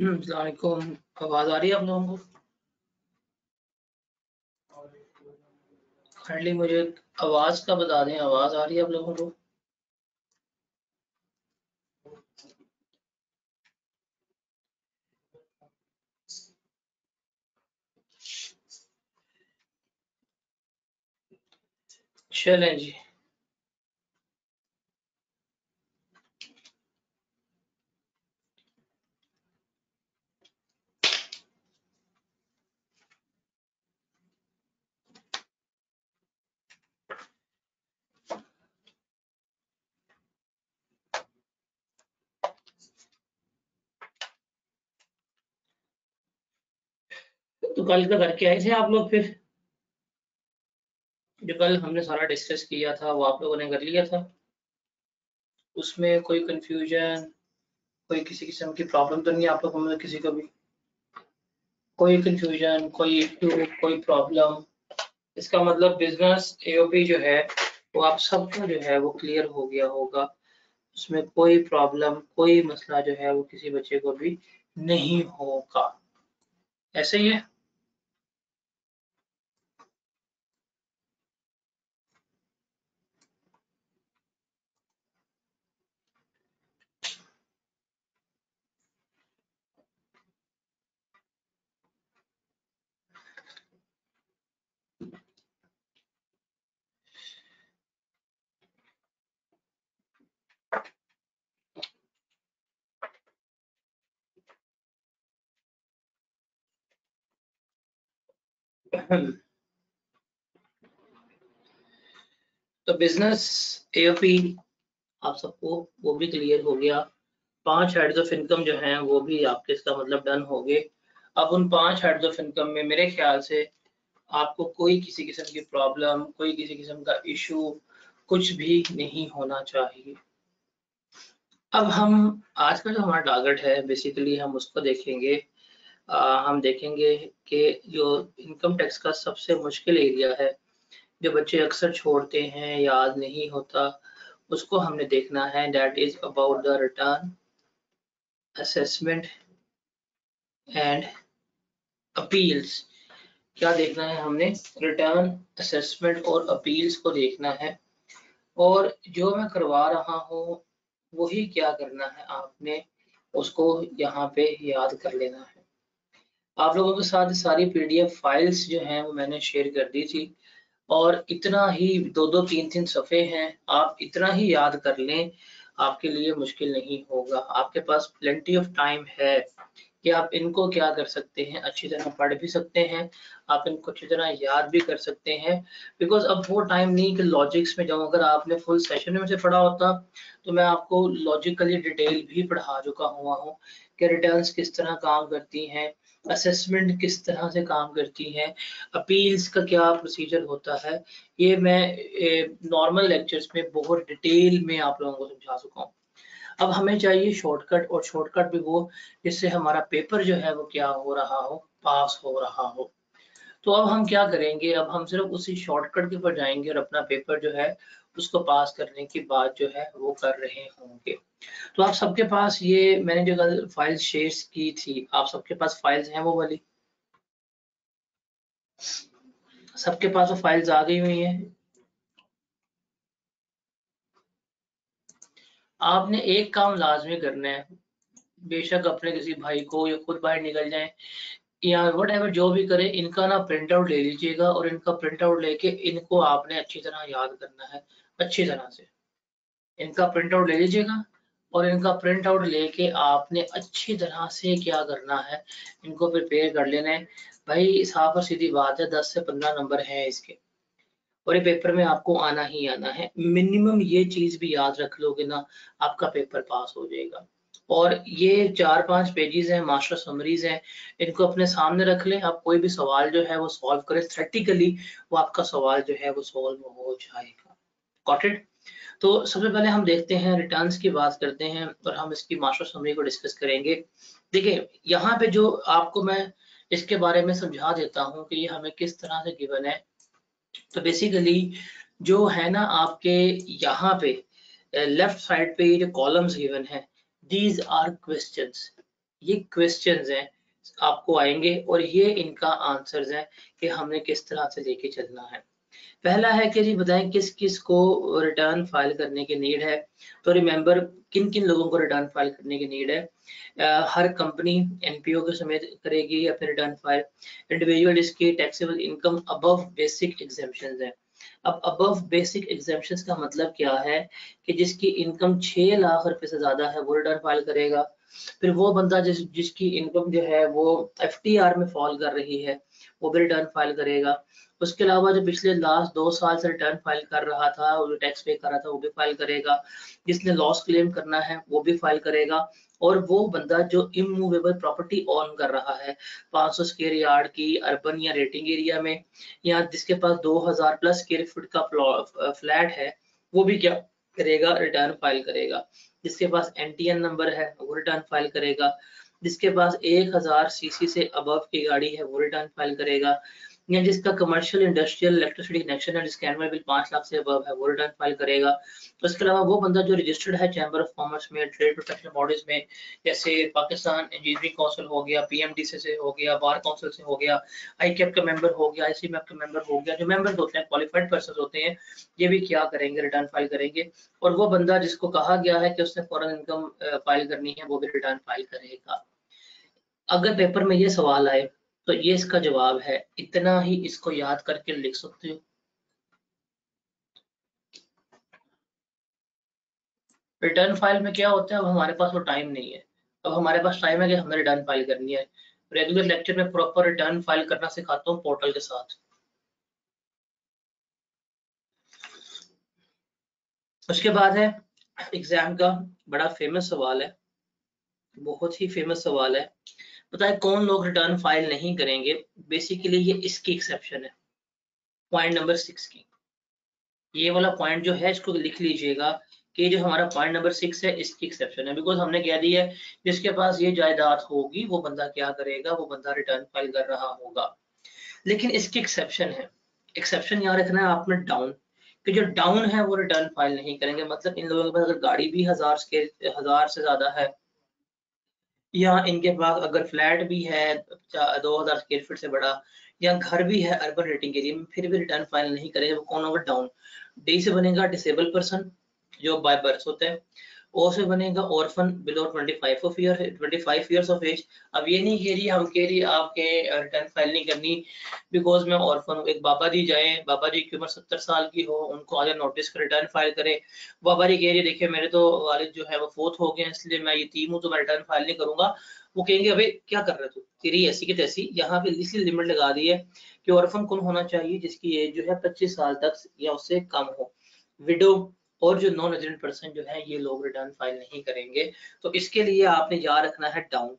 अस्सलाम वालेकुम। आवाज आ रही है आप लोगों को? काइंडली मुझे आवाज का बता दें, आवाज आ रही है आप लोगों को? चलें जी। तो कल का करके आए थे आप लोग फिर? जो कल हमने सारा डिस्कस किया था वो आप लोगों ने कर लिया था? उसमें कोई कंफ्यूजन, कोई किसी किस्म की प्रॉब्लम तो नहीं आप लोगों में किसी को भी? कोई कंफ्यूजन, कोई इशू, कोई प्रॉब्लम? इसका मतलब बिजनेस एओपी जो है वो आप सबका जो है वो क्लियर हो गया होगा। उसमें कोई प्रॉब्लम, कोई मसला जो है वो किसी बच्चे को भी नहीं होगा। ऐसे ही है? तो बिजनेस एओपी आप सबको वो भी क्लियर हो गया। 5 हेड्स ऑफ इनकम जो हैं वो भी आपके इसका मतलब डन हो गए। अब उन 5 हेड्स ऑफ इनकम में मेरे ख्याल से आपको कोई किसी किस्म की प्रॉब्लम, कोई किसी किस्म का इशू कुछ भी नहीं होना चाहिए। अब हम आज का जो हमारा टारगेट है बेसिकली हम उसको देखेंगे। हम देखेंगे कि जो इनकम टैक्स का सबसे मुश्किल एरिया है, जो बच्चे अक्सर छोड़ते हैं, याद नहीं होता, उसको हमने देखना है। That is about the return assessment and appeals. क्या देखना है हमने? रिटर्न असेसमेंट और अपील्स को देखना है। और जो मैं करवा रहा हूँ वही क्या करना है आपने, उसको यहाँ पे याद कर लेना है। आप लोगों के साथ सारी पीडीएफ फाइल्स जो हैं वो मैंने शेयर कर दी थी, और इतना ही 2-2 3-3 सफ़े हैं, आप इतना ही याद कर लें, आपके लिए मुश्किल नहीं होगा। आपके पास प्लेंटी ऑफ टाइम है कि आप इनको क्या कर सकते हैं, अच्छी तरह पढ़ भी सकते हैं, आप इनको अच्छी तरह याद भी कर सकते हैं। बिकॉज़ अब वो टाइम नहीं कि लॉजिक्स में जाऊँ। अगर आपने फुल सेशन में से पढ़ा होता, तो मैं आपको लॉजिकली डिटेल भी पढ़ा चुका हुआ हूँ कि रिटर्न्स किस तरह काम करती हैं, असेसमेंट किस तरह से काम करती हैं, अपील्स का क्या प्रोसीजर होता है। ये मैं नॉर्मल लेक्चर्स में बहुत डिटेल में आप लोगों को समझा चुका हूँ। अब हमें चाहिए शॉर्टकट, और शॉर्टकट भी वो जिससे हमारा पेपर जो है वो क्या हो रहा हो, पास हो रहा हो। तो अब हम क्या करेंगे, अब हम सिर्फ उसी शॉर्टकट के ऊपर जाएंगे और अपना पेपर जो है उसको पास करने की बात जो है वो कर रहे होंगे। तो आप सबके पास ये मैंने जो कल फाइल शेयर की थी, आप सबके पास फाइल्स हैं वो वाली? सबके पास वो फाइल्स आ गई हुई हैं? आपने एक काम लाजमी करना है, बेशक अपने किसी भाई को या खुद बाहर निकल जाएं या व्हाटएवर जो भी करें, इनका ना प्रिंट आउट ले लीजिएगा, और इनका प्रिंट आउट लेके इनको आपने अच्छी तरह याद करना है, अच्छी तरह से। इनका प्रिंट आउट ले लीजिएगा, और इनका प्रिंट आउट लेके आपने अच्छी तरह से क्या करना है, इनको प्रिपेयर कर लेना है। भाई साफ और सीधी बात है, 10 से 15 नंबर हैं इसके, और ये पेपर में आपको आना ही आना है। मिनिमम ये चीज भी याद रख लोगे ना, आपका पेपर पास हो जाएगा। और ये 4-5 पेजेस हैं, मास्टर समरीज हैं, इनको अपने सामने रख लें। आप कोई भी सवाल जो है वो सॉल्व करें थ्योरेटिकली, वो आपका सवाल जो है वो सॉल्व हो जाएगा। Got it? तो सबसे पहले हम देखते हैं, रिटर्न्स की बात करते हैं और हम इसकी मास्टर समरी को डिस्कस करेंगे। देखिए यहाँ पे जो आपको मैं इसके बारे में समझा देता हूँ कि ये हमें किस तरह से गिवन है। तो बेसिकली जो है ना आपके यहाँ पे लेफ्ट साइड पे ये जो कॉलम्स गिवन है, दीज आर क्वेश्चंस। ये क्वेश्चंस हैं आपको आएंगे और ये इनका आंसर्स हैं कि हमने किस तरह से लेके चलना है। पहला है कि जी बताएं किस किस को रिटर्न फाइल करने की नीड है। तो रिमेंबर किन किन लोगों को रिटर्न फाइल करने की नीड है। हर कंपनी एनपीओ के समेत करेगी अपने रिटर्न फाइल। इंडिविजुअल जिसकी taxable income above basic exemptions है। अब अबव बेसिक एग्जेम्पशंस का मतलब क्या है कि जिसकी इनकम 6 लाख रुपए से ज्यादा है वो रिटर्न फाइल करेगा। फिर वो बंदा जिसकी इनकम जो है वो एफटीआर में फॉल कर रही है वो भी रिटर्न फाइल करेगा। उसके अलावा जो पिछले लास्ट 2 साल से रिटर्न फाइल कर रहा था और जो टैक्स पे कर रहा था वो भी फाइल करेगा। जिसने लॉस क्लेम करना है वो भी फाइल करेगा। और वो बंदा जो इमूवेबल प्रॉपर्टी ऑन कर रहा है 500 स्क्वायर यार्ड की अर्बन या रेटिंग एरिया में, या जिसके पास 2000 प्लस स्क्वायर फीट का फ्लैट है वो भी क्या करेगा रिटर्न फाइल करेगा। जिसके पास एनटीएन नंबर है वो रिटर्न फाइल करेगा। जिसके पास 1000 सीसी से अबव की गाड़ी है वो रिटर्न फाइल करेगा। या जिसका कमर्शियल इंडस्ट्रियल इलेक्ट्रिसिटी कनेक्शन है जिसका एनुअल बिल 5 लाख से अबव है वो रिटर्न फाइल करेगा। तो इसके अलावा वो बंदा जो रजिस्टर्ड है चैम्बर ऑफ कॉमर्स में, ट्रेड प्रोटेक्शन बॉडीज में, जैसे पाकिस्तान इंजीनियरिंग काउंसिल हो गया, पीएमडीसी से हो गया, बार काउंसिल से हो गया, आईकैप का मेंबर हो गया, आईसीमैप का मेंबर हो गया, जो मेंबर्स होते हैं क्वालिफाइड पर्सन होते हैं ये भी क्या करेंगे रिटर्न फाइल करेंगे। और वो बंदा जिसको कहा गया है कि उसने फॉरेन इनकम फाइल करनी है वो भी रिटर्न फाइल करेगा। अगर पेपर में ये सवाल आए तो ये इसका जवाब है, इतना ही इसको याद करके लिख सकते हो। रिटर्न फाइल में क्या होता है, अब हमारे पास वो टाइम नहीं है। अब हमारे पास टाइम है कि हमने रिटर्न फाइल करनी है। रेगुलर लेक्चर में प्रॉपर रिटर्न फाइल करना सिखाता हूँ पोर्टल के साथ। उसके बाद है एग्जाम का बड़ा फेमस सवाल है, बहुत ही फेमस सवाल है। बताए कौन लोग रिटर्न फाइल नहीं करेंगे। बेसिकली ये इसकी एक्सेप्शन है, पॉइंट नंबर 6 की। ये वाला पॉइंट जो है इसको लिख लीजिएगा कि जो हमारा पॉइंट नंबर 6 है इसकी एक्सेप्शन है। बिकॉज हमने कह दिया है जिसके पास ये जायदाद होगी वो बंदा क्या करेगा, वो बंदा रिटर्न फाइल कर रहा होगा। लेकिन इसकी एक्सेप्शन है। एक्सेप्शन याद रखना है आपने डाउन, कि जो डाउन है वो रिटर्न फाइल नहीं करेंगे। मतलब इन लोगों के पास अगर गाड़ी भी 1000 से ज्यादा है, या इनके पास अगर फ्लैट भी है 2000 स्क्वायर फीट से बड़ा, या घर भी है अर्बन रेटिंग एरिया में, फिर भी रिटर्न फाइल नहीं करेंगे। वो कौन होगा, डाउन। डी से बनेगा डिसेबल पर्सन जो बाय बर्थ होता है। ओ से बनेगा orphan below 25 years of age. अब ये नहीं कह रही हम कह रही आपके रिटर्न फाइल नहीं करनी बिकॉज मैं ऑर्फन हूँ। एक बाबा जी जाए, बाबा जी की उम्र 70 साल की हो, उनको आज नोटिस का रिटर्न फाइल करे। बाबा जी कह रही देखिए मेरे तो वालिद जो है वो फोत हो गए इसलिए मैं यतीम हूँ तो मैं रिटर्न फाइल नहीं करूंगा। वो कहेंगे अबे क्या कर रहे तू, तेरी ऐसी की तैसी। यहाँ पे इसलिए लिमिट लगा दी है कि ऑर्फन कौन होना चाहिए, जिसकी एज जो है 25 साल तक या उससे कम हो। विडो और जो नॉन रेजिडेंट पर्सन जो है ये लोग रिटर्न फाइल नहीं करेंगे। तो इसके लिए आपने याद रखना है डाउन।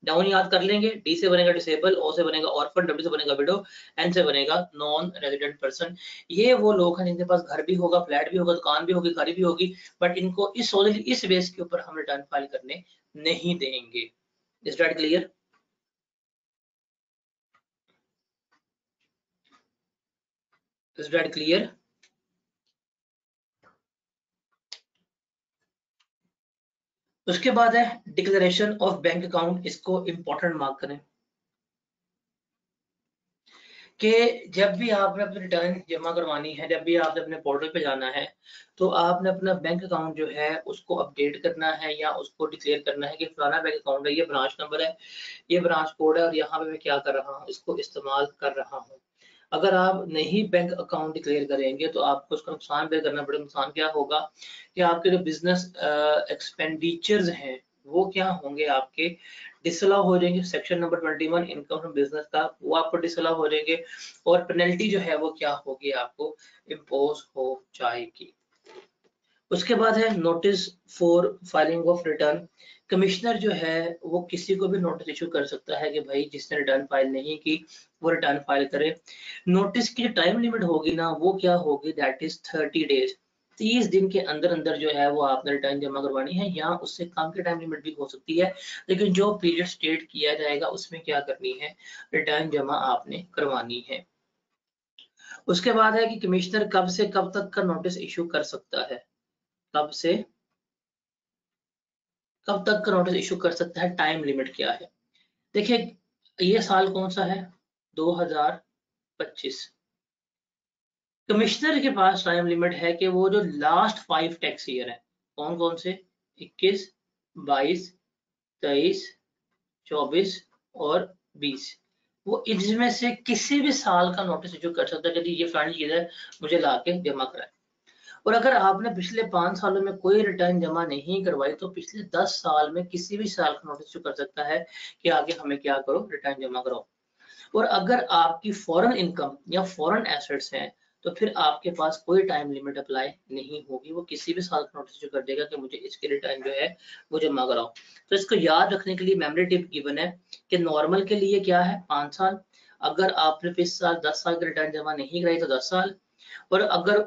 डाउन याद कर लेंगे, डी से बनेगा डिसेबल, ओ से बनेगा ऑर्फन, डब्ल्यू से बनेगा विडो, एन से बनेगा नॉन रेजिडेंट पर्सन। ये वो लोग हैं जिनके पास घर भी होगा, फ्लैट भी होगा, दुकान भी होगी, गाड़ी भी होगी, बट इनको इस बेस के ऊपर हम रिटर्न फाइल करने नहीं देंगे। Is that clear? Is that clear? उसके बाद है डिक्लेरेशन ऑफ बैंक अकाउंट, इसको इंपॉर्टेंट मार्क करें कि जब भी आपने अपनी रिटर्न जमा करवानी है, जब भी आपने अपने पोर्टल पे जाना है, तो आपने अपना बैंक अकाउंट जो है उसको अपडेट करना है या उसको डिक्लेयर करना है कि फलाना बैंक अकाउंट है, ये ब्रांच नंबर है, ये ब्रांच कोड है और यहाँ पे मैं क्या कर रहा हूँ, इसको इस्तेमाल कर रहा हूँ। अगर आप नहीं बैंक अकाउंट डिक्लेयर करेंगे तो आपको उसका नुकसान बेयर करना पड़ेगा। नुकसान क्या होगा कि आपके जो बिजनेस एक्सपेंडिचर्स हैं वो क्या होंगे, आपके डिसअलाउ हो जाएंगे। Section number 21 income from business का वो आपको डिसअलाउ हो जाएंगे और पेनल्टी जो है वो क्या होगी, आपको इम्पोज हो जाएगी। उसके बाद है notice for filing of return. Commissioner जो है वो किसी को भी नोटिस इशू कर सकता है कि भाई जिसने रिटर्न फाइल नहीं की वो रिटर्न फाइल करे। नोटिस की जो टाइम लिमिट होगी ना वो क्या होगी, दैट इज 30 डेज। 30 दिन के अंदर अंदर जो है वो आपने रिटर्न जमा करवानी है, या उससे कम की टाइम लिमिट भी हो सकती है, लेकिन जो पीरियड स्टेट किया जाएगा उसमें क्या करनी है, रिटर्न जमा आपने करवानी है। उसके बाद है कि कमिश्नर कब से कब तक का नोटिस इशू कर सकता है, कब से कब तक का नोटिस इशू कर सकता है, टाइम लिमिट क्या है। देखिए ये साल कौन सा है, 2025। कमिश्नर के पास टाइम लिमिट है कि वो जो लास्ट 5 टैक्स ईयर है, कौन कौन से, 21, 22, 23, 24 और 20, वो इनमें से किसी भी साल का नोटिस इशू कर सकता है कि ये फलानी चीज है, मुझे ला के जमा कराए। और अगर आपने पिछले 5 सालों में कोई रिटर्न जमा नहीं करवाई तो पिछले 10 साल में किसी भी साल का नोटिस इशू कर सकता है कि आगे हमें क्या करो, रिटर्न जमा कराओ। और अगर आपकी फॉरेन इनकम या फॉरेन एसेट्स हैं तो फिर आपके पास कोई टाइम लिमिट अप्लाई नहीं होगी, वो किसी भी साल का नोटिस इशू कर देगा कि मुझे इसके रिटर्न जो है वो जमा कराओ। तो इसको याद रखने के लिए मेमोरी टिप गिवन है कि नॉर्मल के लिए क्या है, 5 साल। अगर आपने इस साल 10 साल का रिटर्न जमा नहीं कराई तो 10 साल। और अगर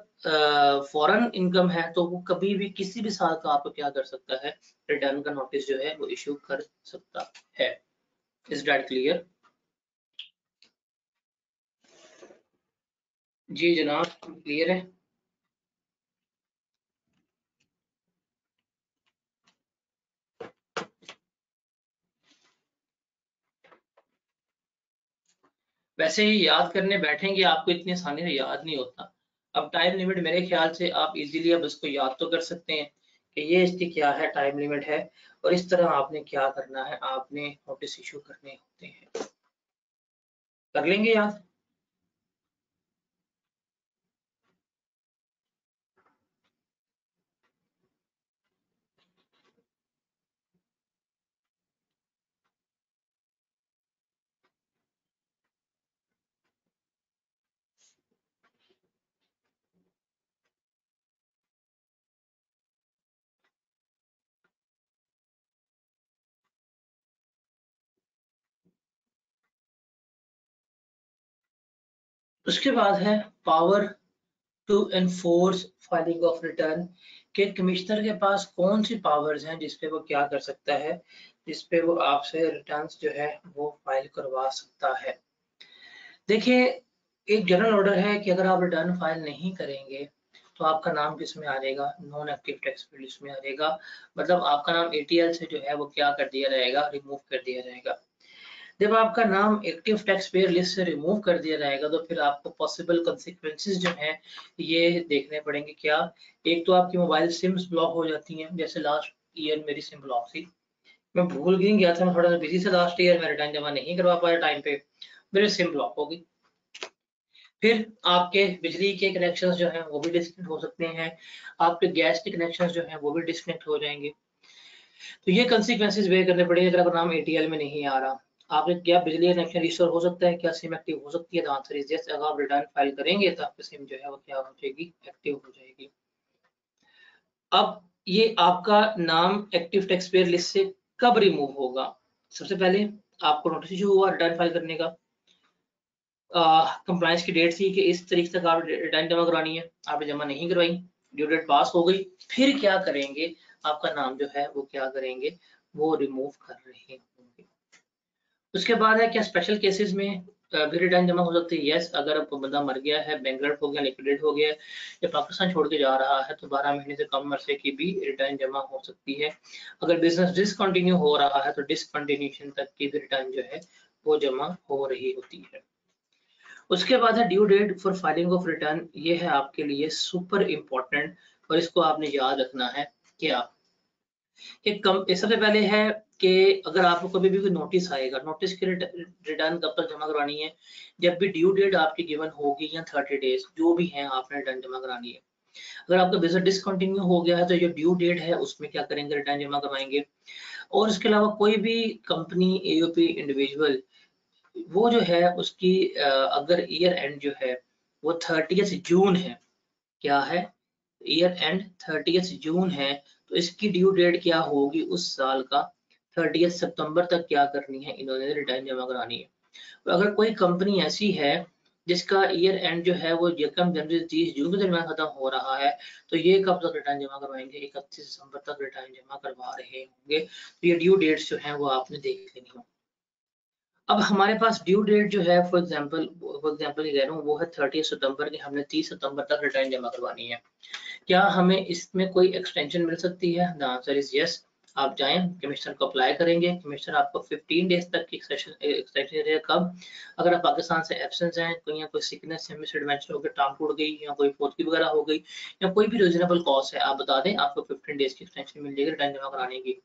फॉरेन इनकम है तो वो कभी भी किसी भी साल का आपको क्या कर सकता है, रिटर्न का नोटिस जो है वो इशू कर सकता है। Is that clear? जी जनाब, क्लियर है। वैसे ही याद करने बैठेंगे आपको इतनी आसानी से याद नहीं होता। अब टाइम लिमिट मेरे ख्याल से आप इजीली अब इसको याद तो कर सकते हैं कि ये इसकी क्या है, टाइम लिमिट है। और इस तरह आपने क्या करना है, आपने नोटिस इशू करने होते हैं। कर लेंगे याद। उसके बाद है power to enforce filing of return, के कमिश्नर के पास कौन सी पावर्स हैं जिसपे वो क्या कर सकता है, जिसपे वो आपसे रिटर्न्स जो है वो फाइल करवा सकता है। देखिए एक जनरल ऑर्डर है कि अगर आप रिटर्न फाइल नहीं करेंगे तो आपका नाम किस में आ जाएगा, नॉन एक्टिव टैक्स लिस्ट में आ जाएगा। मतलब आपका नाम एटीएल से जो है वो क्या कर दिया जाएगा, रिमूव कर दिया जाएगा। जब आपका नाम एक्टिव टैक्स पेयर लिस्ट से रिमूव कर दिया जाएगा तो फिर आपको पॉसिबल कंसिक्वेंसेस जो हैं ये देखने पड़ेंगे। क्या, एक तो आपकी मोबाइल सिम्स ब्लॉक हो जाती हैं, जैसे लास्ट ईयर मेरी सिम ब्लॉक थी, मैं भूल भी गया था, मैं थोड़ा सा बिजी था लास्ट ईयर, मैं रिटर्न जमा नहीं करवा पाया टाइम पे, मेरी सिम ब्लॉक हो गई। फिर आपके बिजली के कनेक्शंस जो हैं वो भी डिस्कनेक्ट हो सकते हैं, आपके गैस के कनेक्शंस जो हैं वो भी डिस्कनेक्ट हो जाएंगे। तो ये कंसीक्वेंसेस बेयर करने पड़ेंगे अगर आपका नाम एटीएल में नहीं आ रहा। आपके क्या बिजली कनेक्शन रिस्टोर हो सकता है, क्या सिम एक्टिव हो सकती है, तो आंसर इज यस। अगर आप रिटर्न फाइल करेंगे तो आपकी सिम जो है वो क्या हो जाएगी, एक्टिव हो जाएगी। अब ये आपका नाम एक्टिव टैक्स पेयर लिस्ट से कब रिमूव होगा, सबसे पहले आपको नोटिस इशू हुआ रिटर्न फाइल करने का, कंप्लायंस की डेट थी कि इस तारीख तक आप रिटर्न जमा करवानी है, आपने जमा नहीं करवाई, ड्यू डेट पास हो गई, फिर क्या करेंगे, आपका नाम जो है वो क्या करेंगे, वो रिमूव कर रहे होंगे। उसके बाद है क्या स्पेशल केसेस में भी रिटर्न जमा हो सकती है, यस। अगर बंदा मर गया है, बैंकरप्ट हो गया, लिक्विडेट हो गया या पाकिस्तान छोड़ के जा रहा है तो 12 महीने से कम अरसे की भी रिटर्न जमा हो सकती है। अगर बिजनेस डिसकंटिन्यू हो रहा है तो डिसकंटिन्यूशन तक की भी रिटर्न जो है वो जमा हो रही होती है। उसके बाद है due date for filing of return, ये है आपके लिए सुपर इम्पोर्टेंट और इसको आपने याद रखना है। क्या सबसे पहले है कि अगर आपको कभी भी कोई नोटिस आएगा, नोटिस की रिटर्न कब तक जमा करवानी है, जब भी ड्यू डेट आपकी गिवन होगी या 30 डेज जो भी है आपने रिटर्न जमा करानी है। अगर आपका बिजनेस डिसकंटिन्यू हो गया है तो जो ड्यू डेट है उसमें क्या करेंगे, रिटर्न जमा करवाएंगे। और इसके अलावा कोई भी कंपनी, एओपी, इंडिविजुअल, वो जो है उसकी अगर ईयर एंड जो है वो 30 जून है, क्या है, ईयर एंड 30 जून है, तो इसकी ड्यू डेट क्या होगी उस साल का, 30 सितंबर तक क्या करनी है, इन्होंने रिटर्न जमा करानी है। तो अगर कोई कंपनी ऐसी है जिसका ईयर एंड जो है वो यकम जनवरी से 30 जून के दरमियान खत्म हो रहा है तो ये कब तक रिटर्न जमा करवाएंगे, 31 दिसंबर तक रिटर्न जमा करवा रहे होंगे। तो ये ड्यू डेट्स जो हैं वो आपने देख लेनी होंगी। अब हमारे पास ड्यू डेट जो है फॉर एग्जांपल कह रहा हूँ वो है 30 सितंबर की, हमने 30 सितंबर तक रिटर्न जमा करवानी है। क्या हमें इसमें कोई एक्सटेंशन मिल सकती है, द आंसर इज यस। आप जाएं, कमिश्नर को अप्लाई करेंगे, कमिश्नर आपको 15 डेज तक की एक्सटेंशन देगा। कब? अगर आप पाकिस्तान से एब्सेंस हैं, कोई या कोई सिकनेस या मिस एडवेंचर हो गया, टांग टूट गई या कोई फौतगी वगैरह हो गई या कोई भी रीजनेबल कॉज है, आप बता दें, आपको 15 डेज की एक्सटेंशन मिल जाएगी रिटर्न जमा कराने की।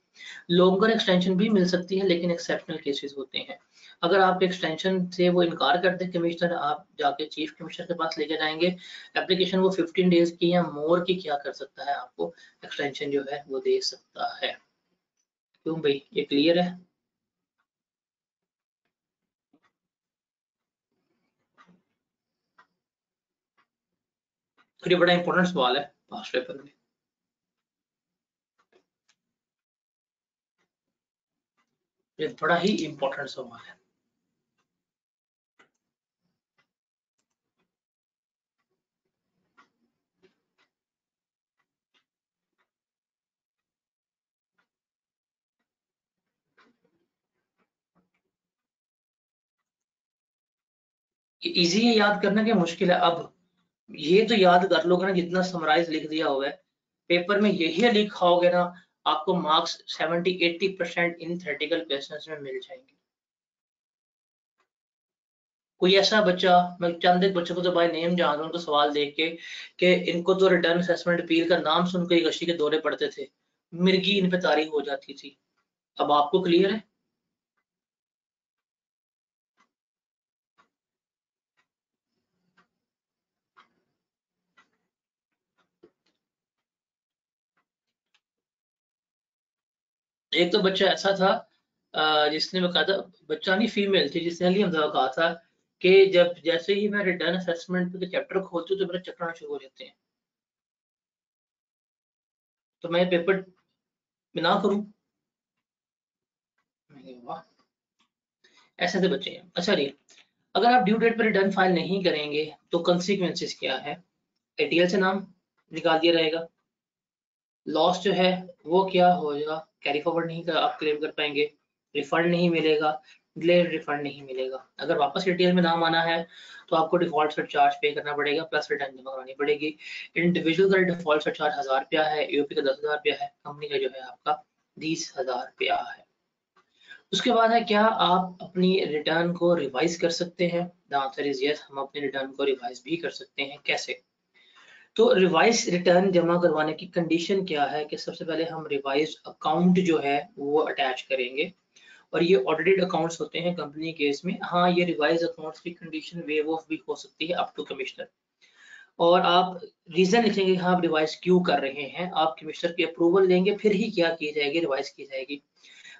लॉन्गर एक्सटेंशन भी मिल सकती है, लेकिन एक्सेप्शनल केसेस होते हैं। अगर आप एक्सटेंशन से वो इनकार करते हैं कमिश्नर, आप जाके चीफ कमिश्नर के पास लेके जाएंगे एप्लीकेशन, वो 15 डेज की या मोर की क्या कर सकता है, आपको एक्सटेंशन जो है वो दे सकता है। क्यों भाई, ये क्लियर है? तो ये बड़ा इंपॉर्टेंट सवाल है पास्ट पेपर में। ये बड़ा ही इंपॉर्टेंट सवाल है। ये इजी है याद करना, क्या मुश्किल है? अब ये तो याद कर लोगे ना, जितना समराइज लिख दिया हुआ है पेपर में, यही लिखा ना, आपको मार्क्स 70-80% इन थ्योरेटिकल क्वेश्चंस में मिल जाएंगे। कोई ऐसा बच्चा, मैं चंद एक बच्चों को तो बाय नेम जानता हूं, उनको सवाल देख के कि इनको तो रिटर्न असेसमेंट अपील का नाम सुनकर ही गशी के दौरे पड़ते थे, मिर्गी इन पे तारीख हो जाती थी। अब आपको क्लियर है? एक तो बच्चा ऐसा था जिसने कहा था, बच्चा नहीं फीमेल थी, जिसने अली हमजा कहा था कि जब जैसे ही मैं रिटर्न असेसमेंट के चैप्टर खोलती हूँ तो मेरे चक्कर आना शुरू हो जाते हैं, तो मैं पेपर में ना करूँ। वाह, ऐसे ऐसे बच्चे हैं। अच्छा जी, अगर आप ड्यू डेट पर रिटर्न फाइल नहीं करेंगे तो कंसिक्वेंसेस क्या है? एटीएल से नाम निकाल दिया रहेगा। लॉस जो है वो क्या हो जाएगा? कैरी फॉरवर्ड नहीं कर, आप क्लेम कर पाएंगे, रिफंड नहीं मिलेगा, डिलेड रिफंड नहीं मिलेगा। अगर वापस एटीएल में नाम आना है तो आपको डिफॉल्ट सरचार्ज पे करना पड़ेगा, प्लस रिटर्न जमा करानी पड़ेगी। इंडिविजुअल का डिफॉल्ट सरचार्ज 1000 रुपया है, यूपी का 10,000 रुपया है, कंपनी का जो है आपका 20,000 रुपया है। उसके बाद है, क्या आप अपनी रिटर्न को रिवाइज कर सकते हैं? द आंसर इज यस, हम अपनी रिटर्न को रिवाइज भी कर सकते हैं। कैसे? तो रिवाइज रिटर्न जमा करवाने की कंडीशन क्या है कि सबसे पहले हम रिवाइज अकाउंट जो है वो अटैच करेंगे, और ये ऑडिटेड अकाउंट्स होते हैं कंपनी केस में। हाँ, ये रिवाइज अकाउंट्स की कंडीशन वेव ऑफ भी हो सकती है अप टू कमिश्नर, और आप रीजन लिखेंगे हाँ आप रिवाइज क्यों कर रहे हैं, आप कमिश्नर की अप्रूवल लेंगे, फिर ही क्या की जाएगी, रिवाइज की जाएगी।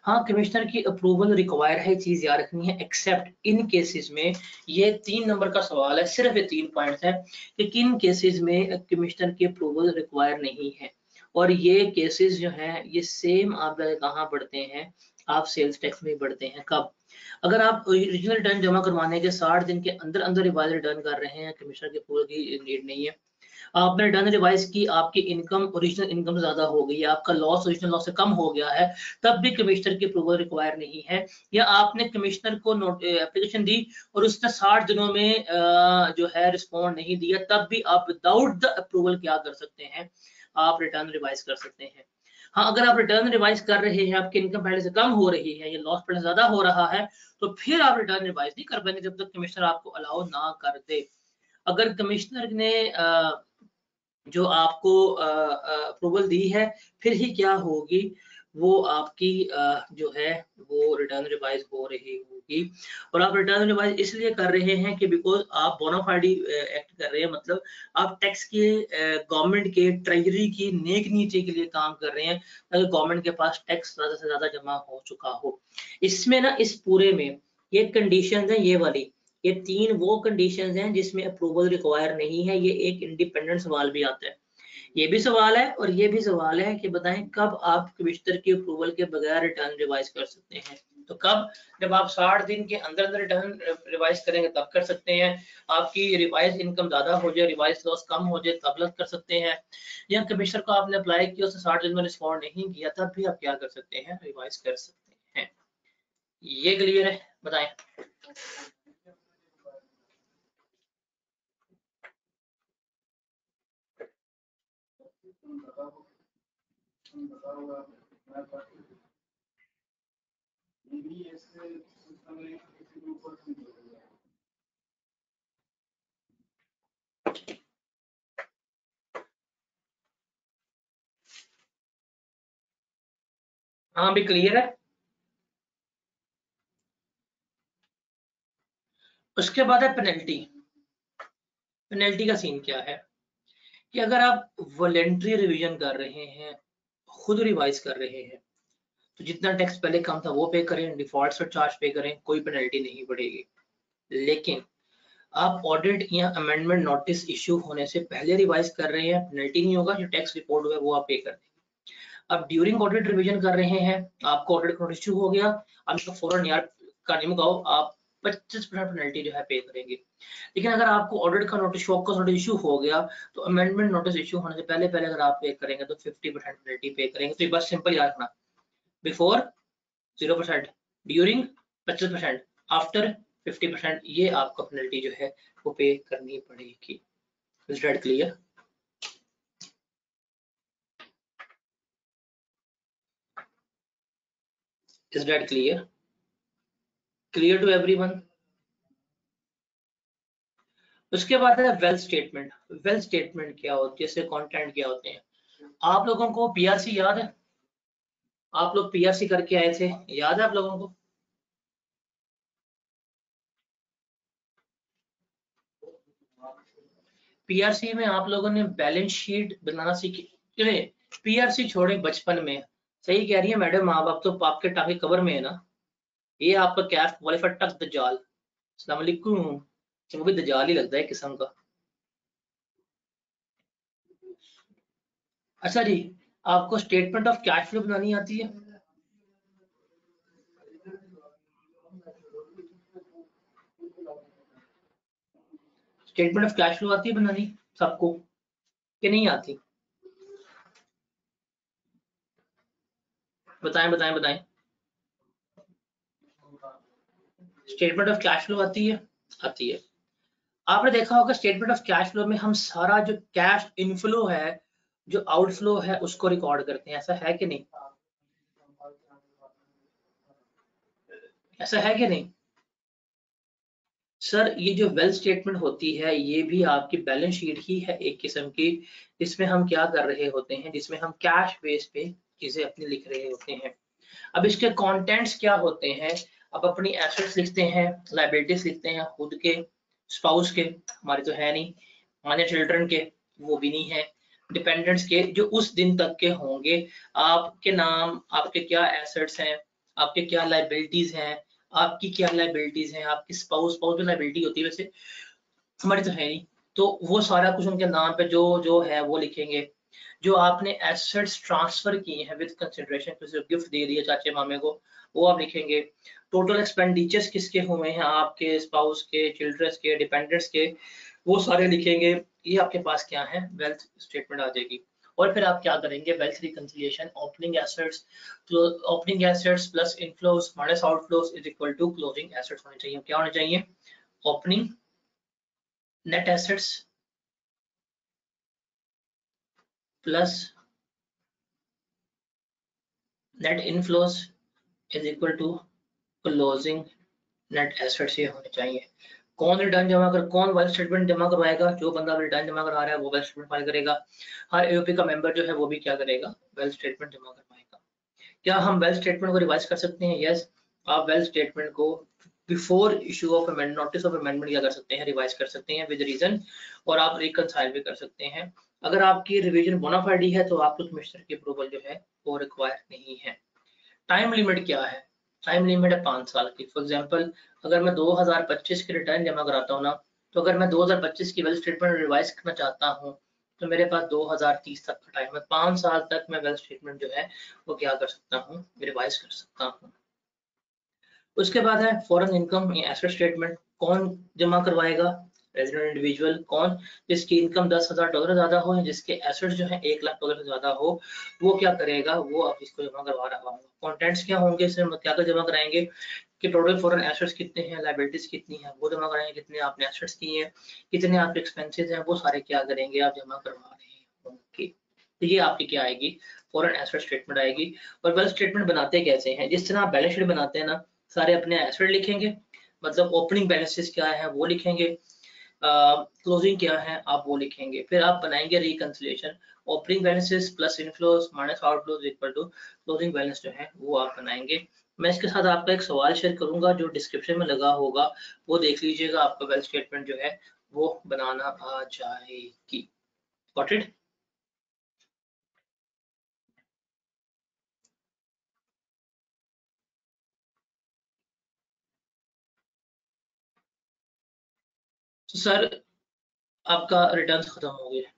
हाँ, कमिश्नर की अप्रूवल रिक्वायर है, चीज याद रखनी है, एक्सेप्ट इन केसेस में। ये 3 नंबर का सवाल है, सिर्फ ये 3 पॉइंट्स है कि किन केसेस में कमिश्नर की अप्रूवल रिक्वायर नहीं है। और ये केसेस जो हैं ये सेम आप कहाँ पढ़ते हैं, आप सेल्स टैक्स में पढ़ते हैं। कब? अगर आप ओरिजिनल रिटर्न जमा करवाने के 60 दिन के अंदर अंदर रिवाइज रिटर्न कर रहे हैं, कमिश्नर की अप्रूवल की नीड नहीं है। आपने रिटर्न रिवाइज की, आपकी इनकम ओरिजिनल इनकम से ज्यादा हो गई है, आपका लॉस ओरिजिनल लॉस से कम हो गया है, तब भी कमिश्नर की अप्रूवल रिक्वायर नहीं है। या आपने कमिश्नर को एप्लीकेशन दी और उसने 60 दिनों में जो है रिस्पॉन्ड नहीं दिया, तब भी आप विदाउट द अप्रूवल क्या कर सकते हैं, आप रिटर्न रिवाइज कर सकते हैं। हाँ, अगर आप रिटर्न रिवाइज कर रहे हैं, आपकी इनकम पहले से कम हो रही है, या लॉस पहले ज्यादा हो रहा है, तो फिर आप रिटर्न रिवाइज नहीं कर पाएंगे जब तक कमिश्नर आपको अलाउ ना कर दे। अगर कमिश्नर ने जो आपको अप्रूवल दी है, फिर ही क्या होगी, वो आपकी जो है वो रिटर्न रिवाइज हो रही होगी। और आप रिटर्न रिवाइज इसलिए कर रहे हैं कि बिकॉज आप बोनाफाइड एक्ट कर रहे हैं, मतलब आप टैक्स के गवर्नमेंट के ट्रेजरी की नेक नीति के लिए काम कर रहे हैं, ताकि गवर्नमेंट के पास टैक्स ज्यादा से ज्यादा जमा हो चुका हो। इसमें ना, इस पूरे में ये कंडीशंस है, ये वाली, ये 3 वो कंडीशंस हैं जिसमें अप्रूवल रिक्वायर नहीं है। ये एक इंडिपेंडेंट सवाल भी आता है, ये भी सवाल है और ये भी सवाल है कि बताएं कब आप कमिश्नर की अप्रूवल के बगैर रिटर्न रिवाइज कर सकते हैं। तो कब? जब आप 60 दिन के अंदर अंदर रिटर्न रिवाइज करेंगे तब कर सकते हैं। आपकी रिवाइज इनकम ज्यादा हो जाए, रिवाइज लॉस कम हो जाए, तब कर सकते हैं। या कमिश्नर को आपने अप्लाई किया, उसने 60 दिन में रिस्पॉन्ड नहीं किया, तब भी आप क्या कर सकते हैं, रिवाइज कर सकते हैं। ये क्लियर है? बताएं। हाँ भी क्लियर है। उसके बाद है पेनल्टी। पेनल्टी का सीन क्या है कि अगर आप वॉलेंट्री रिवीजन कर रहे हैं, खुद रिवाइज कर रहे हैं, तो जितना टैक्स पहले कम था वो पे करें, डिफॉल्ट और चार्ज पे करें, कोई पेनल्टी नहीं पड़ेगी। लेकिन आप ऑडिट या अमेंडमेंट नोटिस इश्यू होने से पहले रिवाइज कर रहे हैं, पेनल्टी नहीं होगा, जो टैक्स रिपोर्ट हुआ है वो आप पे कर देंगे। अब ड्यूरिंग ऑडिट रिवीजन कर रहे हैं, आपको ऑडिट नोटिस इश्यू हो गया, अब फौरन यार करने में कहो, आप 25% पेनल्टी जो है पे करेंगे। लेकिन अगर आपको ऑडिट का नोटिस, शॉक का नोटिस इशू हो गया, तो अमेंडमेंट नोटिस इशू होने से पहले पहले अगर आप पे करेंगे तो 50% पेनल्टी पे करेंगे। तो ये बस सिंपल याद रखना, बिफोर 0%, ड्यूरिंग 25%, आफ्टर 50%, ये आपको पेनल्टी जो है वो पे करनी पड़ेगी। Is that clear? Is that clear? Clear to everyone? उसके बाद है वेल्थ स्टेटमेंट। वेल्थ स्टेटमेंट क्या होती है, इसके कंटेंट क्या होते हैं? आप लोगों को पीआरसी याद है? आप लोग पीआरसी करके आए थे, याद है आप लोगों को? पीआरसी में आप लोगों ने बैलेंस शीट बनाना सीखी? पीआरसी छोड़े बचपन में, सही कह रही है मैडम, आप अब तो आपके टाके कवर में है ना। ये आपका कैफ क्वालिफाइड टक दजाल, अस्सलाम वालेकुम, वो भी दजाल ही लगता है किस्म का। अच्छा जी, आपको स्टेटमेंट ऑफ कैश फ्लो बनानी आती है? स्टेटमेंट ऑफ कैश फ्लो आती है बनानी सबको कि नहीं आती? बताएं बताएं बताएं। स्टेटमेंट ऑफ कैश फ्लो आती है? आती है। आपने देखा होगा स्टेटमेंट ऑफ कैश फ्लो में हम सारा जो कैश इनफ्लो है, जो आउटफ्लो है, उसको रिकॉर्ड करते हैं, ऐसा है कि नहीं? ऐसा है कि नहीं? सर ये जो वेल्थ स्टेटमेंट होती है, ये भी आपकी बैलेंस शीट ही है एक किस्म की, जिसमें हम क्या कर रहे होते हैं, जिसमें हम कैश बेस पे चीजें अपनी लिख रहे होते हैं। अब इसके कंटेंट्स क्या होते हैं? अब अपनी एसेट्स लिखते हैं, लायबिलिटीज लिखते हैं, खुद के, स्पाउस के, हमारे तो है नहीं, हमारे चिल्ड्रन के, वो भी नहीं है, डिपेंडेंट्स के जो उस दिन तक के होंगे, आपके नाम, आपके क्या एसेट्स हैं, आपके क्या लायबिलिटीज हैं, आपकी क्या लायबिलिटीज हैं, आपकी स्पाउस, स्पाउस भी लायबिलिटी होती है वैसे, हमारी तो है नहीं, तो वो सारा कुछ उनके नाम पे जो जो है वो लिखेंगे। जो आपने एसेट्स ट्रांसफर किए हैं विद कंसिडरेशन, किसी को गिफ्ट दे दिया चाचे मामे को, वो आप लिखेंगे। टोटल एक्सपेंडिचर्स किसके हुए हैं, आपके स्पाउस के, चिल्ड्रंस के, डिपेंडेंट्स के, वो सारे लिखेंगे। ये आपके पास क्या है, वेल्थ स्टेटमेंट आ जाएगी। और फिर आप क्या करेंगे, wealth reconciliation, opening assets, opening assets plus inflows minus outflows is equal to closing assets होने चाहिए। क्या होने चाहिए? Opening net assets plus net inflows is equal to closing net assets, ये होने चाहिए। कौन रिटर्न जमा कर, कौन वेल्थ स्टेटमेंट जमा करवाएगा? जो बंदा रिटर्न जमा करा रहा है वो वेल्थ स्टेटमेंट फाइल करेगा। हर एओपी का मेंबर जो है वो भी क्या करेगा, वेल्थ स्टेटमेंट जमा करवाएगा। क्या हम वेल्थ स्टेटमेंट को रिवाइज कर सकते हैं? यस, आप वेल्थ स्टेटमेंट को before issue of amendment, notice of amendment क्या कर सकते हैं, रिवाइज कर सकते हैं विद रीजन, और आप रिकंसाइल भी कर सकते हैं। अगर आपकी रिवीजन बोनाफाइड है तो आपको कमिश्नर की अप्रूवल जो है वो रिक्वायर नहीं है। टाइम लिमिट क्या है? टाइम लिमिट है 5 साल की। फॉर एग्जांपल, अगर मैं 2025 की रिटर्न जमा कराता हूँ ना, तो अगर मैं 2025 की वेल्थ स्टेटमेंट रिवाइज करना चाहता हूँ, तो मेरे पास 2030 तक का टाइम है। 5 साल तक मैं वेल्थ स्टेटमेंट जो है वो क्या कर सकता हूँ, रिवाइज कर सकता हूँ। उसके बाद है फॉरेन इनकम या एसेट स्टेटमेंट। कौन जमा करवाएगा? Resident individual. कौन? जिसकी इनकम $10,000 ज्यादा हो, जिसके एसेट्स जो है $1,00,000 से ज्यादा हो, वो क्या करेगा, वो अब इसको जमा करवा रहा होगा। कॉन्टेंट्स क्या होंगे, इसमें क्या कर जमा कराएंगे कि टोटल फॉरेन एसेट्स कितने हैं, लायबिलिटीज कितनी है वो जमा कराएंगे, कितने आपने एसेट्स किए हैं, कितने आपके एक्सपेंसेस हैं, वो सारे क्या करेंगे, आप जमा करवा रहे होंगे। तो ये आपकी क्या आएगी, फॉरेन एसेट स्टेटमेंट आएगी। और वेल्थ स्टेटमेंट बनाते कैसे हैं, जिस तरह आप बैलेंस शीट बनाते हैं ना, सारे अपने एसेट लिखेंगे, मतलब ओपनिंग बैलेंसेस क्या है वो लिखेंगे, क्लोजिंग क्या है आप वो लिखेंगे, फिर आप बनाएंगे reconciliation, opening balances plus inflows minus outflows equal to closing balance जो है वो आप बनाएंगे। मैं इसके साथ आपका एक सवाल शेयर करूंगा जो डिस्क्रिप्शन में लगा होगा, वो देख लीजिएगा, आपका वेल्थ स्टेटमेंट जो है वो बनाना आ जाएगी। Got it? तो सर आपका रिटर्न खत्म हो गया।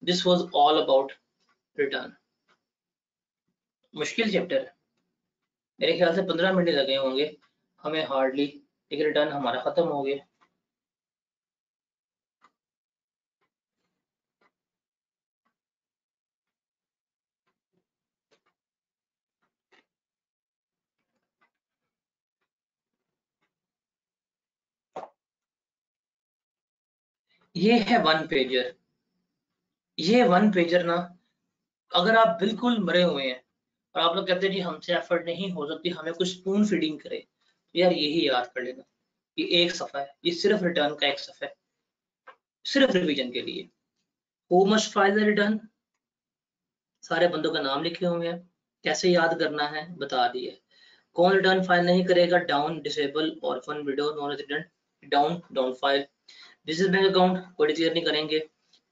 This was all about return. मुश्किल चैप्टर है, मेरे ख्याल से 15 मिनट लगे होंगे हमें हार्डली, एक रिटर्न हमारा खत्म हो गया। ये है वन पेजर। ये वन पेजर ना, अगर आप बिल्कुल मरे हुए हैं और आप लोग कहते हैं जी हमसे एफर्ट नहीं हो सकती, हमें कुछ स्पून फीडिंग करे, तो यार यही याद कर लेना, ये एक सफा है, ये सिर्फ रिटर्न का एक सफा है, सिर्फ रिवीजन के लिए। Who must file the return, सारे बंदों का नाम लिखे हुए हैं, कैसे याद करना है बता दिया। कौन रिटर्न फाइल नहीं करेगा, down, disable, orphan, window, non resident, down, down file. Business bank account कोई डिक्लेयर नहीं करेंगे।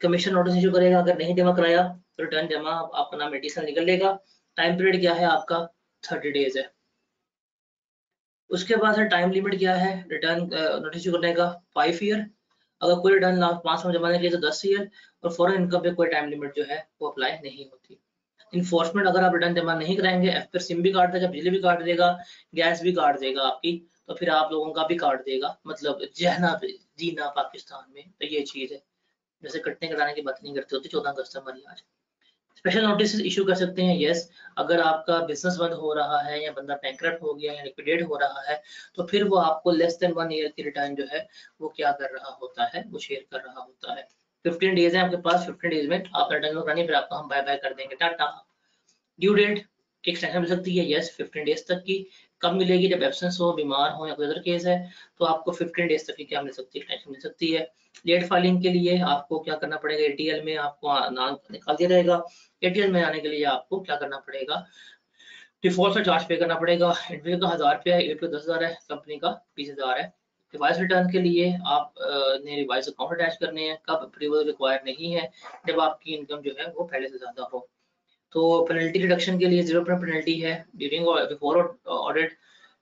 कमीशन नोटिस इशू करेगा, अगर नहीं जमा कराया तो रिटर्न जमा, आपका नाम एडिशनल निकल लेगा। टाइम पीरियड क्या है आपका, 30 डेज है। उसके बाद टाइम लिमिट क्या है रिटर्न नोटिस इशू करने का, 5 ईयर। अगर कोई रिटर्न लास्ट 5 साल जमा नहीं किया तो 10 ईयर। और फॉरेन इनकम पे कोई टाइम लिमिट जो है वो अप्लाई नहीं होती। इन्फोर्समेंट, अगर आप रिटर्न जमा नहीं कराएंगे, फिर सिम भी काट देगा, बिजली भी काट देगा, गैस भी काट देगा आपकी, तो फिर आप लोगों का भी काट देगा, मतलब जहना जीना पाकिस्तान में, तो ये चीज है। जैसे कटने कटाने की बात नहीं करते होते, 14 अगस्त हमारी आज। स्पेशल नोटिस इशू कर सकते हैं, यस। अगर आपका बिजनेस बंद हो रहा है या बंदा बैंकरप्ट हो गया या लिक्विडेट हो रहा है, तो फिर वो आपको लेस देन 1 ईयर की रिटर्न जो है वो क्या कर रहा होता है, वो शेयर कर रहा होता है। 15 डेज है आपके पास, 15 डेज में आप रिटर्न करानी, फिर आपको हम बाय बाय कर देंगे, टाटा। ड्यू डेट की एक्सटेंशन मिल सकती है, यस, 15 डेज तक की। कब मिलेगी, जब एब्सेंस हो, बीमार हो या कोई अदर केस है, तो आपको 15 डेज तक की क्या मिल सकती है, एक्सटेंशन मिल सकती है। लेट फाइलिंग के लिए आपको क्या करना पड़ेगा, एटीएल में आपको नाम निकाल दिया जाएगा। एटीएल में आने के लिए आपको क्या करना पड़ेगा, डिफॉल्ट का चार्ज पे करना पड़ेगा। इंडिविजुअल का 1000 रुपया है, एट पे 10,000 है, कंपनी का 20,000 है। रिवाइज रिटर्न के लिए आप ने रिवाइज अकाउंट अटैच करने हैं, कब अप्रूवल रिक्वायर नहीं है, जब आपकी इनकम जो है वो पहले से ज्यादा हो। तो पेनल्टी रिडक्शन के लिए 0% पेनल्टी है during before audit.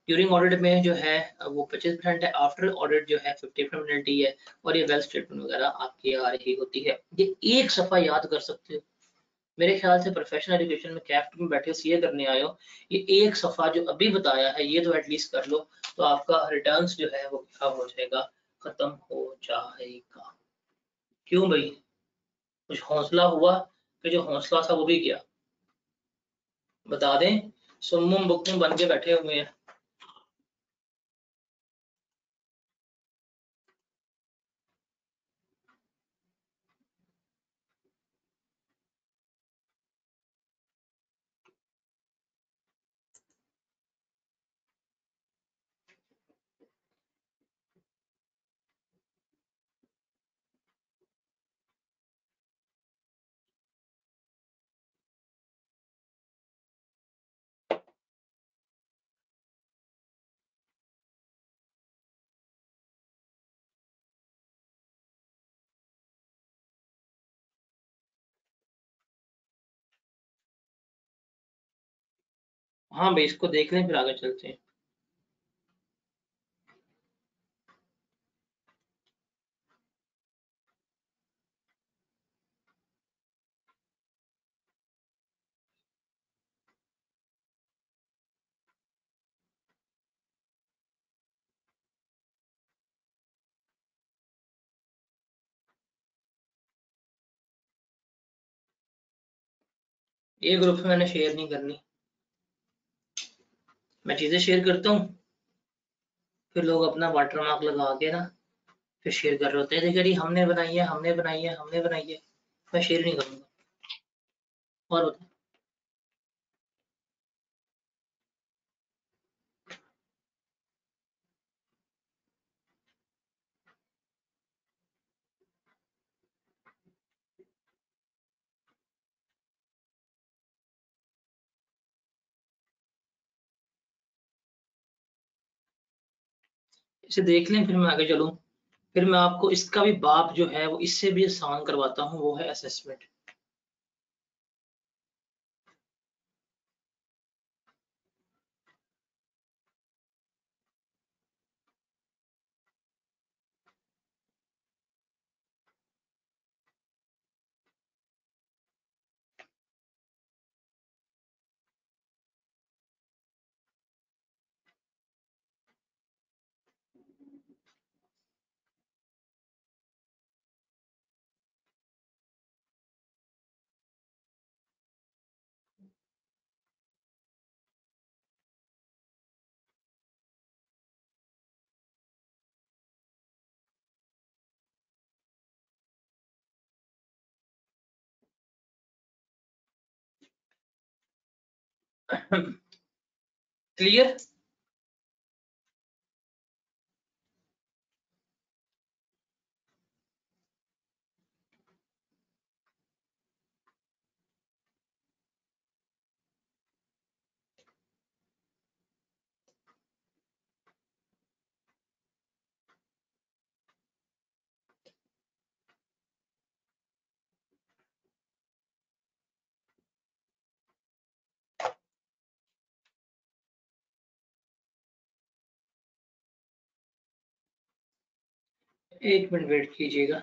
During audit में जो है वो 25% है, आफ्टर ऑडिट जो है 50% पेनल्टी है। और ये वेल्थ स्टेटमेंट वगैरह आपकी आ रही होती है। ये एक सफा याद कर सकते हो, मेरे ख्याल से प्रोफेशनल एजुकेशन में कैफ्ट में बैठे सीए करने आए हो, ये एक सफा जो अभी बताया है ये तो एटलीस्ट कर लो, तो आपका रिटर्न्स जो है वो क्या हो जाएगा, खत्म हो जाएगा। क्यों भाई, कुछ हौसला हुआ कि जो हौसला था वो भी गया, बता दें, सुम्मुम बुक्कुम बन के बैठे हुए हैं। हाँ भाई, इसको देख लें फिर आगे चलते हैं। ये ग्रुप में मैंने शेयर नहीं करनी, मैं चीजें शेयर करता हूँ, फिर लोग अपना वाटर मार्क लगा के ना फिर शेयर कर रहे होते हैं, देखिए हमने बनाई है, हमने बनाई है, हमने बनाई है। मैं शेयर नहीं करूंगा। और बताएं। इसे देख लें फिर मैं आगे चलूं। फिर मैं आपको इसका भी बाप जो है वो इससे भी आसान करवाता हूँ, वो है असेसमेंट। क्लियर। एक मिनट वेट कीजिएगा।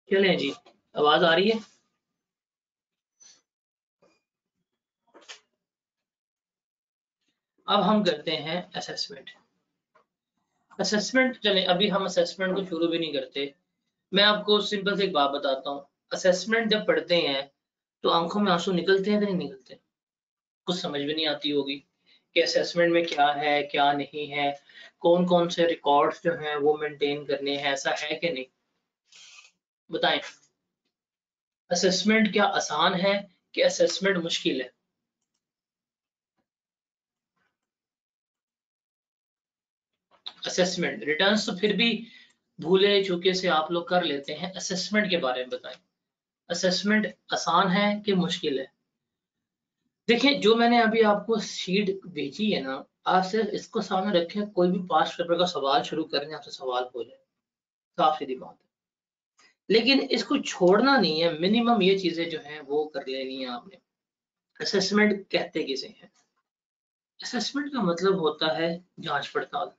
चलें जी, आवाज आ रही है? अब हम करते हैं असेसमेंट। असेसमेंट चलें, अभी हम असेसमेंट को शुरू भी नहीं करते। मैं आपको सिंपल से एक बात बताता हूँ। असेसमेंट जब पढ़ते हैं तो आंखों में आंसू निकलते हैं कि नहीं निकलते? कुछ समझ भी नहीं आती होगी कि असेसमेंट में क्या है क्या नहीं है, कौन कौन से रिकॉर्ड्स जो हैं वो मेंटेन करने हैं, ऐसा है कि नहीं? बताएं, असेसमेंट क्या आसान है कि असेसमेंट मुश्किल है? असेसमेंट रिटर्न्स तो फिर भी भूले चूके से आप लोग कर लेते हैं, असेसमेंट के बारे में बताएं। असेसमेंट आसान है कि मुश्किल है? देखिए, जो मैंने अभी आपको शीट भेजी है ना, आप सिर्फ इसको सामने रखें, कोई भी पास्ट पेपर का सवाल शुरू करें आपसे सवाल हो जाए, साफ सीधी बात है। लेकिन इसको छोड़ना नहीं है, मिनिमम ये चीजें जो हैं वो कर लेनी है आपने। असेसमेंट कहते किसे हैं? असेसमेंट का मतलब होता है जांच पड़ताल।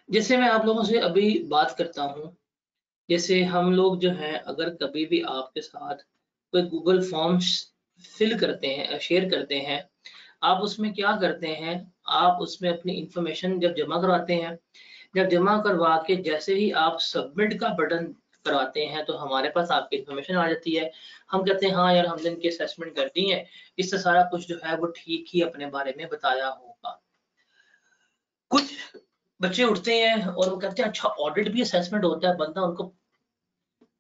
जैसे मैं आप लोगों से अभी बात करता हूँ, जैसे हम लोग जो हैं अगर कभी भी आपके साथ कोई गूगल फॉर्म्स फिल करते हैं, शेयर करते हैं, आप उसमें क्या करते हैं, आप उसमें अपनी इंफॉर्मेशन जब जमा करवाते हैं, जब जमा करवा के जैसे ही आप सबमिट का बटन करवाते हैं तो हमारे पास आपकी इंफॉर्मेशन आ जाती है। हम कहते हैं हाँ यार, हमने इनकी असेसमेंट कर दी है, इससे सारा कुछ जो है वो ठीक ही अपने बारे में बताया होगा। कुछ बच्चे उठते हैं और वो कहते हैं अच्छा ऑडिट भी असेसमेंट होता है, बंदा उनको,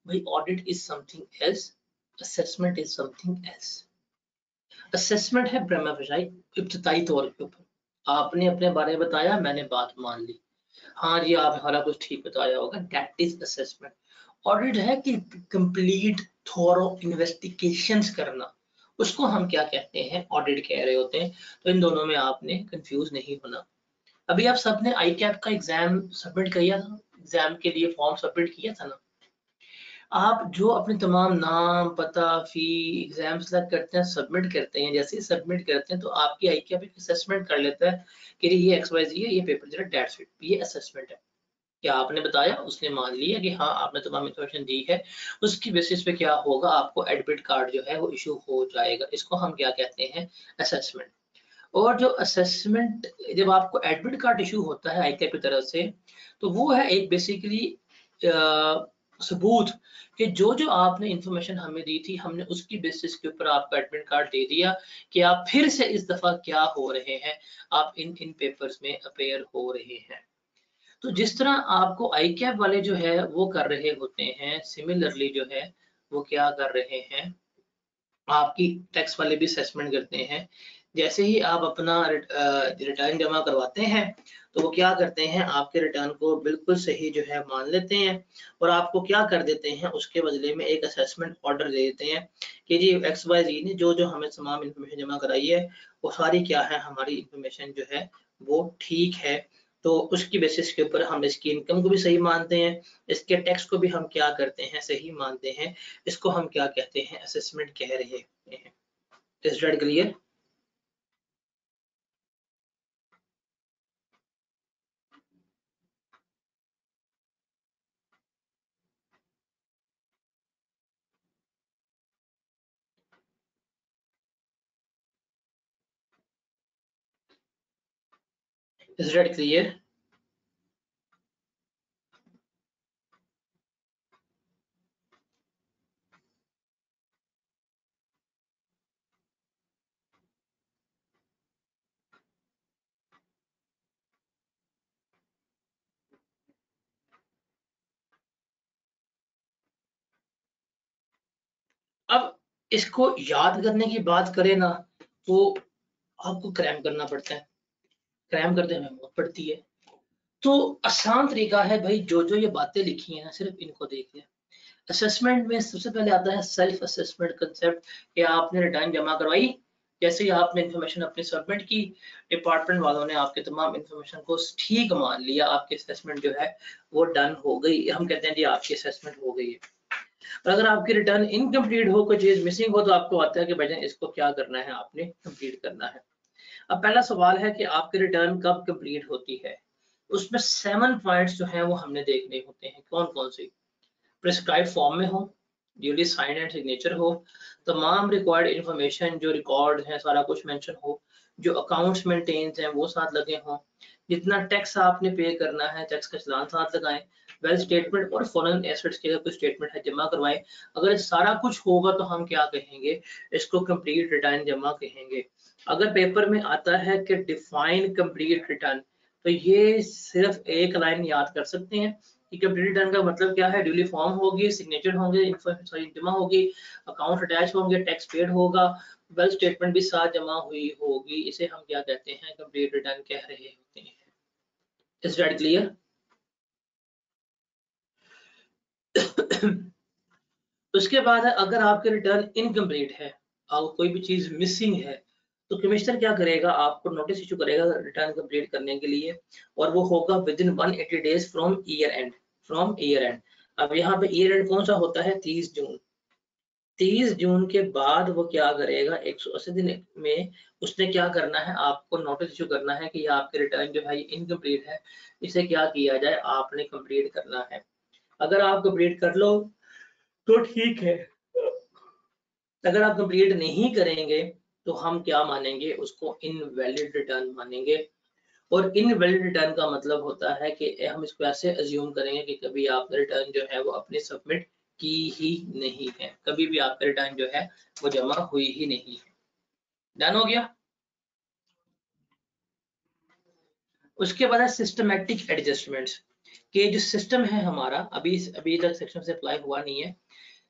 भाई audit is something else, assessment is something else. Assessment है प्रेमा फेसाई, इब्तिदाई तौर के ऊपर आपने अपने बारे में बताया, मैंने बात मान ली, हाँ जी आप हमारा कुछ ठीक बताया होगा, दैट इज असेसमेंट। ऑडिट है कि कंप्लीट थोरो इन्वेस्टिगेशंस करना, उसको हम क्या कहते हैं, ऑडिट कह रहे होते हैं। तो इन दोनों में आपने कंफ्यूज नहीं होना। अभी आप सबने आई कैप का एग्जाम सबमिट किया था, एग्जाम के लिए फॉर्म सबमिट किया था ना? आप जो अपने तमाम नाम, पता, फी, एग्जाम सेलेक्ट करते हैं, सबमिट करते हैं, जैसे ही सबमिट करते हैं तो आपकी आई कैप एक असेसमेंट कर लेता है कि ये एक्स वाई जी है, ये पेपर जो है दैट्स इट, ये असेसमेंट है। क्या आपने बताया, उसने मान लिया कि हाँ आपने तमाम इन्फॉर्मेशन दी है, उसकी बेसिस पे क्या होगा, आपको एडमिट कार्ड जो है वो इशू हो जाएगा। इसको हम क्या कहते हैं, असेसमेंट। और जो असेसमेंट, जब आपको एडमिट कार्ड इशू होता है आईटीआई की तरफ से, तो वो है एक बेसिकली सबूत कि जो जो आपने इंफॉर्मेशन हमें दी थी, हमने उसकी बेसिस के ऊपर आपको एडमिट कार्ड दे दिया कि आप फिर से इस दफा क्या हो रहे हैं, आप इन इन पेपर्स में अपेयर हो रहे हैं। तो जिस तरह आपको आई कैप वाले जो है वो कर रहे होते हैं, सिमिलरली जो है वो क्या कर रहे हैं, आपकी टैक्स वाले भी असेसमेंट करते हैं। जैसे ही आप अपना रिटर्न जमा करवाते हैं तो वो क्या करते हैं, आपके रिटर्न को बिल्कुल सही जो है मान लेते हैं और आपको क्या कर देते हैं, उसके बदले में एक असेसमेंट ऑर्डर दे देते हैं कि जी एक्स वाई जी ने जो जो हमें तमाम इन्फॉर्मेशन जमा कराई है वो सारी क्या है, हमारी इन्फॉर्मेशन जो है वो ठीक है। तो उसकी बेसिस के ऊपर हम इसकी इनकम को भी सही मानते हैं, इसके टैक्स को भी हम क्या करते हैं, सही मानते हैं। इसको हम क्या कहते हैं, असेसमेंट कह रहे हैं। Is that clear? Is that clear? अब इसको याद करने की बात करें ना, तो आपको क्रैम करना पड़ता है, क्रैम करते हमें मौत पड़ती है। तो आसान तरीका है भाई, जो जो ये बातें लिखी हैं ना सिर्फ इनको देख लें। असेसमेंट में सबसे पहले आता है सेल्फ असेसमेंट कंसेप्ट, कि आपने रिटर्न जमा करवाई, जैसे ही आपने इंफॉर्मेशन अपनी सबमिट की, डिपार्टमेंट वालों ने आपके तमाम इंफॉर्मेशन को ठीक मान लिया, आपकी असेसमेंट जो है वो डन हो गई, हम कहते हैं जी आपकी असेसमेंट हो गई है। और अगर आपकी रिटर्न इनकम्प्लीट हो, कोई चीज मिसिंग हो, तो आपको आता है कि भाई इसको क्या करना है, आपने कंप्लीट करना है। अब पहला सवाल है कि आपकी रिटर्न कब कंप्लीट होती है? उसमें 7 पॉइंट्स जो हैं वो हमने देखने होते हैं। कौन कौन से? प्रिस्क्राइब फॉर्म में हो, ड्यूली साइन एंड सिग्नेचर हो, तमाम रिक्वायर्ड इंफॉर्मेशन जो रिकॉर्ड है सारा कुछ मेंशन हो, जो अकाउंट्स मेंटेन हैं वो साथ लगे हों, जितना टैक्स आपने पे करना है टैक्स का चालान साथ लगाएं, वेल्थ स्टेटमेंट और फॉरेन एसेट्स के कुछ स्टेटमेंट है जमा करवाएं। अगर ये सारा कुछ होगा तो हम क्या कहेंगे? इसको कंप्लीट रिटर्न जमा कहेंगे। अगर पेपर में आता है कि डिफाइन कंप्लीट रिटर्न, तो ये सिर्फ एक लाइन याद कर सकते हैं कि कंप्लीट रिटर्न का मतलब क्या है? ड्यूली फॉर्म होगी, सिग्नेचर होंगे, इन्फॉर्मेशन जमा होगी, अकाउंट अटैच होंगे, टैक्स पेड होगा, वेल्थ स्टेटमेंट भी साथ जमा हुई होगी। इसे हम क्या कहते हैं? कंप्लीट रिटर्न कह रहे होते हैं। Is that clear? उसके बाद है अगर आपके रिटर्न इनकम्प्लीट है और कोई भी चीज मिसिंग है तो कमिश्नर क्या करेगा? आपको नोटिस इशू करेगा रिटर्न कंप्लीट करने के लिए, और वो होगा with in 180 days from year and. From year and, अब यहाँ पे ईयर एंड कौन सा होता है? 30 जून। 30 जून के बाद वो क्या करेगा? 180 दिन में उसने क्या करना है? आपको नोटिस इशू करना है कि ये आपके रिटर्न जो है इनकम्प्लीट है, इसे क्या किया जाए? आपने कंप्लीट करना है। अगर आप कंप्लीट कर लो तो ठीक है, अगर आप कंप्लीट नहीं करेंगे तो हम क्या मानेंगे? उसको इनवैलिड रिटर्न मानेंगे। और इनवैलिड रिटर्न का मतलब होता है कि हम इसको ऐसे अज्यूम करेंगे कि कभी आपने रिटर्न जो है वो अपनी सबमिट की ही नहीं है, कभी भी आपका रिटर्न जो है वो जमा हुई ही नहीं है। डन हो गया? उसके बाद है सिस्टमैटिक एडजस्टमेंट्स, के जो सिस्टम है हमारा अभी अभी तक सेक्शन से अप्लाई हुआ नहीं है।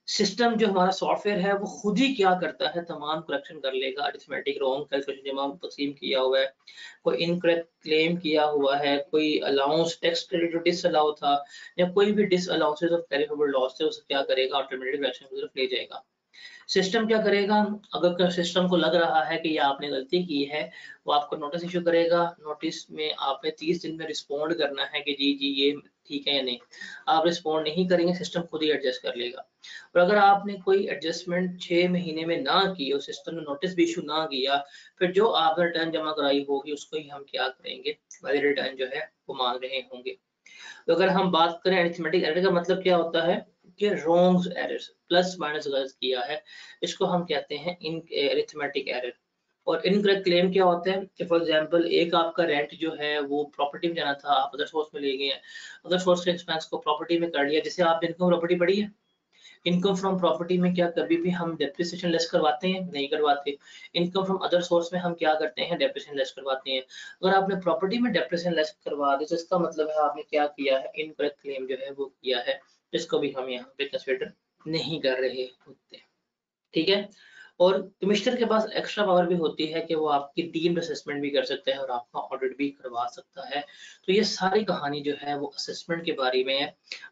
सिस्टम जो हमारा सॉफ्टवेयर है वो खुद ही क्या करता है? तमाम करेक्शन कर लेगा। अरिथमेटिक रॉन्ग कैलकुलेशन जमा तकसीम किया हुआ है, कोई इनकरेक्ट क्लेम किया हुआ है, कोई अलाउंस टैक्स क्रेडिट जो डिसअलाउ था, या कोई भी डिसअलाउंसेस ऑफ कैरिफेबल लॉस थे, उसे क्या करेगा? ऑटोमेटिक करेक्शन की तरफ ले जाएगा। सिस्टम क्या करेगा? अगर सिस्टम को लग रहा है कि ये आपने गलती की है, वो आपको नोटिस इशू करेगा। नोटिस में आपने 30 दिन में रिस्पॉन्ड करना है कि जी जी ये ठीक है या नहीं। आप रिस्पॉन्ड नहीं करेंगे, सिस्टम खुद ही एडजस्ट कर लेगा। और अगर आपने कोई एडजस्टमेंट 6 महीने में ना की और सिस्टम ने नोटिस भी इशू ना किया, फिर जो आपने रिटर्न जमा कराई होगी उसको ही हम क्या करेंगे? वैलिड रिटर्न जो है वो मान रहे होंगे। तो अगर हम बात करें अरिथमेटिक एरर का मतलब क्या होता है कि रॉन्ग एरर्स, प्लस माइनस गलत किया है, इसको हम कहते हैं इन अरिथमेटिक एरर। और इनकरेक्ट क्लेम क्या होता है कि फॉर एग्जांपल एक आपका रेंट जो है वो प्रॉपर्टी में जाना था, आप अदर सोर्स में ले गए हैं, अदर सोर्स के एक्सपेंस को प्रॉपर्टी में कर लिया। जैसे आप इनकम प्रॉपर्टी पढ़ी है, इनकम फ्रॉम प्रॉपर्टी में क्या कभी भी हम डेप्रिसिएशन लेस करवाते हैं? नहीं करवाते। इनकम फ्रॉम अदर सोर्स में हम क्या करते हैं? डेप्रिसिएशन लेस करवाते हैं। अगर आपने प्रॉपर्टी में डेप्रिसिएशन लेस करवा दी तो इसका मतलब है आपने क्या किया है? इनकरेक्ट क्लेम जो है वो किया है, जिसको भी हम यहाँ पे कंसीडर नहीं कर रहे होते। ठीक है? और कमिश्नर के पास एक्स्ट्रा पावर भी होती है कि वो आपकी डीम्ड असेसमेंट भी कर सकता है और आपका ऑडिट भी करवा सकता है। तो ये सारी कहानी जो है वो असेसमेंट के बारे में है।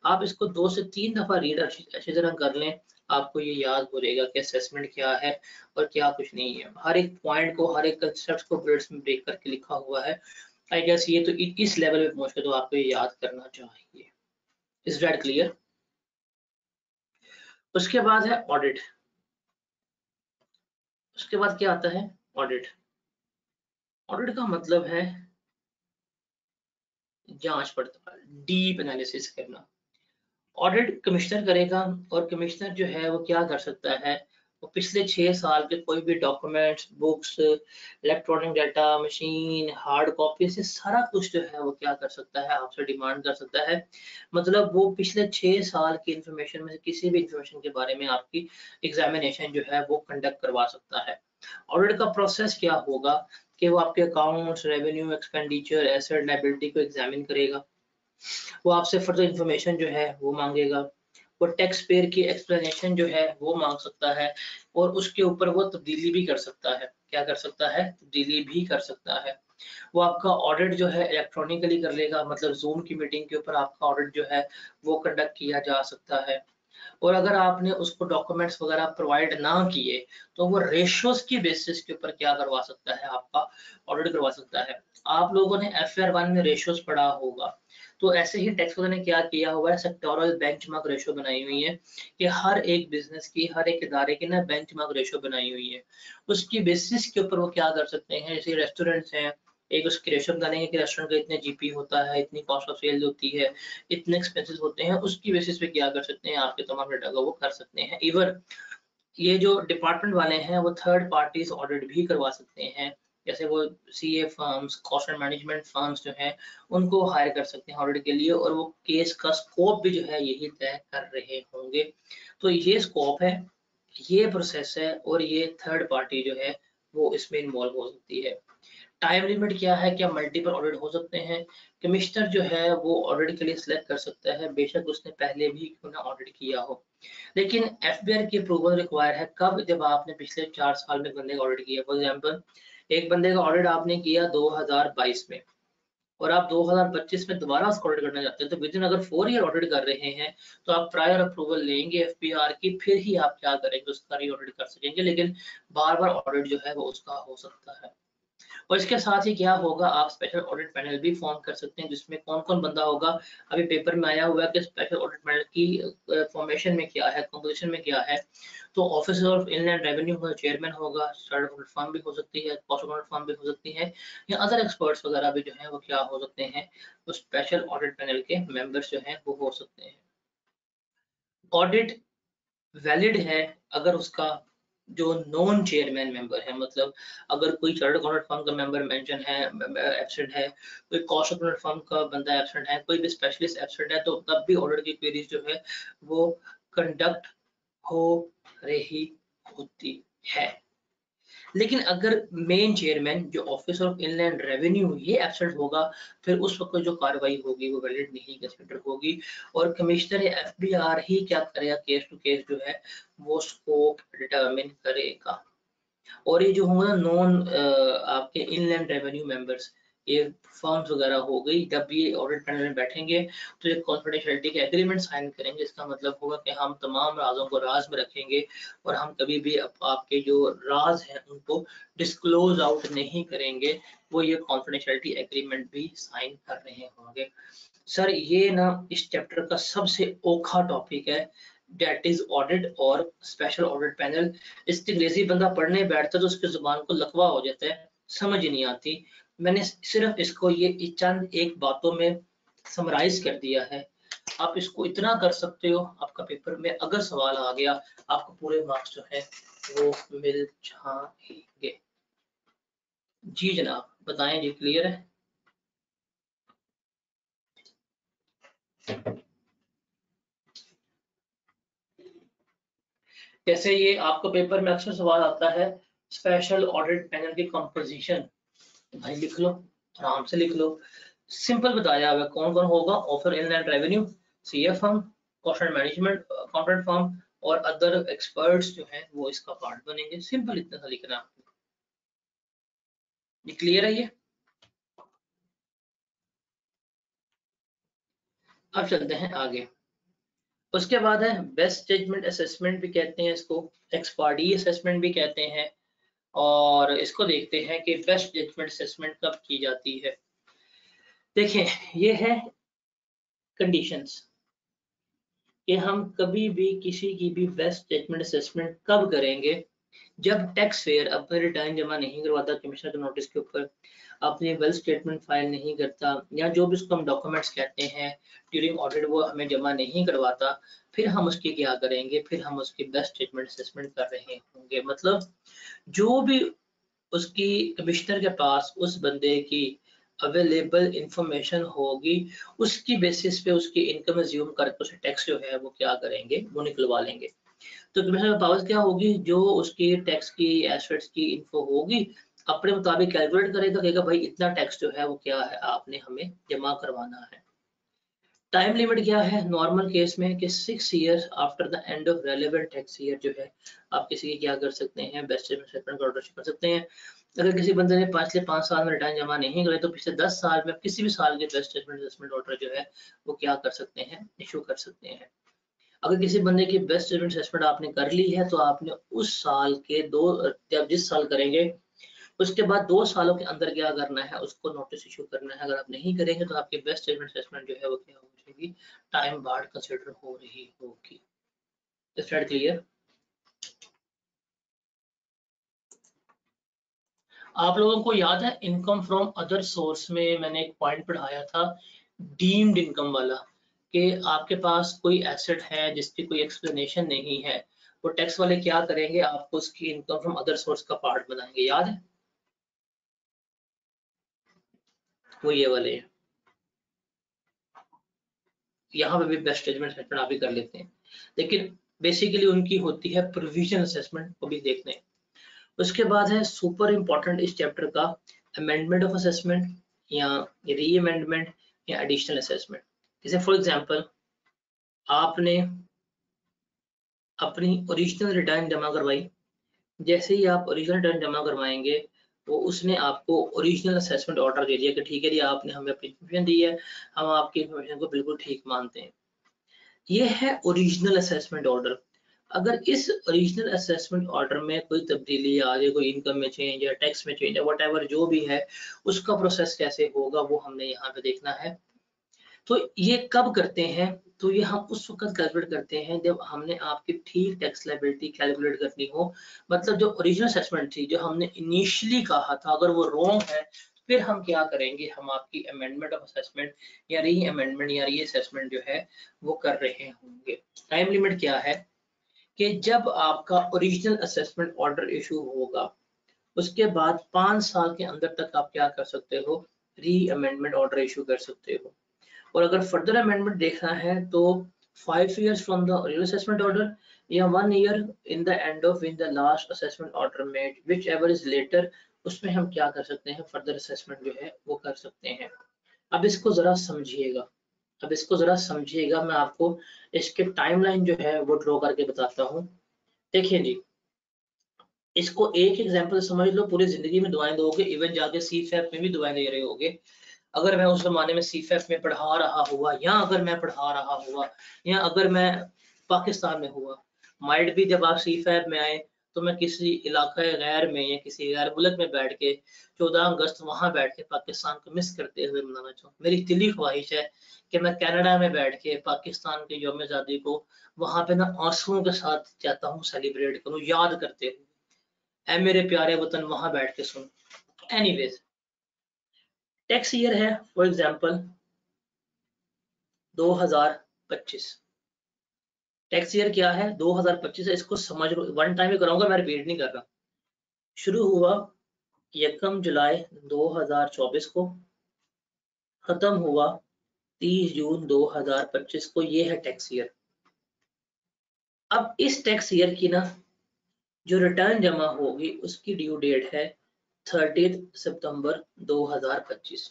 आप इसको 2 से 3 दफा रीड अच्छी तरह कर लें, आपको ये याद हो जाएगा कि असेसमेंट क्या है और क्या कुछ नहीं है। हर एक पॉइंट को, हर एक कंसेप्ट को बुलेट्स में ब्रेक करके लिखा हुआ है। आई गेस ये तो इस लेवल पे पहुंच के तो आपको ये याद करना चाहिए। Is that clear? उसके बाद है ऑडिट। उसके बाद क्या आता है? ऑडिट। ऑडिट का मतलब है जांच पड़ताल, डीप एनालिसिस करना। ऑडिट कमिश्नर करेगा, और कमिश्नर जो है वो क्या कर सकता है? वो पिछले 6 साल के कोई भी documents, books, electronic data, machine, hard copy से सारा कुछ जो है वो क्या कर सकता है? आपसे डिमांड कर सकता है। मतलब वो पिछले 6 साल की इंफॉर्मेशन में से किसी भी इंफॉर्मेशन के बारे में आपकी एग्जामिनेशन जो है वो कंडक्ट करवा सकता है। ऑडिट का प्रोसेस क्या होगा कि वो आपके accounts, revenue, expenditure, asset, liability को एग्जामिन करेगा। वो आपसे फर्दर इंफॉर्मेशन जो है वो मांगेगा। वो टैक्स पेयर की एक्सप्लेनेशन जो है वो मांग सकता है, और उसके ऊपर वो तब्दीली भी कर सकता है। क्या कर सकता है? तब्दीली भी कर सकता है। वो आपका ऑडिट जो है इलेक्ट्रॉनिकली कर लेगा, मतलब जूम की मीटिंग के ऊपर आपका ऑडिट जो है वो कंडक्ट किया जा सकता है। और अगर आपने उसको डॉक्यूमेंट्स वगैरह प्रोवाइड ना किए तो वो रेशियोज की बेसिस के ऊपर क्या करवा सकता है? आपका ऑडिट करवा सकता है। आप लोगों ने FR1 में रेशियोज पढ़ा होगा, तो ऐसे ही टैक्स ने क्या किया हुआ है? सेक्टोरल बेंचमार्क रेशियो बनाई हुई है कि हर एक बिजनेस की, हर एक इदारे की ना बेंचमार्क रेशियो बनाई हुई है। उसकी बेसिस के ऊपर वो क्या कर सकते हैं? जैसे रेस्टोरेंट्स हैं, एक उसकी रेशो बनेंगे कि रेस्टोरेंट का इतने जीपी होता है, इतनी कॉस्ट ऑफ सेल होती है, इतने एक्सपेंसेस होते हैं, उसकी बेसिस पे क्या कर सकते हैं, आपके तमाम डाटा को वो कर सकते हैं। इवन ये जो डिपार्टमेंट वाले हैं वो थर्ड पार्टीज ऑडिट भी करवा सकते हैं, जैसे वो CA firms, cost and management firms जो हैं उनको हायर कर सकते हैं ऑडिट के लिए, और वो केस का स्कोप भी जो है यही तय कर रहे होंगे। तो ये स्कोप है, ये प्रोसेस है, और ये थर्ड पार्टी जो है वो इसमें इन्वॉल्व हो सकती है। टाइम लिमिट क्या है, क्या मल्टीपल ऑडिट हो सकते हैं? कमिश्नर जो है वो ऑडिट के लिए सिलेक्ट कर सकता है, बेशक उसने पहले भी क्यों ना ऑडिट किया हो, लेकिन एफबीआर की अप्रूवल रिक्वायर है कब? जब आपने पिछले 4 साल में बंदे का ऑडिट किया। फॉर एग्जांपल एक बंदे का ऑडिट आपने किया 2022 में, और आप 2025 में दोबारा उसको ऑडिट करना चाहते हैं, तो विद इन अगर 4 ईयर ऑडिट कर रहे हैं तो आप प्रायर अप्रूवल लेंगे एफबीआर की, फिर ही आप क्या करेंगे, उसका री ऑडिट कर सकेंगे, लेकिन बार बार ऑडिट जो है वो उसका हो सकता है। और इसके साथ ही क्या होगा, आप स्पेशल ऑडिट पैनल भी फॉर्म कर सकते हैं, जिसमें कौन कौन बंदा होगा। अभी पेपर में आया हुआ है कि स्पेशल ऑडिट पैनल की फॉर्मेशन में क्या है, कंपोजिशन में क्या है। तो ऑफिसर ऑफ इनलैंड रेवेन्यू का चेयरमैन होगा, चार्टर्ड अकाउंटेंट फर्म भी हो सकती है, कॉस्ट अकाउंटेंट फर्म भी हो सकती है, या अदर एक्सपर्ट्स वगैरह भी जो है वो क्या हो सकते हैं, वो स्पेशल ऑडिट पैनल के मेंबर्स जो हैं वो हो सकते हैं। ऑडिट वैलिड है अगर उसका जो नॉन चेयरमैन मेंबर है, मतलब अगर कोई चार्टर्ड अकाउंटेंट फर्म का मेंबर मेंशन है, एब्सेंट है, कोई कॉस्ट अकाउंटेंट फर्म का बंदा एब्सेंट है, कोई भी स्पेशलिस्ट एब्सेंट है, तो तब भी ऑडिट की क्वेरीज जो है वो कंडक्ट हो रही होती है। लेकिन अगर मेन चेयरमैन जो ऑफिस ऑफ इनलैंड रेवेन्यू ये एब्सेंट होगा, फिर उस वक्त जो कार्रवाई होगी वो वैलिड नहीं कंसिडर होगी, और कमिश्नर या एफबीआर ही क्या करेगा, केस टू केस जो है वो स्कोप डिटरमिन करेगा। और ये जो होंगे ना नॉन आपके इनलैंड रेवेन्यू मेंबर्स, ये फर्म्स वगैरह हो गई, जब ये ऑडिट पैनल में बैठेंगे तो ये कॉन्फिडेंशियलिटी के एग्रीमेंट साइन करेंगे। इसका मतलब होगा कि हम तमाम राजों को राज में रखेंगे, और हम कभी भी आपके जो राज हैं उनको डिस्क्लोज आउट नहीं करेंगे। वो ये कॉन्फिडेंशियलिटी एग्रीमेंट भी साइन कर रहे होंगे। सर ये ना इस चैप्टर का सबसे औखा टॉपिक है, डेट इज ऑडिट और स्पेशल ऑडिट पैनल। इसकी अंग्रेजी बंदा पढ़ने बैठता तो उसकी जुबान को लकवा हो जाता है, समझ ही नहीं आती। मैंने सिर्फ इसको ये चंद एक बातों में समराइज कर दिया है। आप इसको इतना कर सकते हो, आपका पेपर में अगर सवाल आ गया आपको पूरे मार्क्स जो है वो मिल जाएंगे। जी जनाब बताएं जी, क्लियर है? जैसे ये आपको पेपर में अक्सर सवाल आता है, स्पेशल ऑडिट पैनल की कंपोजिशन, भाई लिख लो, आराम से लिख लो। सिंपल बताया हुआ है कौन कौन होगा, offer inland revenue, CA firm, cost and management accountant firm, और अदर एक्सपर्ट्स जो हैं वो इसका पार्ट बनेंगे। सिंपल इतना सा लिखना। ये क्लियर है ये? अब चलते हैं आगे। उसके बाद है बेस्ट जजमेंट असेसमेंट भी कहते हैं इसको, एक्सपर्टी असेसमेंट भी कहते हैं। और इसको देखते हैं कि बेस्ट जजमेंट असेसमेंट कब की जाती है। देखें ये है कंडीशंस कि हम कभी भी किसी की भी बेस्ट जजमेंट असेसमेंट कब करेंगे, जब टैक्स पेयर अपने रिटर्न जमा नहीं करवाता कमिश्नर के नोटिस के ऊपर, अपनी वेल्थ स्टेटमेंट फाइल नहीं करता, या जो भी उसको हम डॉक्यूमेंट्स कहते हैं ड्यूरिंग ऑडिट वो हमें जमा नहीं करवाता, फिर हम उसकी क्या करेंगे, फिर हम उसकी बेस्ट स्टेटमेंट असेसमेंट कर रहे होंगे। मतलब जो भी उसकी कमिश्नर के पास उस बंदे की अवेलेबल इंफॉर्मेशन होगी, उसकी बेसिस पे उसकी इनकम एज्यूम करके उसे टैक्स जो है वो क्या करेंगे, वो निकलवा लेंगे। तो कमिश्नर पावर क्या होगी, जो उसकी टैक्स की एसेट्स की इन्फो होगी अपने मुताबिक कैलकुलेट करेगा, कहेगा भाई इतना टैक्स जो है वो क्या है आपने हमें जमा करवाना है। टाइम लिमिट क्या है नॉर्मल केस में कि 6 years after the end of relevant tax year जो है आप किसी की क्या कर सकते हैं, बेस्ट स्टेटमेंट का ऑर्डर कर सकते हैं। अगर किसी बंदे ने पिछले 5 साल में रिटर्न जमा नहीं करे तो पिछले 10 साल में किसी भी साल के बेस्ट स्टेटमेंट ऑर्डर जो है वो क्या कर सकते हैं, इशू कर सकते हैं। अगर किसी बंदे की बेस्ट स्टेटमेंट असेसमेंट आपने कर ली है तो आपने उस साल के दो, जब जिस साल करेंगे उसके बाद 2 सालों के अंदर क्या करना है, उसको नोटिस इशू करना है। अगर आप नहीं करेंगे तो आपकी बेस्ट स्टेटमेंट असेसमेंट जो है वो क्या हो जाएगी, टाइम बार्ड कंसिडर हो रही होगी। Is that clear? आप लोगों को याद है इनकम फ्रॉम अदर सोर्स में मैंने एक पॉइंट पढ़ाया था डीम्ड इनकम वाला, कि आपके पास कोई एसेट है जिसकी कोई एक्सप्लेनेशन नहीं है, वो टैक्स वाले क्या करेंगे, आपको उसकी इनकम फ्रॉम अदर सोर्स का पार्ट बनाएंगे, याद है? वो ये वाले हैं। यहाँ पे भी बेस्ट स्टेटमेंट असेसमेंट आप भी कर लेते हैं, लेकिन बेसिकली उनकी होती है प्रोविजन असेसमेंट, वो भी देखते हैं। उसके बाद है सुपर इंपॉर्टेंट इस चैप्टर का अमेंडमेंट ऑफ असेसमेंट या री अमेंडमेंट या एडिशनल असेसमेंट। जैसे फॉर एग्जांपल आपने अपनी ओरिजिनल रिटर्न जमा करवाई, जैसे ही आप ओरिजिनल रिटर्न जमा करवाएंगे वो उसने आपको ओरिजिनल असेसमेंट ऑर्डर दे दिया कि ठीक है जी आपने हमें अपनी इन्फॉर्मेशन दी है, हम आपकी इन्फॉर्मेशन को बिल्कुल ठीक मानते हैं। ये है ओरिजिनल असेसमेंट ऑर्डर। अगर इस ओरिजिनल असेसमेंट ऑर्डर में कोई तब्दीली आ जाए, कोई इनकम में चेंज है, टैक्स में चेंज है, व्हाटएवर जो भी है, उसका प्रोसेस कैसे होगा वो हमने यहाँ पे देखना है। तो ये कब करते हैं? तो ये हम उस वक्त कैलकुलेट करते हैं जब हमने आपकी ठीक टैक्स लायबिलिटी कैलकुलेट करनी हो। मतलब जो ओरिजिनल असेसमेंट थी, जो हमने इनिशियली कहा था, अगर वो रॉन्ग है फिर हम क्या करेंगे, हम आपकी अमेंडमेंट ऑफ असेसमेंट या री अमेंडमेंट या री असेसमेंट जो है वो कर रहे होंगे। टाइम लिमिट क्या है कि जब आपका ओरिजिनल असेसमेंट ऑर्डर इशू होगा उसके बाद 5 साल के अंदर तक आप क्या कर सकते हो, री अमेंडमेंट ऑर्डर इशू कर सकते हो। और अगर फर्दर अमेंडमेंट देखना है तो 5 years from the original assessment order या 1 year in the end of in the last assessment order made whichever is later, उसमें हम क्या कर सकते हैं, फर्दर असेसमेंट जो है वो कर सकते हैं। अब इसको जरा समझिएगा, मैं आपको इसके टाइमलाइन जो है वो ड्रॉ करके बताता हूँ। देखिए जी, इसको एक एग्जांपल समझ लो, पूरी जिंदगी में दुआएं दोगे, इवन जाके सीफैप में भी दुआएं दे रहे होगे। अगर मैं उस जमाने में सीफैप में पढ़ा रहा हुआ, या अगर मैं पढ़ा रहा हुआ, या अगर मैं पाकिस्तान में हुआ, माइट भी जब आप सीफैप में आए तो मैं किसी इलाका गैर में या किसी गैर मुल्क में बैठ के 14 अगस्त वहां बैठ के पाकिस्तान को मिस करते हुए मनाना चाहूँ। मेरी दिली ख्वाहिश है कि मैं कनाडा में बैठ के पाकिस्तान के यौम आज़ादी को वहां पे ना आंसुओं के साथ चाहता हूँ सेलिब्रेट करूँ, याद करते हुए, ऐ मेरे प्यारे वतन, वहां बैठ के सुन। एनीवेज, टैक्स ईयर है फॉर एग्जांपल 2025। टैक्स ईयर क्या है, 2025 है, इसको समझ लो, वन टाइम ही कराऊंगा, मैं रिपीट नहीं कर रहा। शुरू हुआ 1 जुलाई 2024 को, खत्म हुआ 30 जून 2025 को, ये है टैक्स ईयर। अब इस टैक्स ईयर की ना जो रिटर्न जमा होगी उसकी ड्यू डेट है 30 सितंबर 2025।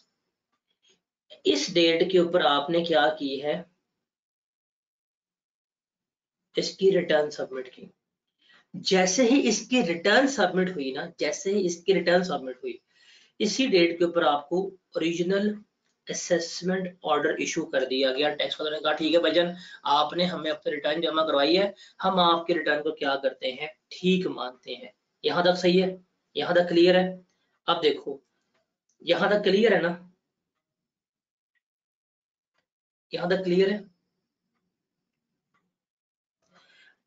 इस डेट के ऊपर आपने क्या की है, इसकी रिटर्न सबमिट की। जैसे ही इसकी रिटर्न सबमिट हुई ना, इसी डेट के ऊपर आपको ओरिजिनल असेसमेंट ऑर्डर इशू कर दिया गया। टैक्स वालों ने कहा ठीक है भाईजान, आपने हमें अपनी रिटर्न जमा करवाई है, हम आपके रिटर्न को क्या करते हैं, ठीक मानते हैं। यहाँ तक सही है, यहाँ तक क्लियर है? अब देखो, यहाँ तक क्लियर है ना, यहाँ तक क्लियर है?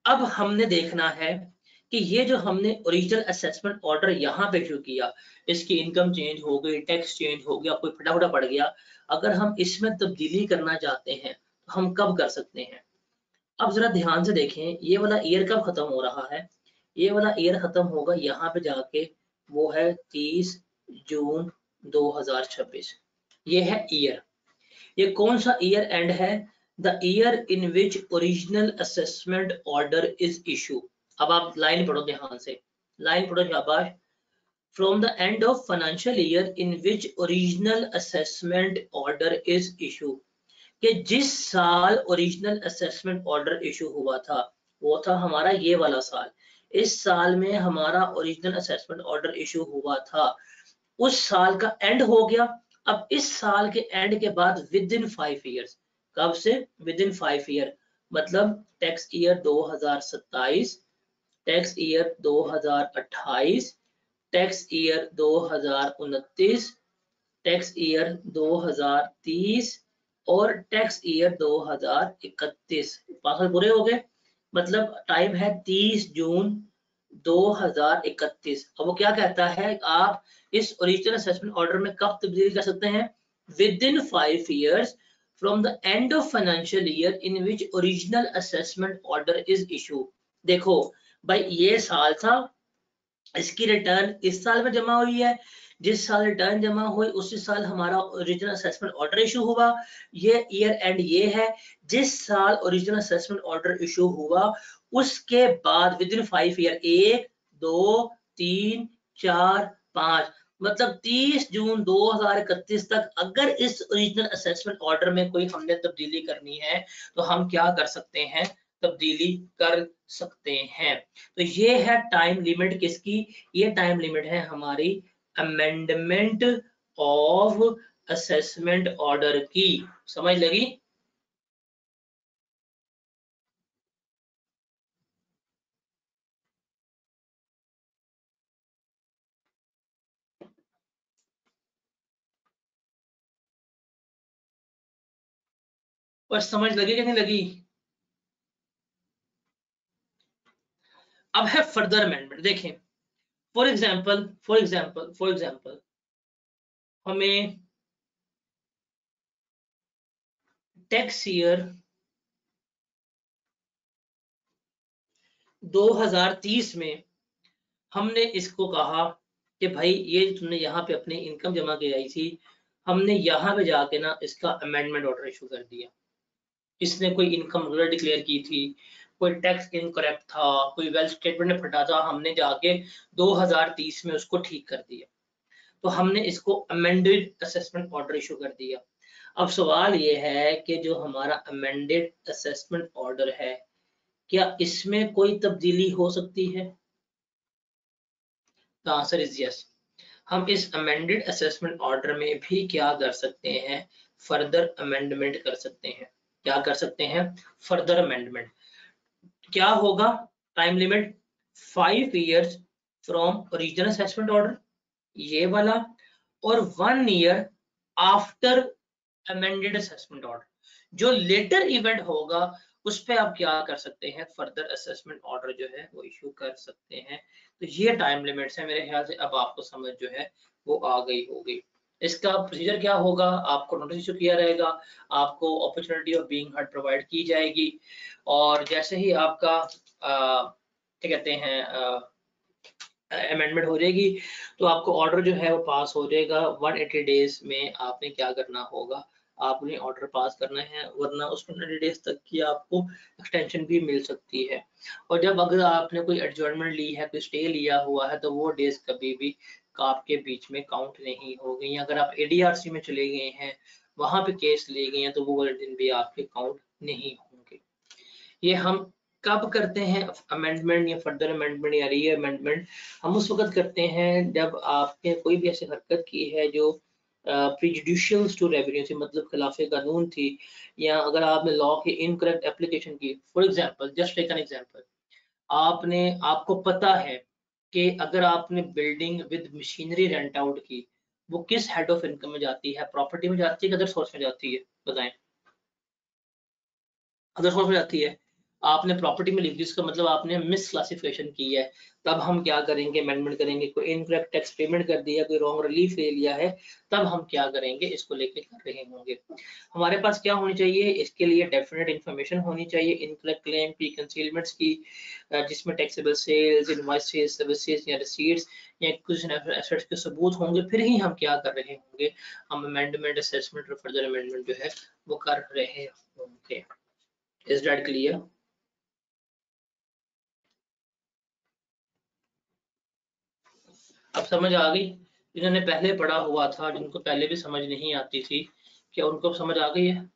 अब हमने देखना है कि ये जो हमने ओरिजिनल असेसमेंट ऑर्डर यहाँ पे इशू किया, इसकी इनकम चेंज हो गई, टैक्स चेंज हो गया, कोई फटाफटा पड़ गया, अगर हम इसमें तब्दीली करना चाहते हैं तो हम कब कर सकते हैं? अब जरा ध्यान से देखें, ये वाला ईयर कब खत्म हो रहा है, ये वाला ईयर खत्म होगा यहाँ पे जाके, वो है 30 जून 2026। ये है ईयर। ये कौन सा ईयर एंड है? The year in which original assessment order is issue. अब आप लाइन पढ़ो ध्यान से, लाइन पढ़ो शाबाश। From the end of financial year in which original assessment order is issue, कि जिस साल ओरिजिनल असेसमेंट ऑर्डर इशू हुआ था वो था हमारा ये वाला साल। इस साल में हमारा ओरिजिनल असेसमेंट ऑर्डर इशू हुआ था, उस साल का एंड हो गया। अब इस साल के एंड के बाद विद इन 5 ईयर्स, कब से? विद इन 5 ईयर, मतलब tax year 2027, tax year 2028, tax year 2029, tax year 2030 और टैक्स ईयर 2031। 5 साल पूरे हो गए, मतलब टाइम है 30 जून 2031। अब वो क्या कहता है, आप इस ओरिजिनल असेसमेंट ऑर्डर में कब तब्दीली कर सकते हैं, with in 5 years from the end of financial year in which original assessment order is issue. देखो भाई, ये साल था, इसकी रिटर्न इस साल में जमा हुई है, जिस साल रिटर्न जमा हुई उसी साल हमारा ओरिजिनल असेसमेंट ऑर्डर इशू हुआ, ये ईयर एंड ये है। जिस साल ओरिजिनल असेसमेंट ऑर्डर इशू हुआ उसके बाद विद इन 5 year, 1 2 3 4 5, मतलब 30 जून 2031 तक अगर इस ओरिजिनल असेसमेंट ऑर्डर में कोई हमने तब्दीली करनी है तो हम क्या कर सकते हैं, तब्दीली कर सकते हैं। तो ये है टाइम लिमिट किसकी, ये टाइम लिमिट है हमारी अमेंडमेंट ऑफ असेसमेंट ऑर्डर की। समझ लगी? और समझ लगी कि नहीं लगी? अब है फर्दर अमेंडमेंट। देखें, फॉर एग्जांपल हमें टैक्स ईयर 2030 में हमने इसको कहा कि भाई ये तुमने यहाँ पे अपनी इनकम जमा कराई थी, हमने यहाँ पे जाके ना इसका अमेंडमेंट ऑर्डर इशू कर दिया। इसने कोई इनकम रेगुलर डिक्लेयर की थी, कोई टैक्स इनकरेक्ट था, कोई वेल्थ स्टेटमेंट में फटा था, हमने जाके 2030 में उसको ठीक कर दिया, तो हमने इसको अमेंडेड असेसमेंट ऑर्डर इशू कर दिया। अब सवाल ये है कि जो हमारा अमेंडेड असेसमेंट ऑर्डर है, क्या इसमें कोई तब्दीली हो सकती है? The answer is yes. हम इस अमेंडेड असेसमेंट ऑर्डर में भी क्या कर सकते हैं, फर्दर अमेंडमेंट कर सकते हैं। क्या कर सकते हैं? Further amendment. क्या होगा time limit? 5 years from original assessment order, ये वाला, और 1 year after amended assessment order. जो लेटर इवेंट होगा उस पे आप क्या कर सकते हैं, फर्दर असेसमेंट ऑर्डर जो है वो इशू कर सकते हैं। तो ये टाइम लिमिट्स है, मेरे ख्याल से अब आपको समझ जो है वो आ गई होगी। इसका प्रोसीजर क्या होगा, आपको नोटिस इशू किया रहेगा, आपको opportunity of being heard provide की जाएगी, और जैसे ही आपका क्या कहते हैं अमेंडमेंट हो जाएगी तो आपको ऑर्डर जो है वो पास हो जाएगा। 180 डेज में आपने क्या करना होगा, आपने ऑर्डर पास करना है, वरना उस 180 डेज तक की आपको एक्सटेंशन भी मिल सकती है। और जब अगर आपने कोई एडजॉर्नमेंट ली है, कोई स्टे लिया हुआ है, तो वो डेज कभी भी आपके बीच में काउंट नहीं हो गई। अगर आप एडीआरसी में चले गए हैं, वहां पे केस ले गए हैं, तो वो वाले दिन भी आपके काउंट नहीं होंगे। ये हम कब करते हैं अमेंडमेंट या फर्दर अमेंडमेंट या री अमेंडमेंट? हम उस वक्त करते हैं जब आपने कोई भी ऐसी हरकत की है जो प्रीजुडिशियल टू रेवेन्यू थी, मतलब खिलाफ कानून थी, या अगर आपने लॉ की इनकरेक्ट एप्लीकेशन की। For example, just take an example, आपने आपको पता है कि अगर आपने building with machinery rent out की, वो किस हेड ऑफ इनकम में जाती है, प्रॉपर्टी में जाती है, अदर सोर्स में जाती है, बताएं? अदर सोर्स में जाती है। आपने प्रॉपर्टी में लिख दी, इसका मतलब आपने मिस क्लासिफिकेशन की है। तब हम क्या करेंगे, अमेंडमेंट करेंगे। कोई इनकरेक्ट टैक्स पेमेंट कर दिया, कोई रॉन्ग रिलीफ ले लिया है, तब हम क्या करेंगे, इसको लेके कर रहे होंगे। हमारे पास क्या होनी चाहिए, इसके लिए डेफिनेट इंफॉर्मेशन होनी चाहिए इनकरेक्ट क्लेम की, कंसीलमेंट्स की, जिसमें टैक्सेबल सेल्स, इनवॉइसेस, सर्विसेज या रिसीट्स या कुछ एसेट्स के सबूत होंगे, फिर ही हम क्या कर रहे होंगे, हम अमेंडमेंट असेसमेंट और फर्दर अमेंडमेंट जो है वो कर रहे होंगे। Is that clear? अब समझ आ गई? जिन्होंने पहले पढ़ा हुआ था, जिनको पहले भी समझ नहीं आती थी, क्या उनको समझ आ गई है?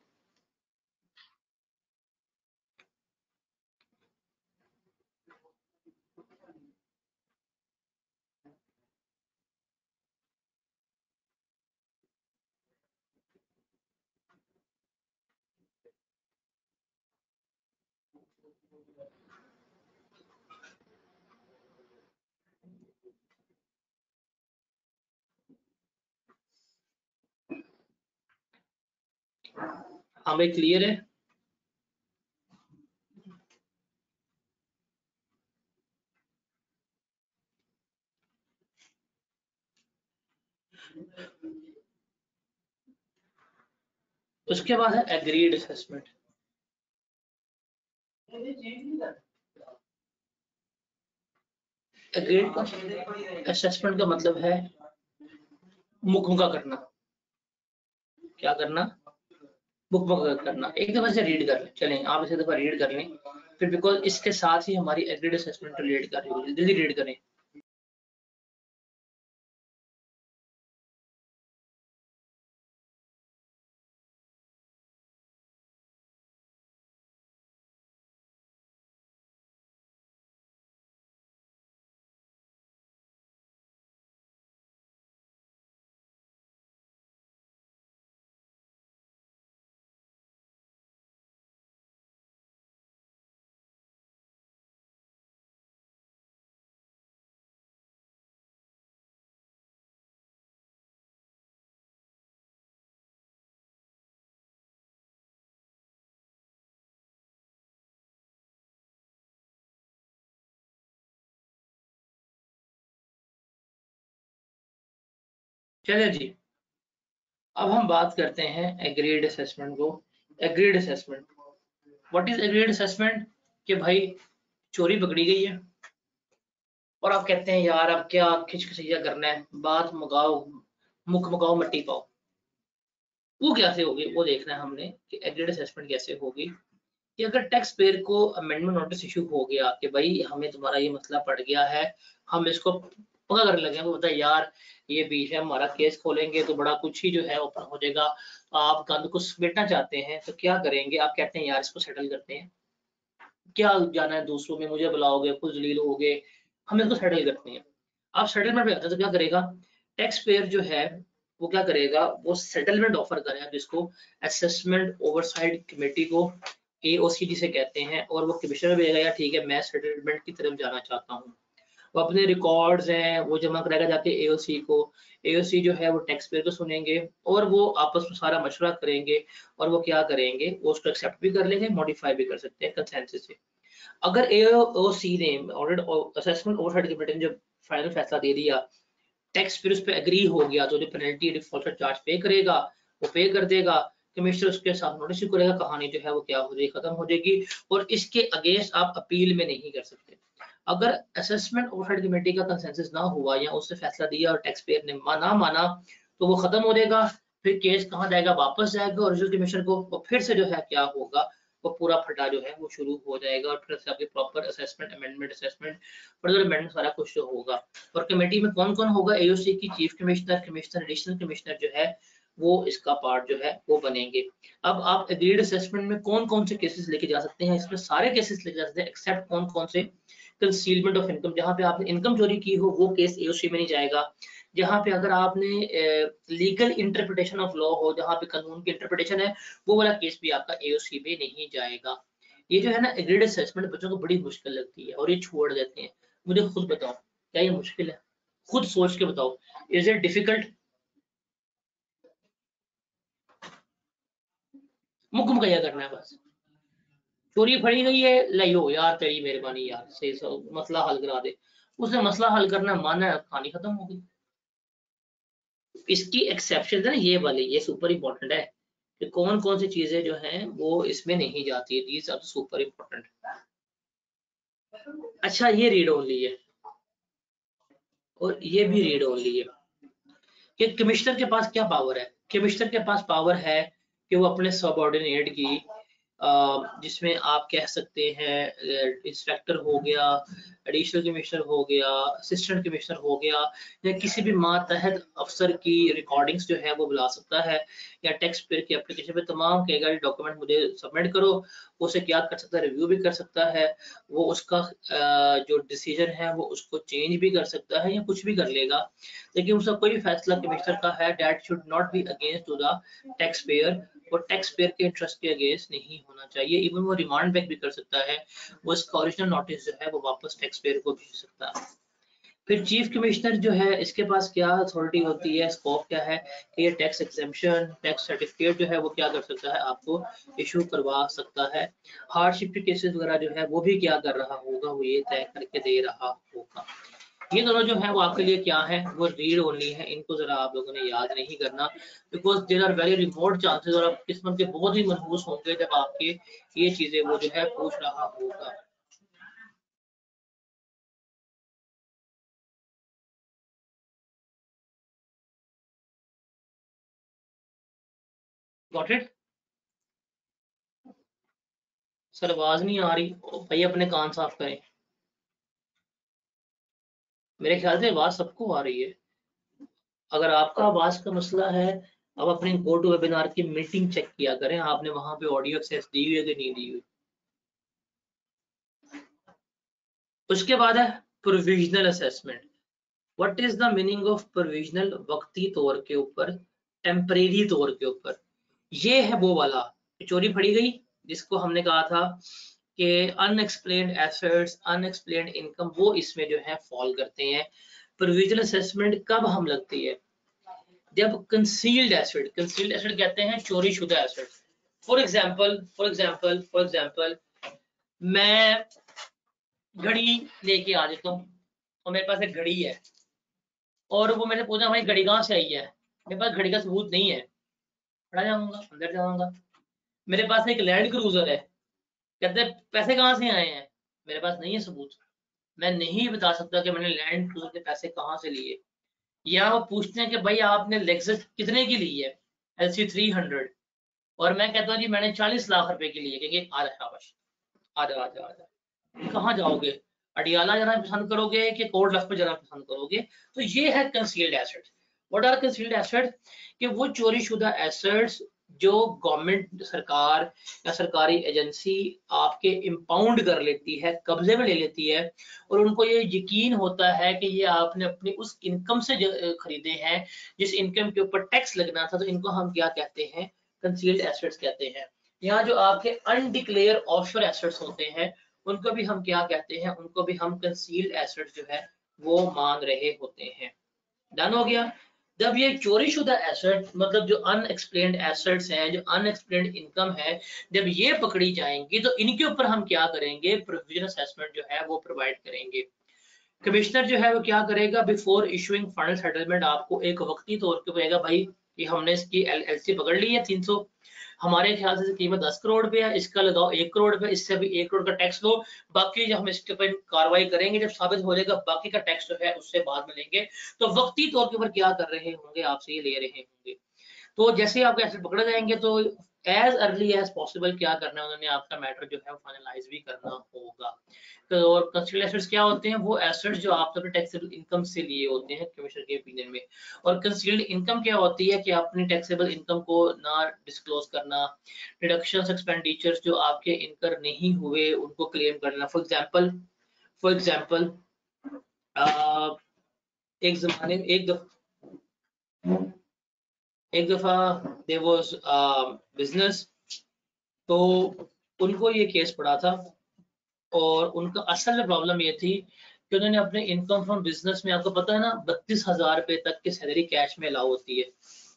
हाँ भाई, क्लियर है? उसके बाद है एग्रीड असेसमेंट। एग्रीड असेसमेंट का मतलब है मुकम्मल करना। क्या करना? मुकम्मल करना। एक दफा से रीड कर लें, चलें आप इसे दफा रीड कर लें, फिर बिकॉज इसके साथ ही हमारी एग्रीड असेसमेंट रिलेट कर रही है, जल्दी रीड करें। चलिए जी, अब हम बात करते हैं एग्रीड असेसमेंट को। Agreed assessment, what is agreed assessment? कि भाई चोरी पकड़ी गई है और आप कहते हैं यार अब क्या खिचखिचैया करना है, बात मुकाओ, मुक मुकाओ मट्टी पाओ। वो कैसे होगी वो देखना है हमने कि एग्रीड असेसमेंट कैसे होगी। कि अगर टैक्स पेयर को अमेंडमेंट नोटिस इशू हो गया कि भाई हमें तुम्हारा ये मसला पड़ गया है, हम इसको पक्का करने लगे, वो बताए यार ये बीच है हमारा केस खोलेंगे तो बड़ा कुछ ही जो है ओपन हो जाएगा, आप गंद को समेटना चाहते हैं तो क्या करेंगे, आप कहते हैं यार इसको सेटल करते हैं, क्या जाना है दूसरों में, मुझे बुलाओगे खुद जलील होगे, हम इसको सेटल करते हैं। आप सेटलमेंट पे आते हैं तो क्या करेगा टैक्स पेयर जो है, वो क्या करेगा, वो सेटलमेंट ऑफर करेगा जिसको असेसमेंट ओवरसाइट कमेटी को AOC जिसे कहते हैं, और वो कमिश्नर भेजेगा यार ठीक है मैं सेटलमेंट की तरफ जाना चाहता हूँ। वो अपने रिकॉर्ड्स हैं वो जमा कराएगा जाके AOC को। AOC जो है वो टैक्स पेयर को सुनेंगे और वो आपस में सारा मशवरा करेंगे और वो क्या करेंगे, वो उसको एक्सेप्ट भी कर लेंगे, मॉडिफाई भी कर सकते हैं कंसेंसस से। अगर AOC ने ऑलरेडी असेसमेंट ओवरसाइट कमेटी ने जब फाइनल फैसला दे दिया, टैक्स फिर उस पर एग्री हो गया, तो जो पेनल्टी डिफॉल्टर चार्ज पे करेगा वो पे कर देगा, कमिश्नर उसके साथ नोटिस करेगा, कहानी जो है वो क्या हो जाएगी, खत्म हो जाएगी। और इसके अगेंस्ट आप अपील में नहीं कर सकते। अगर असेसमेंट ओवरसाइट कमेटी का कंसेंसस ना हुआ या उससे फैसला दिया और टैक्स पेयर ने ना माना तो वो खत्म हो जाएगा। फिर केस कहाँ जाएगा, वापस जाएगा ओरिजिनल कमीशन को, और फिर से जो है क्या होगा, वो पूरा फटा जो है वो शुरू हो जाएगा, और फिर से आपकी proper assessment amendment assessment further amendment सारा कुछ जो होगा। और कमेटी में कौन कौन होगा, AOC की chief commissioner, commissioner, additional commissioner जो है वो इसका पार्ट जो है वो बनेंगे। अब आप एग्रीड असेसमेंट में कौन कौन से केसेस लेके जा सकते हैं, इसमें सारे केसेस लेके जा सकते हैं एक्सेप्ट कौन कौन से, कंसीलमेंट ऑफ इनकम, जहां पे आपने इनकम चोरी की हो वो केस AOC में नहीं जाएगा। जहां पे अगर आपने लीगल इंटरप्रिटेशन ऑफ लॉ हो, जहां पे कानून की इंटरप्रिटेशन है, वो वाला केस भी आपका AOC में नहीं जाएगा। ये जो है ना एग्रीड असेसमेंट बच्चों को बड़ी मुश्किल लगती है और ये छोड़ देते हैं। मुझे खुद बताओ क्या ये मुश्किल है, खुद सोच के बताओ, इज इट डिफिकल्ट? मुकम्मल करना है बस, चोरी फड़ी गई है लाइयो यार तेरी मेहरबानी यार से मसला हल करा दे, उसने मसला हल करना माना है, कहानी खत्म हो गई। इसकी एक्सेप्शन है ना ये वाली, ये सुपर इंपॉर्टेंट है कि कौन कौन सी चीजें जो हैं वो इसमें नहीं जाती है, दीज आर सुपर इंपॉर्टेंट। अच्छा ये रीड ओनली है और ये भी रीड ओनली है। कि कमिश्नर के पास क्या पावर है, कमिश्नर के पास पावर है कि वो अपने सबऑर्डिनेट की जिसमें आप कह सकते हैं इंस्पेक्टर हो गया, एडिशनल कमिश्नर हो गया, असिस्टेंट कमिश्नर हो गया, या किसी भी मातहत अफसर की रिकॉर्डिंग्स जो है वो बुला सकता है, या टैक्स पेयर की एप्लीकेशन पे तमाम कहेगा डॉक्यूमेंट मुझे सबमिट करो, उसे क्या कर सकता है, रिव्यू भी कर सकता है, वो उसका जो डिसीजन है वो उसको चेंज भी कर सकता है या कुछ भी कर लेगा। लेकिन उसका कोई भी फैसला कमिश्नर का है that should not be against to the tax payer, वो टैक्स पेयर के इंटरेस्ट के अगेंस्ट नहीं होना चाहिए। इवन वो रिमांड बैक भी कर सकता है, वो इसका ओरिजिनल नोटिस जो है वो वापस टैक्स पेयर को भेज सकता है। फिर चीफ कमिश्नर जो है इसके पास क्या अथॉरिटी होती है, स्कोप क्या है कि ये टैक्स एग्जेम्पशन, टैक्स सर्टिफिकेट जो है वो क्या कर सकता है, आपको इशू करवा सकता है। हार्डशिप के केसेस वगैरह जो है वो भी क्या कर रहा होगा, वो ये तय करके दे रहा होगा। ये दोनों जो है वो आपके लिए क्या है, वो रीड ओनली है। इनको जरा आप लोगों ने याद नहीं करना, because there are very remote chances, और आप किस्मत के बहुत ही मनहूस होंगे जब आपके ये चीजें वो जो है पूछ रहा होगा। Got it? सर आवाज नहीं आ रही, भाई अपने कान साफ करें। मेरे ख्याल से आवाज सबको आ रही है। अगर आपका आवाज का मसला है, अब अपने गो टू वेबिनार की मीटिंग चेक किया करें, आपने वहां पे ऑडियो एक्सेस दी हुई है कि नहीं दी हुई। उसके बाद है provisional assessment. What is the meaning of provisional? वक्ती तौर के ऊपर, टेम्परेरी तौर के ऊपर। ये है वो वाला चोरी फड़ी गई जिसको हमने कहा था कि अनएक्सप्लेन्ड एसेट्स, अनएक्सप्लेन्ड इनकम, वो इसमें जो है फॉल करते हैं। प्रोविजनल असेसमेंट कब हम लगती है? जब कंसील्ड एसेट, कंसील्ड एसेट कहते हैं चोरी शुदा एसेट। फॉर एग्जांपल मैं घड़ी लेके आ जाता हूँ और मेरे पास एक घड़ी है, और वो मैंने पूछा भाई घड़ी कहाँ से आई है, मेरे पास घड़ी का सबूत नहीं है, खड़ा जाऊंगा, अंदर जाऊंगा। मेरे पास एक लैंड क्रूजर है, कहते हैं पैसे कहाँ से आए हैं, मेरे पास नहीं है सबूत, मैं नहीं बता सकता कि मैंने लैंड क्रूजर के पैसे कहाँ से लिए। या वो पूछते हैं कि भाई आपने लेक्सस कितने की ली है, LC 300, और मैं कहता हूँ जी मैंने 40 लाख रुपए की ली है, कहेंगे आ रहा शाबाश, आजा आजा आजा। कहाँ जाओगे, अडियाला जाना पसंद करोगे कि कोर्ट लख पे जाना पसंद करोगे? तो ये है concealed asset. What are concealed asset? कि वो चोरी शुदा एसेट्स जो गवर्नमेंट, सरकार या सरकारी एजेंसी आपके इंपाउंड कर लेती है, कब्जे में ले लेती है, और उनको ये यकीन होता है कि ये आपने अपनी उस इनकम से खरीदे हैं जिस इनकम के ऊपर टैक्स लगना था, तो इनको हम क्या कहते हैं? कंसील्ड एसेट्स कहते हैं। यहाँ जो आपके अनडिक्लेयर ऑफशोर एसेट्स होते हैं, उनको भी हम क्या कहते हैं? उनको भी हम कंसील्ड एसेट्स जो है वो मान रहे होते हैं। डन हो गया। जब ये चोरी शुदा एसेट, मतलब जो अनएक्सप्लेन्ड एसेट्स हैं, जो अनएक्सप्लेन्ड इनकम है, जब ये पकड़ी जाएंगी तो इनके ऊपर हम क्या करेंगे? प्रोविजन असेसमेंट जो है वो प्रोवाइड करेंगे। कमिश्नर जो है वो क्या करेगा? बिफोर इशूइंग फाइनल सेटलमेंट आपको एक वक्ती तौर पे कहेगा भाई कि हमने इसकी LLC पकड़ ली है 300, हमारे ख्याल से कीमत 10 करोड़ रुपए है, इसका लगाओ 1 करोड़ रुपए, इससे भी 1 करोड़ का टैक्स लो, बाकी जो हम इसके ऊपर कार्रवाई करेंगे, जब साबित हो जाएगा बाकी का टैक्स जो है उससे बाद में लेंगे। तो वक्ती तौर के ऊपर क्या कर रहे होंगे? आपसे ये ले रहे होंगे। तो जैसे ही आपके एसेट पकड़े जाएंगे तो एज अर्ली एज पॉसिबल क्या करना है, उन्होंने आपका मैटर जो है फाइनलाइज भी करना होगा। तो और कंसीडर्ड एसेट्स क्या होते हैं? वो एसेट्स जो आपने अपने टैक्सेबल इनकम से लिए होते हैं कमिश्नर के ओपिनियन में। और कंसील्ड इनकम क्या होती है? कि अपनी टैक्सेबल इनकम को ना डिस्क्लोज करना, डिडक्शंस एक्सपेंडिचर्स जो आपके इनकर नहीं हुए उनको क्लेम करना। फॉर एग्जांपल एक जमाने में एक दफा देयर वाज बिजनेस, तो उनको ये केस पड़ा था, और उनका असल में प्रॉब्लम ये थी कि उन्होंने अपने इनकम फ्रॉम बिजनेस में, आपको पता है ना 32,000 रुपए तक की सैलरी कैश में अलाउ होती है,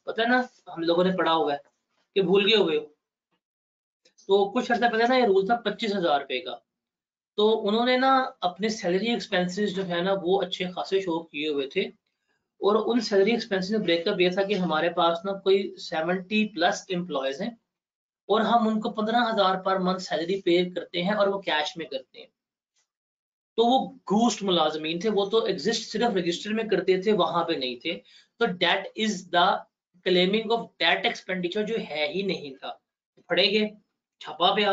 पता है ना, हम लोगों ने पढ़ा हुआ है कि भूल गए हुए हो। तो कुछ अर्सा पहले ना ये रूल था 25,000 रुपए का। तो उन्होंने ना अपने सैलरी एक्सपेंसेस जो है ना वो अच्छे खासे शो किए हुए थे, और उन सैलरी एक्सपेंसेस में ब्रेकअप ये था कि हमारे पास ना कोई 70+ एम्प्लॉयज हैं, और हम उनको 15,000 पर मंथ सैलरी पे करते हैं, और वो कैश में करते हैं। तो वो घूस्ट मुलाजमीन थे, वो तो एग्जिस्ट सिर्फ रजिस्टर में करते थे, वहां पे नहीं थे। तो debt is the claiming of debt expenditure जो है ही नहीं था, फड़े गए, छापा पे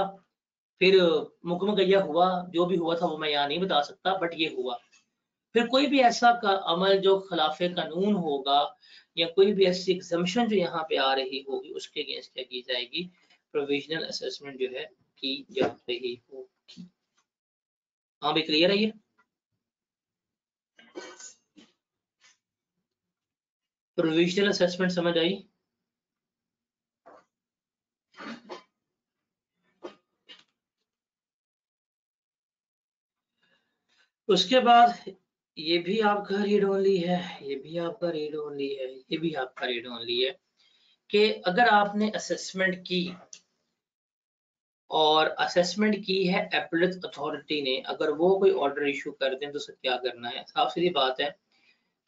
फिर मुकम गैया हुआ, जो भी हुआ था वो मैं यहाँ नहीं बता सकता, बट ये हुआ। फिर कोई भी ऐसा अमल जो खिलाफ कानून होगा, या कोई भी ऐसी एग्जम्पशन जो यहाँ पे आ रही होगी, उसके अगेंस्ट क्या की जाएगी? प्रोविजनल असेसमेंट जो है की जा रही होगी। हाँ भी क्लियर है ये? प्रोविजनल असेसमेंट समझ आई? उसके बाद ये भी आपका रीड ओनली है, ये भी आपका रीड ओनली है, ये भी आपका रीड ओनली है, कि अगर आपने असेसमेंट की और असेसमेंट की है एपेलेट अथॉरिटी ने, अगर वो कोई ऑर्डर इशू कर दें तो उसे क्या करना है। साफ सीधी बात है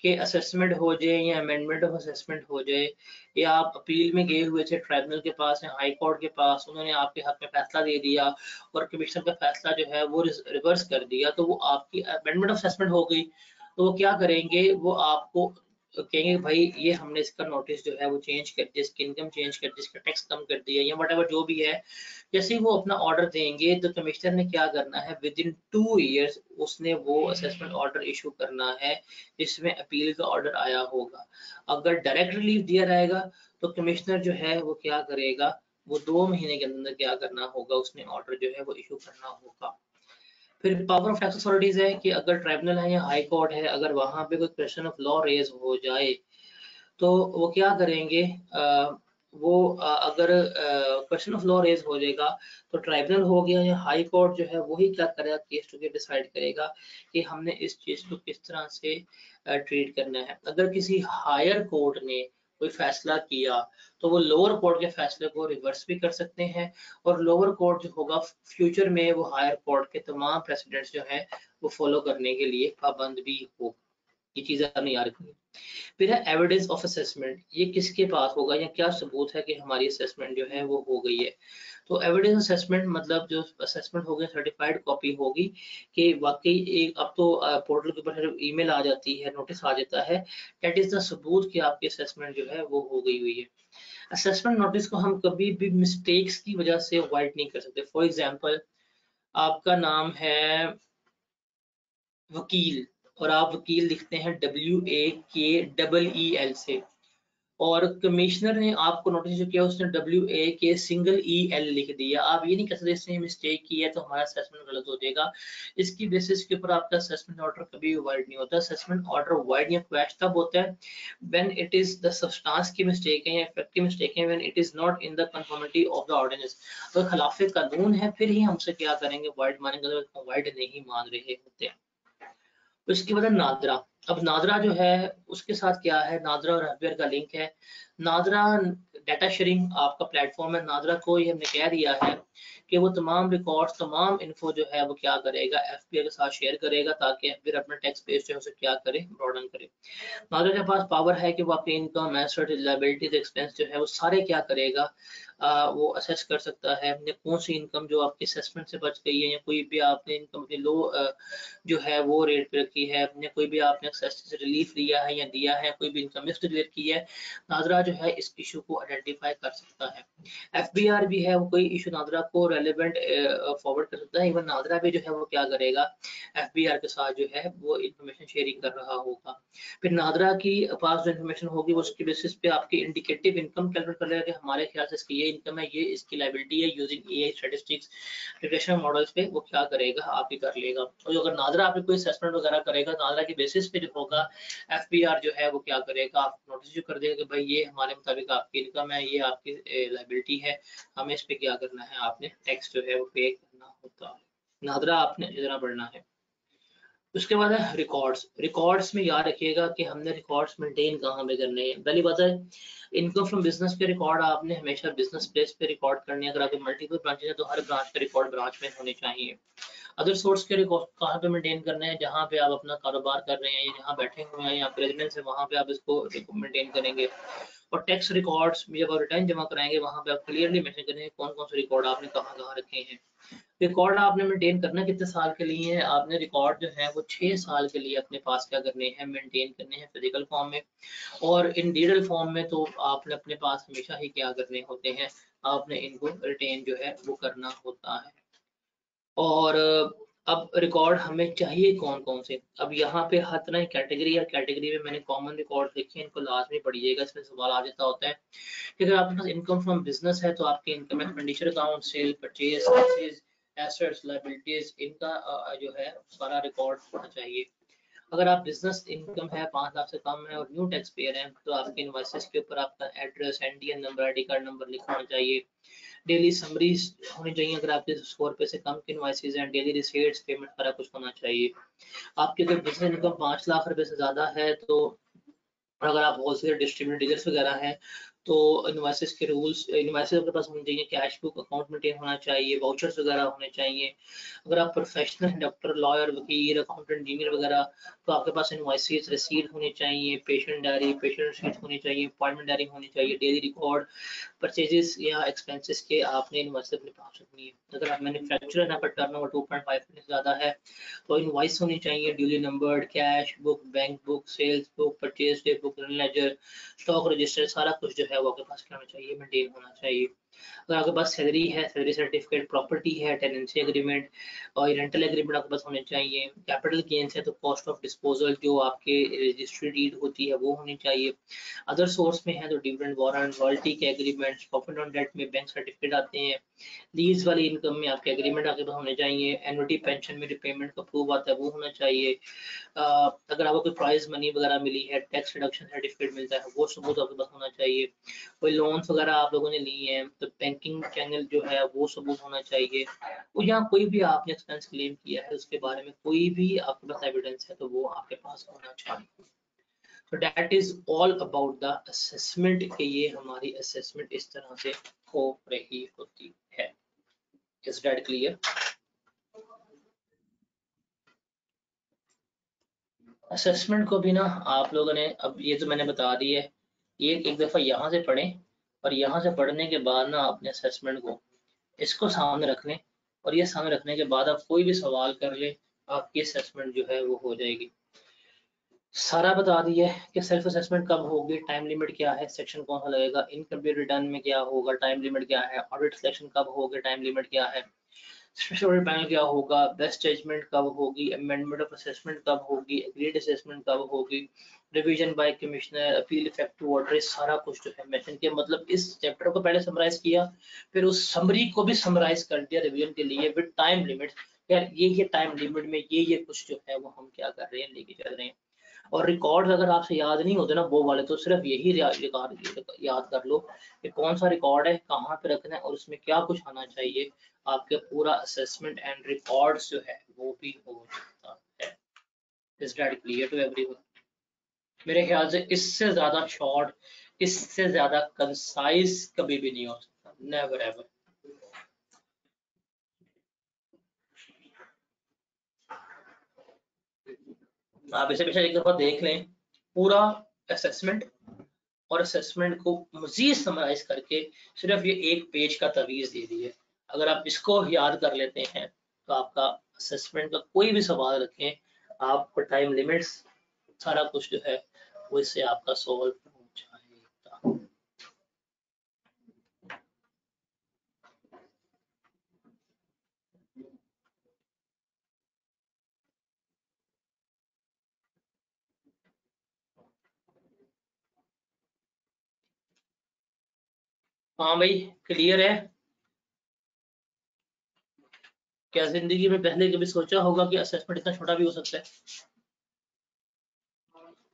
कि असेसमेंट हो जाए या अमेंडमेंट ऑफ असेसमेंट हो जाए, या आप अपील में गए हुए थे ट्राइब्यूनल के पास या हाई कोर्ट के पास, उन्होंने आपके हक में फैसला दे दिया और कमिश्नर का फैसला जो है वो रिवर्स कर दिया, तो वो आपकी अमेंडमेंट ऑफ असेसमेंट हो गई। तो वो क्या करेंगे, वो आपको कहेंगे भाई ये हमने इसका नोटिस जो है वो चेंज कर दिया, इसकी इनकम चेंज कर दी, इसका टैक्स कम कर दिया या वट जो भी है। जैसे ही वो अपना ऑर्डर देंगे तो कमिश्नर ने क्या करना है, विद इन 2 ईयर्स उसने वो असेसमेंट ऑर्डर इशू करना है जिसमें अपील का ऑर्डर आया होगा। अगर डायरेक्ट रिलीफ दिया रहेगा तो कमिश्नर जो है वो क्या करेगा, वो 2 महीने के अंदर क्या करना होगा, उसने ऑर्डर जो है वो इशू करना होगा। फिर पावर ऑफ टैक्स अथॉरिटीज है कि अगर ट्राइब्यूनल है या हाई कोर्ट है, अगर वहां पे कोई क्वेश्चन ऑफ लॉ रेज हो जाए तो वो क्या करेंगे, अगर क्वेश्चन ऑफ लॉ रेज हो जाएगा तो ट्राइब्यूनल हो गया या हाई कोर्ट जो है वही क्या करेगा, केस टू केस डिसाइड करेगा कि हमने इस चीज को किस तरह से ट्रीट करना है। अगर किसी हायर कोर्ट ने कोई फैसला किया तो वो लोअर कोर्ट के फैसले को रिवर्स भी कर सकते हैं, और लोअर कोर्ट जो होगा फ्यूचर में वो हायर कोर्ट के तमाम प्रेसिडेंट्स जो है वो फॉलो करने के लिए पाबंद भी हो। ये चीजें आपने याद रखनी। फिर है एविडेंस ऑफ असेसमेंट, ये किसके पास होगा या क्या सबूत है कि हमारी असेसमेंट जो है वो हो गई है। तो एविडेंस असेसमेंट मतलब जो असेसमेंट होगी सर्टिफाइड कॉपी होगी कि वाकई एक, अब तो पोर्टल के ऊपर ईमेल आ जाती है, नोटिस आ जाता है, दैट इज द सबूत कि आपकी असेसमेंट जो है वो हो गई हुई है। असेसमेंट नोटिस को हम कभी भी मिस्टेक्स की वजह से अवॉइड नहीं कर सकते। फॉर एग्जांपल आपका नाम है वकील और आप वकील लिखते हैं WAKEEL से, और कमिश्नर ने आपको नोटिस जो किया उसने WAKEL लिख दिया। आप ये नहीं कह सकते इसने मिस्टेक की है तो हमारा असेसमेंट गलत हो जाएगा। इसकी बेसिस के ऊपर आपका असेसमेंट ऑर्डर कभी वाइड नहीं होता। असेसमेंट ऑर्डर वाइड या क्वैश तब होता है when it is the substance की मिस्टेक है या इफेक्ट की मिस्टेक है, when it is not in the conformity of the ordinance. तो खिलाफ कानून है फिर ही हमसे क्या करेंगे, वाइड मानेंगे, वाइड नहीं मान रहे होते हैं। तो इसके बाद नादरा। अब नादरा जो है उसके साथ क्या है, नादरा और एफबीआर का लिंक है। नादरा डाटा शेयरिंग आपका प्लेटफॉर्म है। नादरा को ये हमने कह दिया है कि वो तमाम रिकॉर्ड्स, तमाम इन्फो जो है वो क्या करेगा, एफबीआर के साथ शेयर करेगा ताकि एफबीआर अपना टैक्स बेस जो है उसे क्या करे, ब्रॉडन करे। नादरा के पास पावर है कि वो अपनी इनकम, एसेट, लायबिलिटीज, एक्सपेंस जो है वो सारे क्या करेगा, वो असेस कर सकता है। या कौन सी इनकम जो आपकी असेसमेंट से बच गई है, या कोई भी आपने इनकम अपनी लो जो है वो रेट पे रखी है, या कोई भी आपने एक्सेस से रिलीफ लिया है या दिया है, कोई भी इनकम डिक्लेयर की है, नादरा जो है इस इशू को आइडेंटिफाई कर सकता है। एफबीआर भी है, वो कोई इशू नादरा को रेलेवेंट फॉरवर्ड कर सकता है। इवन नादरा भी जो है वो क्या करेगा, एफबीआर के साथ जो है वो इंफॉर्मेशन शेयरिंग कर रहा होगा। फिर नादरा की पास जो इन्फॉर्मेशन होगी उसके बेसिस पे आपकी इंडिकेटिव इनकम कैलकुलेट कर लेगा कि हमारे ख्याल से इसकी ये इनकम है, ये इसकी लायबिलिटी है, using AI statistics regression models पे वो क्या करेगा, आप ही कर लेगा। और अगर नादरा आपकी कोई असेसमेंट वगैरह करेगा, नादरा के बेसिस पे जो होगा एफबीआर जो है वो क्या करेगा, आप नोटिस जो कर देगा कि भाई ये हमारे मुताबिक आपकी इनकम है, ये आपकी लायबिलिटी है, हमें इस पे क्या करना है, आपने टैक्स जो है वो पे करना होता है। नादरा आपने अच्छी तरह पढ़ना है। उसके बाद है रिकॉर्ड्स। रिकॉर्ड्स में याद रखिएगा कि हमने रिकॉर्ड्स मेंटेन कहाँ पे करने हैं। पहली बात है इनकम फ्रॉम बिजनेस के रिकॉर्ड आपने हमेशा बिजनेस प्लेस पे रिकॉर्ड करने हैं। अगर आपके मल्टीपल ब्रांचेस है तो हर ब्रांच का रिकॉर्ड ब्रांच में होने चाहिए। अदर सोर्स के रिकॉर्ड कहाँ पे मेंटेन करने हैं, जहाँ पे आप अपना कारोबार कर रहे हैं या जहाँ बैठे हुए हैं या आप रेजिडेंस है वहाँ पे आप इसको मेंटेन करेंगे। और टैक्स रिकॉर्ड्स जब आप रिटर्न जमा कराएंगे वहाँ पे आप क्लियरली मेंशन करेंगे कौन कौन से रिकॉर्ड आपने कहाँ कहाँ रखे हैं। रिकॉर्ड आपने मेंटेन करना कितने साल के लिए है, आपने रिकॉर्ड जो है वो 6 साल के लिए अपने पास क्या करने हैं, मेंटेन करने हैं फिजिकल फॉर्म में। और इन डिजिटल फॉर्म में तो आपने अपने पास हमेशा ही क्या करने होते हैं, आपने इनको रिटेन जो है वो करना होता है। और अब रिकॉर्ड हमें चाहिए कौन कौन से। अब यहाँ पे हर तरह की कैटेगरी है, कैटेगरी में मैंने कॉमन रिकॉर्ड लिखे हैं, इनको लाजमी पढ़िएगा, इसमें सवाल आ जाता होता है कि अगर आपके पास इनकम फ्रॉम बिजनेस है तो आपके income expenditure account, sale, purchase, assets, liabilities, इनका जो है सारा रिकॉर्ड होना चाहिए। अगर आप बिजनेस इनकम है 5 लाख से कम है और न्यू टैक्स पेयर है तो आपके इनवॉइसेस के ऊपर आपका address, NDN number, ID card number लिखा होना चाहिए। डेली समरीज होनी चाहिए अगर आपके 100 रुपए से कम के इनवॉइसेस हैं। डेली रिसीट्स, पेमेंट सारा कुछ होना चाहिए। आपकी अगर बिजनेस इनकम 5 लाख रुपए से ज्यादा है तो, और अगर आप होलसेल डिस्ट्रीब्यूटर डीलर्स वगैरह हैं तो इनवॉइसेस के रूल्स, इनवॉइसेस आपके पास होने चाहिए, कैश बुक अकाउंट मेंटेन होना चाहिए, वाउचर्स वगैरह होने चाहिए। अगर आप प्रोफेशनल हैं, डॉक्टर, लॉयर, वकील, अकाउंटेंट, इंजीनियर वगैरह, तो आपके पास इनवॉइसेस, रिसीट होने चाहिए, पेशेंट डायरी, पेशेंट रिसीट होनी चाहिए, अपॉइंटमेंट डायरी होनी चाहिए, डेली रिकॉर्ड, परचेजेस या एक्सपेंसेस के आपने इनवॉइस अपने पास रखनी है। अगर आप मैन्युफैक्चरर हैं, आपका टर्नओवर 2.5 से ज़्यादा है, तो इनवॉइस होनी चाहिए, duly numbered, cash book, bank book, sales book, purchase day book, ledger, stock register, सारा कुछ जो है वो आपके पास क्या होना चाहिए, मेंटेन होना चाहिए। अगर आपके पास सैलरी है, सैलरी सर्टिफिकेट, प्रॉपर्टी है, टेनेंसी एग्रीमेंट और रेंटल एग्रीमेंट आपके पास होने चाहिए। कैपिटल गेन्स है तो कॉस्ट ऑफ डिस्पोजल जो आपके रजिस्ट्री डीड होती है वो होनी चाहिए। अदर सोर्स में है तो डिविडेंड, वारंट, रॉयल्टी के एग्रीमेंट, प्रॉफिट ऑन डेट में बैंक सर्टिफिकेट आते हैं। लीज वाली इनकम में आपके एग्रीमेंट आपके पास होने चाहिए। एनुटी पेंशन में रिपेमेंट का प्रूफ आता है वो होना चाहिए। अगर आपको कोई प्राइज मनी वगैरह मिली है, टैक्स रिडक्शन सर्टिफिकेट मिलता है, वो सबूत आपके पास होना चाहिए। कोई लोन्स वगैरह आप लोगों ने लिए हैं तो बैंकिंग चैनल जो है वो सबूत होना चाहिए। और यहाँ कोई भी आपने एक्सपेंस क्लेम किया है उसके बारे में कोई भी आपके पास एविडेंस है तो वो आपके पास होना चाहिए। तो that is all about the assessment कि ये हमारी असेसमेंट इस तरह से हो रही होती है। Is that clear? असेसमेंट को भी ना आप लोगों ने, अब ये तो मैंने बता दी है, ये एक दफ़ा यहाँ से पढ़ें और यहाँ से पढ़ने के बाद ना अपने असेसमेंट को इसको सामने रख लें और ये सामने रखने के बाद आप कोई भी सवाल कर लें, आपकी असेसमेंट जो है वो हो जाएगी। सारा बता दिया है कि सेल्फ असेसमेंट कब होगी, टाइम लिमिट क्या है, सेक्शन कौन सा लगेगा, इनकम्प्लीट रिटर्न में क्या होगा, टाइम लिमिट क्या है, ऑडिट सिलेक्शन कब होगी, टाइम लिमिट क्या है, स्पेशल ऑडिट पैनल क्या होगा, बेस्ट जजमेंट कब होगी, अमेंडमेंट ऑफ असेसमेंट कब होगी, एग्रीड असेसमेंट कब होगी, revision by commissioner, appeal effective order, सारा कुछ जो है मेंशन किया। मतलब इस चैप्टर को पहले समराइज किया, फिर उस समरी को भी समराइज कर दिया रिवीजन के लिए विद टाइम लिमिट। यार ये टाइम लिमिट में ये कुछ जो है वो हम क्या कर रहे हैं, लेके चल रहे हैं। और रिकॉर्ड अगर आपसे याद नहीं होते ना वो वाले, तो सिर्फ यही रिकॉर्ड याद कर लो कि कौन सा रिकॉर्ड है, कहाँ पे रखना है और उसमें क्या कुछ आना चाहिए। आपके पूरा असेसमेंट एंड रिकॉर्ड्स जो है वो भी हो जाता है। Is that clear to everyone? मेरे ख्याल से इससे ज्यादा शॉर्ट, इससे ज्यादा कंसाइज कभी भी नहीं हो सकता, नेवर एवर। आप इसे पीछे एक दफा देख लें पूरा असेसमेंट, और असेसमेंट को मजीद समराइज करके सिर्फ ये एक पेज का तवीज दे दी है। अगर आप इसको याद कर लेते हैं तो आपका असेसमेंट का कोई भी सवाल रखें, आपको टाइम लिमिट्स सारा कुछ जो है वो इससे आपका सॉल्व हो जाएगा। हाँ भाई, क्लियर है? क्या जिंदगी में पहले कभी सोचा होगा कि असेसमेंट इतना छोटा भी हो सकता है,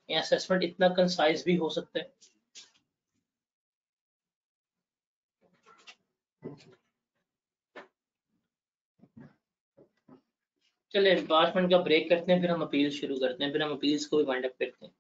या असेसमेंट इतना कंसाइज भी हो सकता है? चले 5 मिनट का ब्रेक करते हैं, फिर हम अपील शुरू करते हैं, फिर हम अपील्स को भी वाइंड अप करते हैं।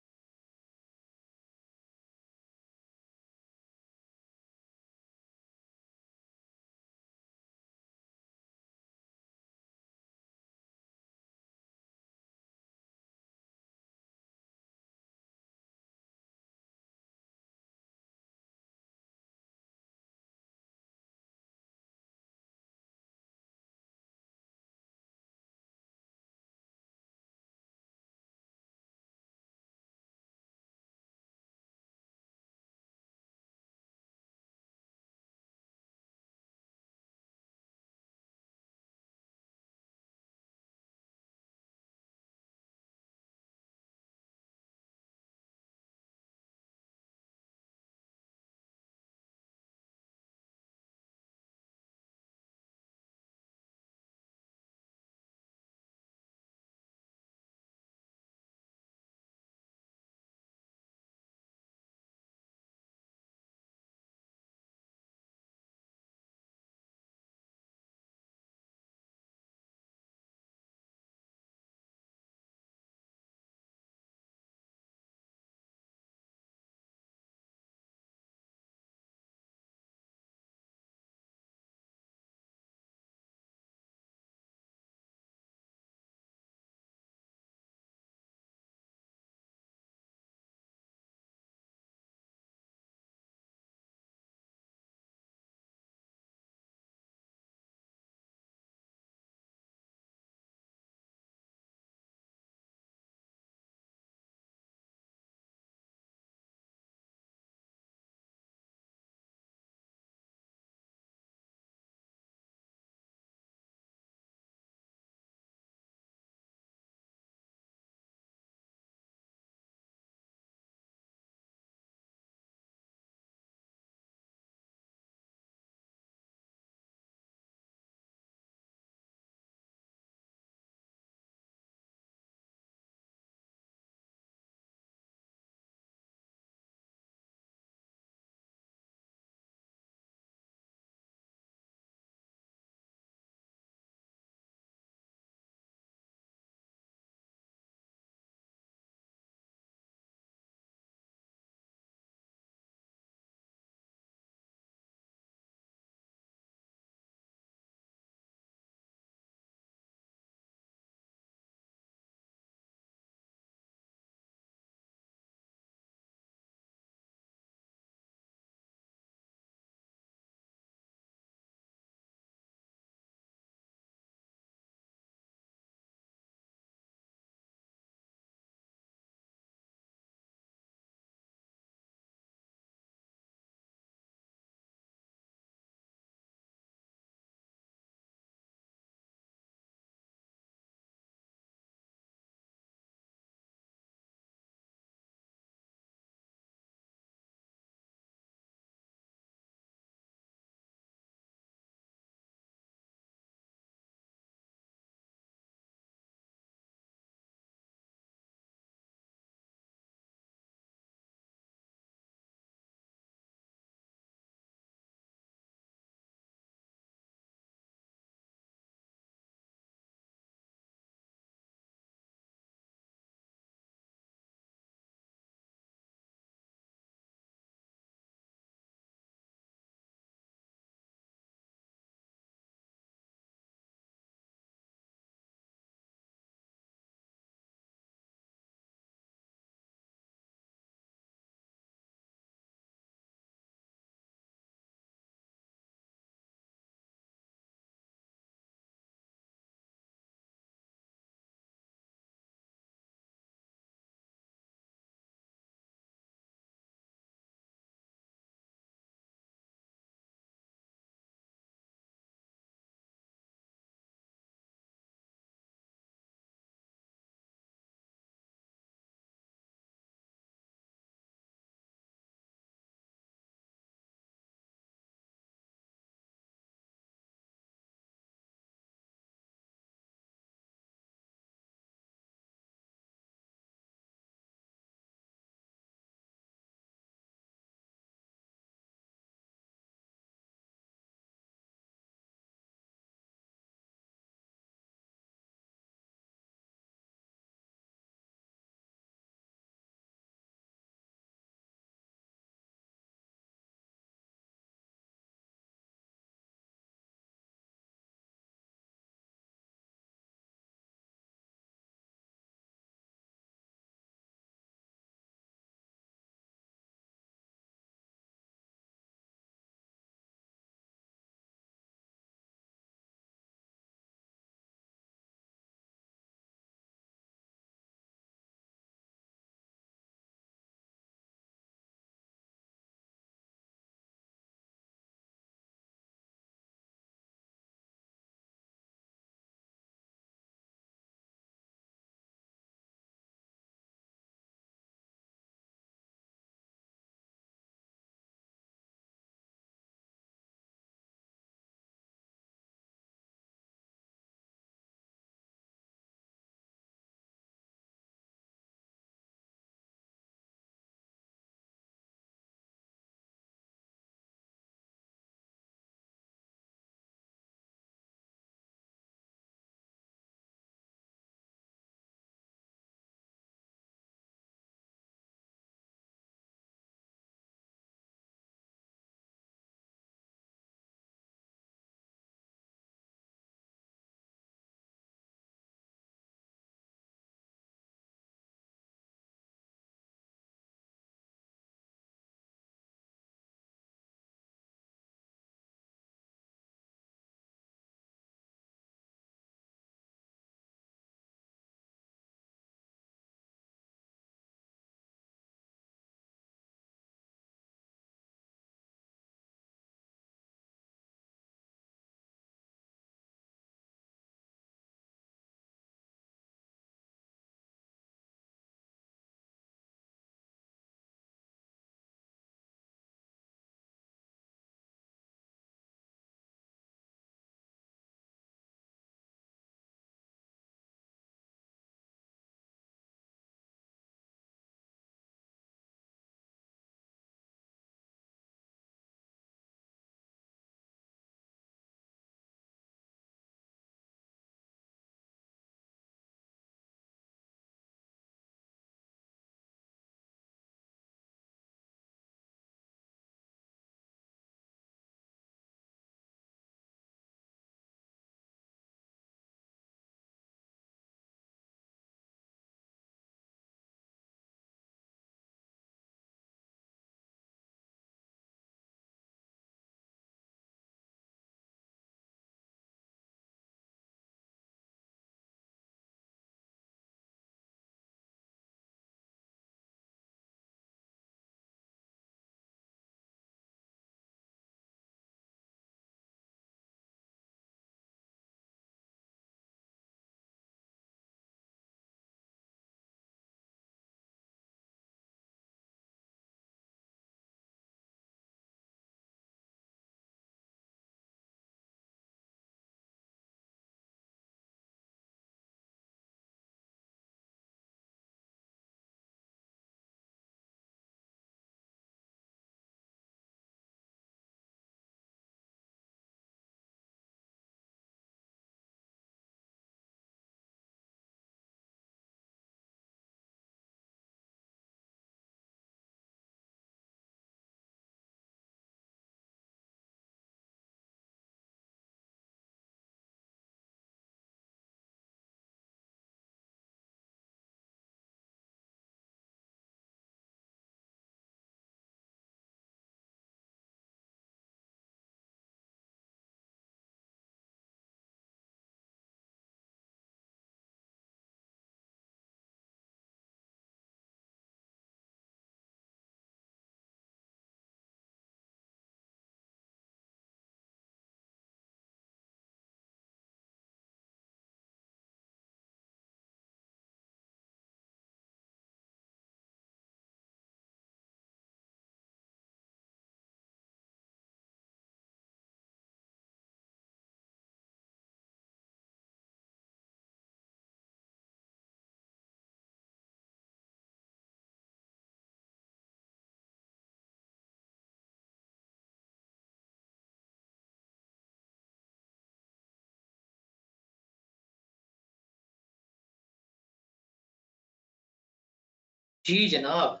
जी जनाब,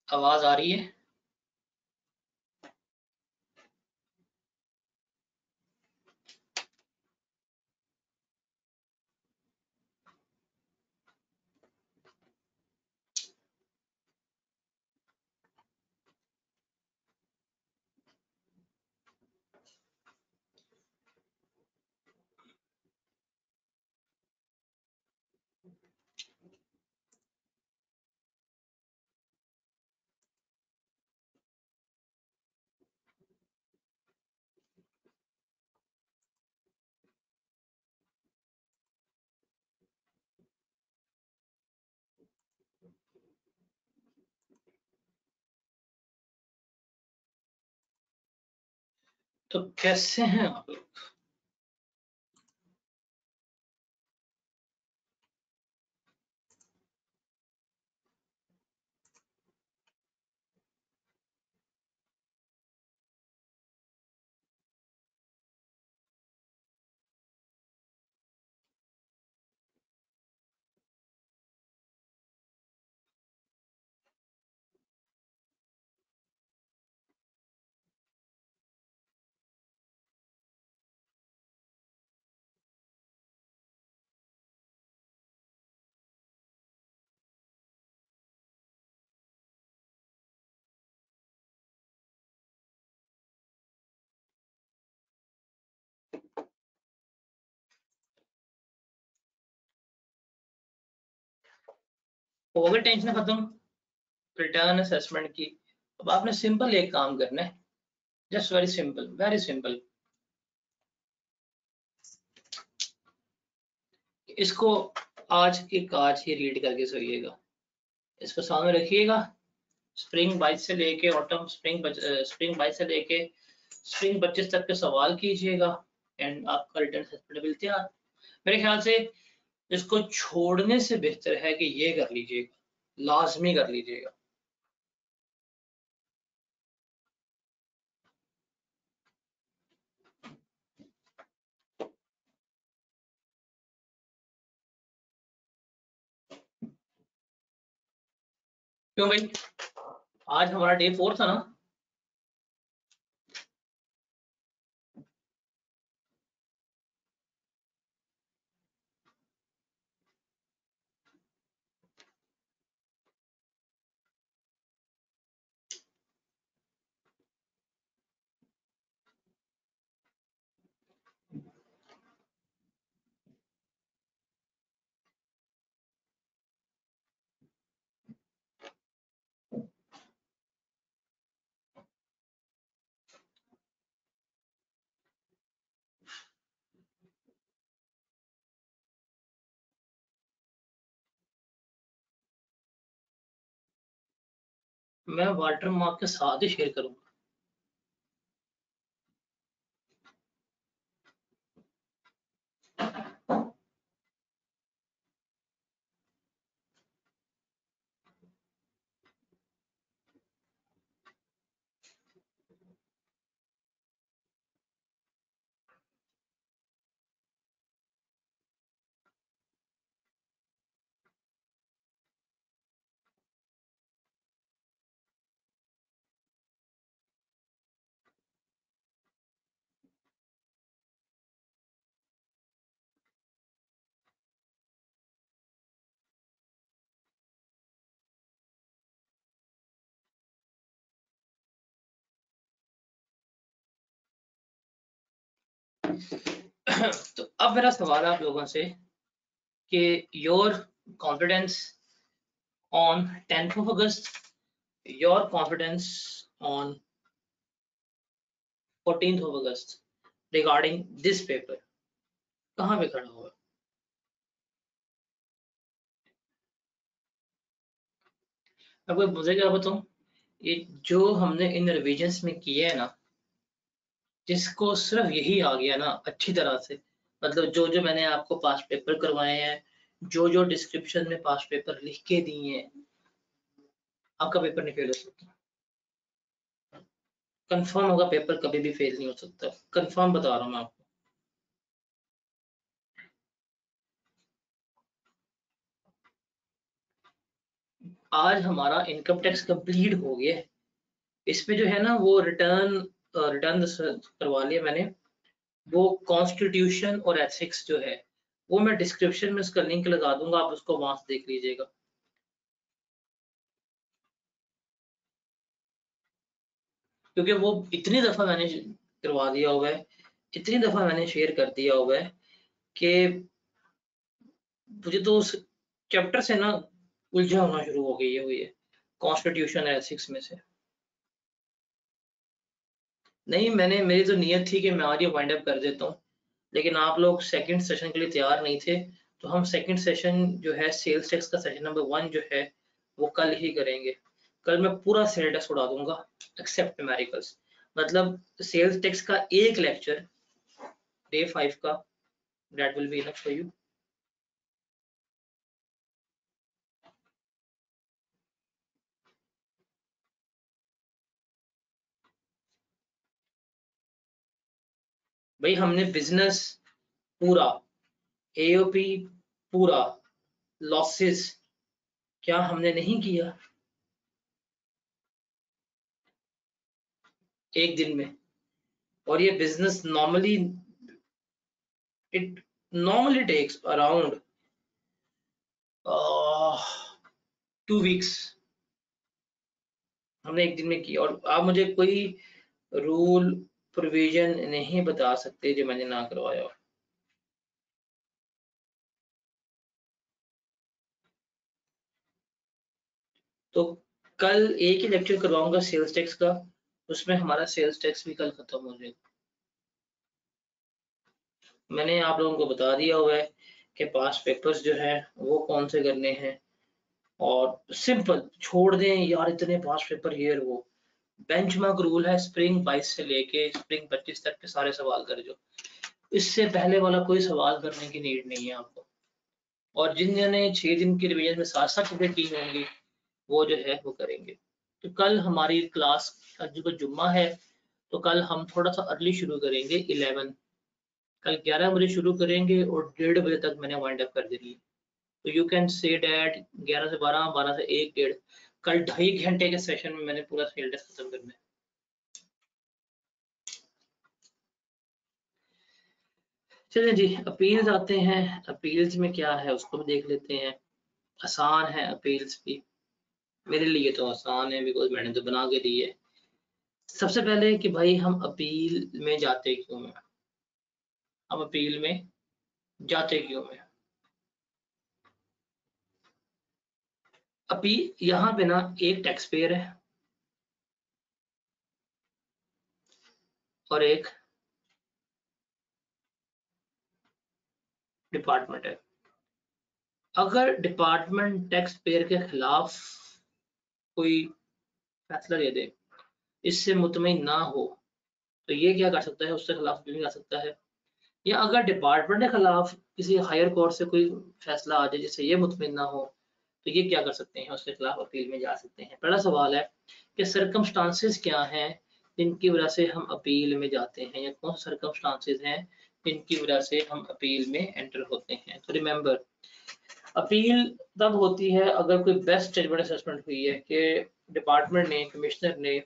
आवाज आ रही है? तो कैसे हैं आप लोग? हो गई टेंशन खत्म रिटर्न असेसमेंट की? अब आपने सिंपल एक काम करना है, just very simple, very simple. इसको आज के आज ही रीड करके सोइएगा, इसको सामने रखिएगा। स्प्रिंग 22 से लेके ऑटम स्प्रिंग 22 से लेके स्प्रिंग 25 तक के सवाल कीजिएगा एंड आपका रिटर्न असेसमेंट बिल तैयार। मेरे ख्याल से इसको छोड़ने से बेहतर है कि ये कर लीजिएगा, लाजमी कर लीजिएगा। क्यों भाई, आज हमारा डे 4 था ना? मैं वाटर मार्क के साथ ही शेयर करूंगा। तो अब मेरा सवाल है आप लोगों से कि your confidence on 10th of August, your confidence on 14th of August regarding this paper कहाँ पे खड़ा हुआ? आपको मुझे क्या बताऊं, ये जो हमने इन रिविजन्स में किए है ना, जिसको सिर्फ यही आ गया ना अच्छी तरह से, मतलब जो जो मैंने आपको पास्ट पेपर करवाए हैं, जो जो डिस्क्रिप्शन में पास्ट पेपर लिख के दिए हैं, आपका पेपर नहीं फेल हो सकता। कंफर्म होगा, पेपर कभी भी फेल नहीं हो सकता, कंफर्म बता रहा हूँ मैं आपको। आज हमारा इनकम टैक्स कंप्लीट हो गया है। इसमें जो है ना वो रिटर्न करवा लिया मैंने। वो कॉन्स्टिट्यूशन और एथिक्स जो है वो मैं डिस्क्रिप्शन में उसका लिंक लगा दूंगा, आप उसको वहां से देख लीजिएगा। क्योंकि वो इतनी दफा मैंने करवा दिया हुआ है, इतनी दफा मैंने शेयर कर दिया हुआ है कि मुझे तो उस चैप्टर से ना उलझा होना शुरू हो गई हुई है, कॉन्स्टिट्यूशन एथिक्स में से। नहीं, मेरी तो नियत थी कि मैं आज ही वाइंड अप कर देता हूँ, लेकिन आप लोग सेकंड सेशन के लिए तैयार नहीं थे, तो हम सेकंड सेशन जो है सेल्स टैक्स का सेशन नंबर 1 जो है वो कल ही करेंगे। कल मैं पूरा सेल्स टैक्स उड़ा दूंगा एक्सेप्ट न्यूमेरिकल्स। मतलब सेल्स टैक्स का एक लेक्चर डे 5 का, that will be enough for you. भाई हमने बिजनेस पूरा, एओपी पूरा, लॉसेस क्या हमने नहीं किया एक दिन में? और ये business normally it normally takes around 2 weeks, हमने एक दिन में किया। और आप मुझे कोई रूल प्रोविजन नहीं बता सकते जो मैंने ना करवाया हो। तो कल एक ही लेक्चर करवाऊंगा सेल्स टैक्स का, उसमें हमारा सेल्स टैक्स भी कल खत्म हो जाएगा। मैंने आप लोगों को बता दिया हुआ है कि पास पेपर्स जो है वो कौन से करने हैं, और सिंपल छोड़ दें यार इतने पास पेपर ये और वो। बेंचमार्क रूल है, स्प्रिंग 22 से लेके स्प्रिंग 25 तक के सारे सवाल कर जो, इससे पहले वाला कोई सवाल करने की नीड नहीं है आपको। और जिन्होंने 6 दिन की रिवीजन में 7-7 चीजें की होंगी वो जो है वो करेंगे। तो कल हमारी क्लास, आज जो जुम्मा है, तो कल हम थोड़ा सा अर्ली शुरू करेंगे 11, कल 11 बजे शुरू करेंगे और 1:30 बजे तक मैंने वाइंड अप कर देनी है। तो यू कैन से डैट 11 से 12, 12 से 1, 1:30, कल 2.5 घंटे के सेशन में मैंने पूरा सिलेबस खत्म करना है। चलिए जी, अपील्स आते हैं। अपील्स में क्या है उसको भी देख लेते हैं। आसान है अपील्स भी, मेरे लिए तो आसान है बिकॉज मैंने तो बना के दी है। सबसे पहले कि भाई हम अपील में जाते क्यों हैं, हम अपील में जाते क्यों हैं? अपील यहाँ पे ना एक टैक्स पेयर है और एक डिपार्टमेंट है। अगर डिपार्टमेंट टैक्स पेयर के खिलाफ कोई फैसला दे दे, इससे मुतमईन ना हो, तो ये क्या कर सकता है, उससे खिलाफ अपील कर सकता है। या अगर डिपार्टमेंट के खिलाफ किसी हायर कोर्ट से कोई फैसला आ जाए जिससे ये मुतमईन ना हो, तो ये क्या कर सकते हैं, उसके खिलाफ अपील में जा सकते हैं। पहला सवाल है कि सर्कमस्टांसेस क्या हैं जिनकी वजह से हम अपील में जाते हैं, या कौन से सर्कमस्टांसेस हैं जिनकी वजह से हम अपील में एंटर होते हैं। तो रिमेंबर, अपील तब होती है अगर कोई बेस्ट जजमेंट असेसमेंट हुई है कि डिपार्टमेंट ने, कमिश्नर ने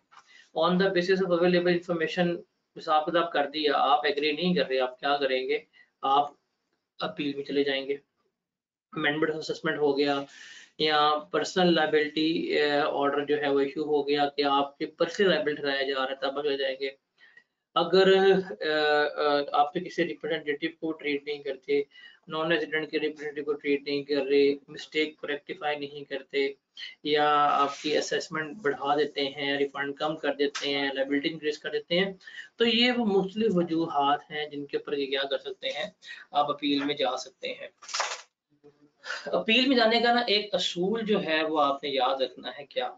on the basis of available information हिसाब किताब कर दिया, आप एग्री नहीं कर रहे, आप क्या करेंगे, आप अपील में चले जाएंगे। अमेंडमेंट असेसमेंट हो गया, या पर्सनल लाइबिलिटी ऑर्डर जो है वो इशू हो गया कि आपके पर्सनल लाइबिलिटी ठहराया जा रहा है, तब हो जाएंगे। अगर आप पे किसी रिप्रेजेंटेटिव को ट्रीट नहीं करते, नॉन रेजिडेंट के रिप्रेजेंटेटिव को ट्रीट नहीं कर रहे, मिस्टेक को रेक्टिफाई नहीं करते, या आपकी असेसमेंट बढ़ा देते हैं, रिफंड कम कर देते हैं, लाइबिलिटी इंक्रीज कर देते हैं, तो ये वो मुख्तलिफ वजूहात हैं जिनके ऊपर ये क्या कर सकते हैं, आप अपील में जा सकते हैं। अपील में जाने का ना एक असूल जो है वो आपने याद रखना है, क्या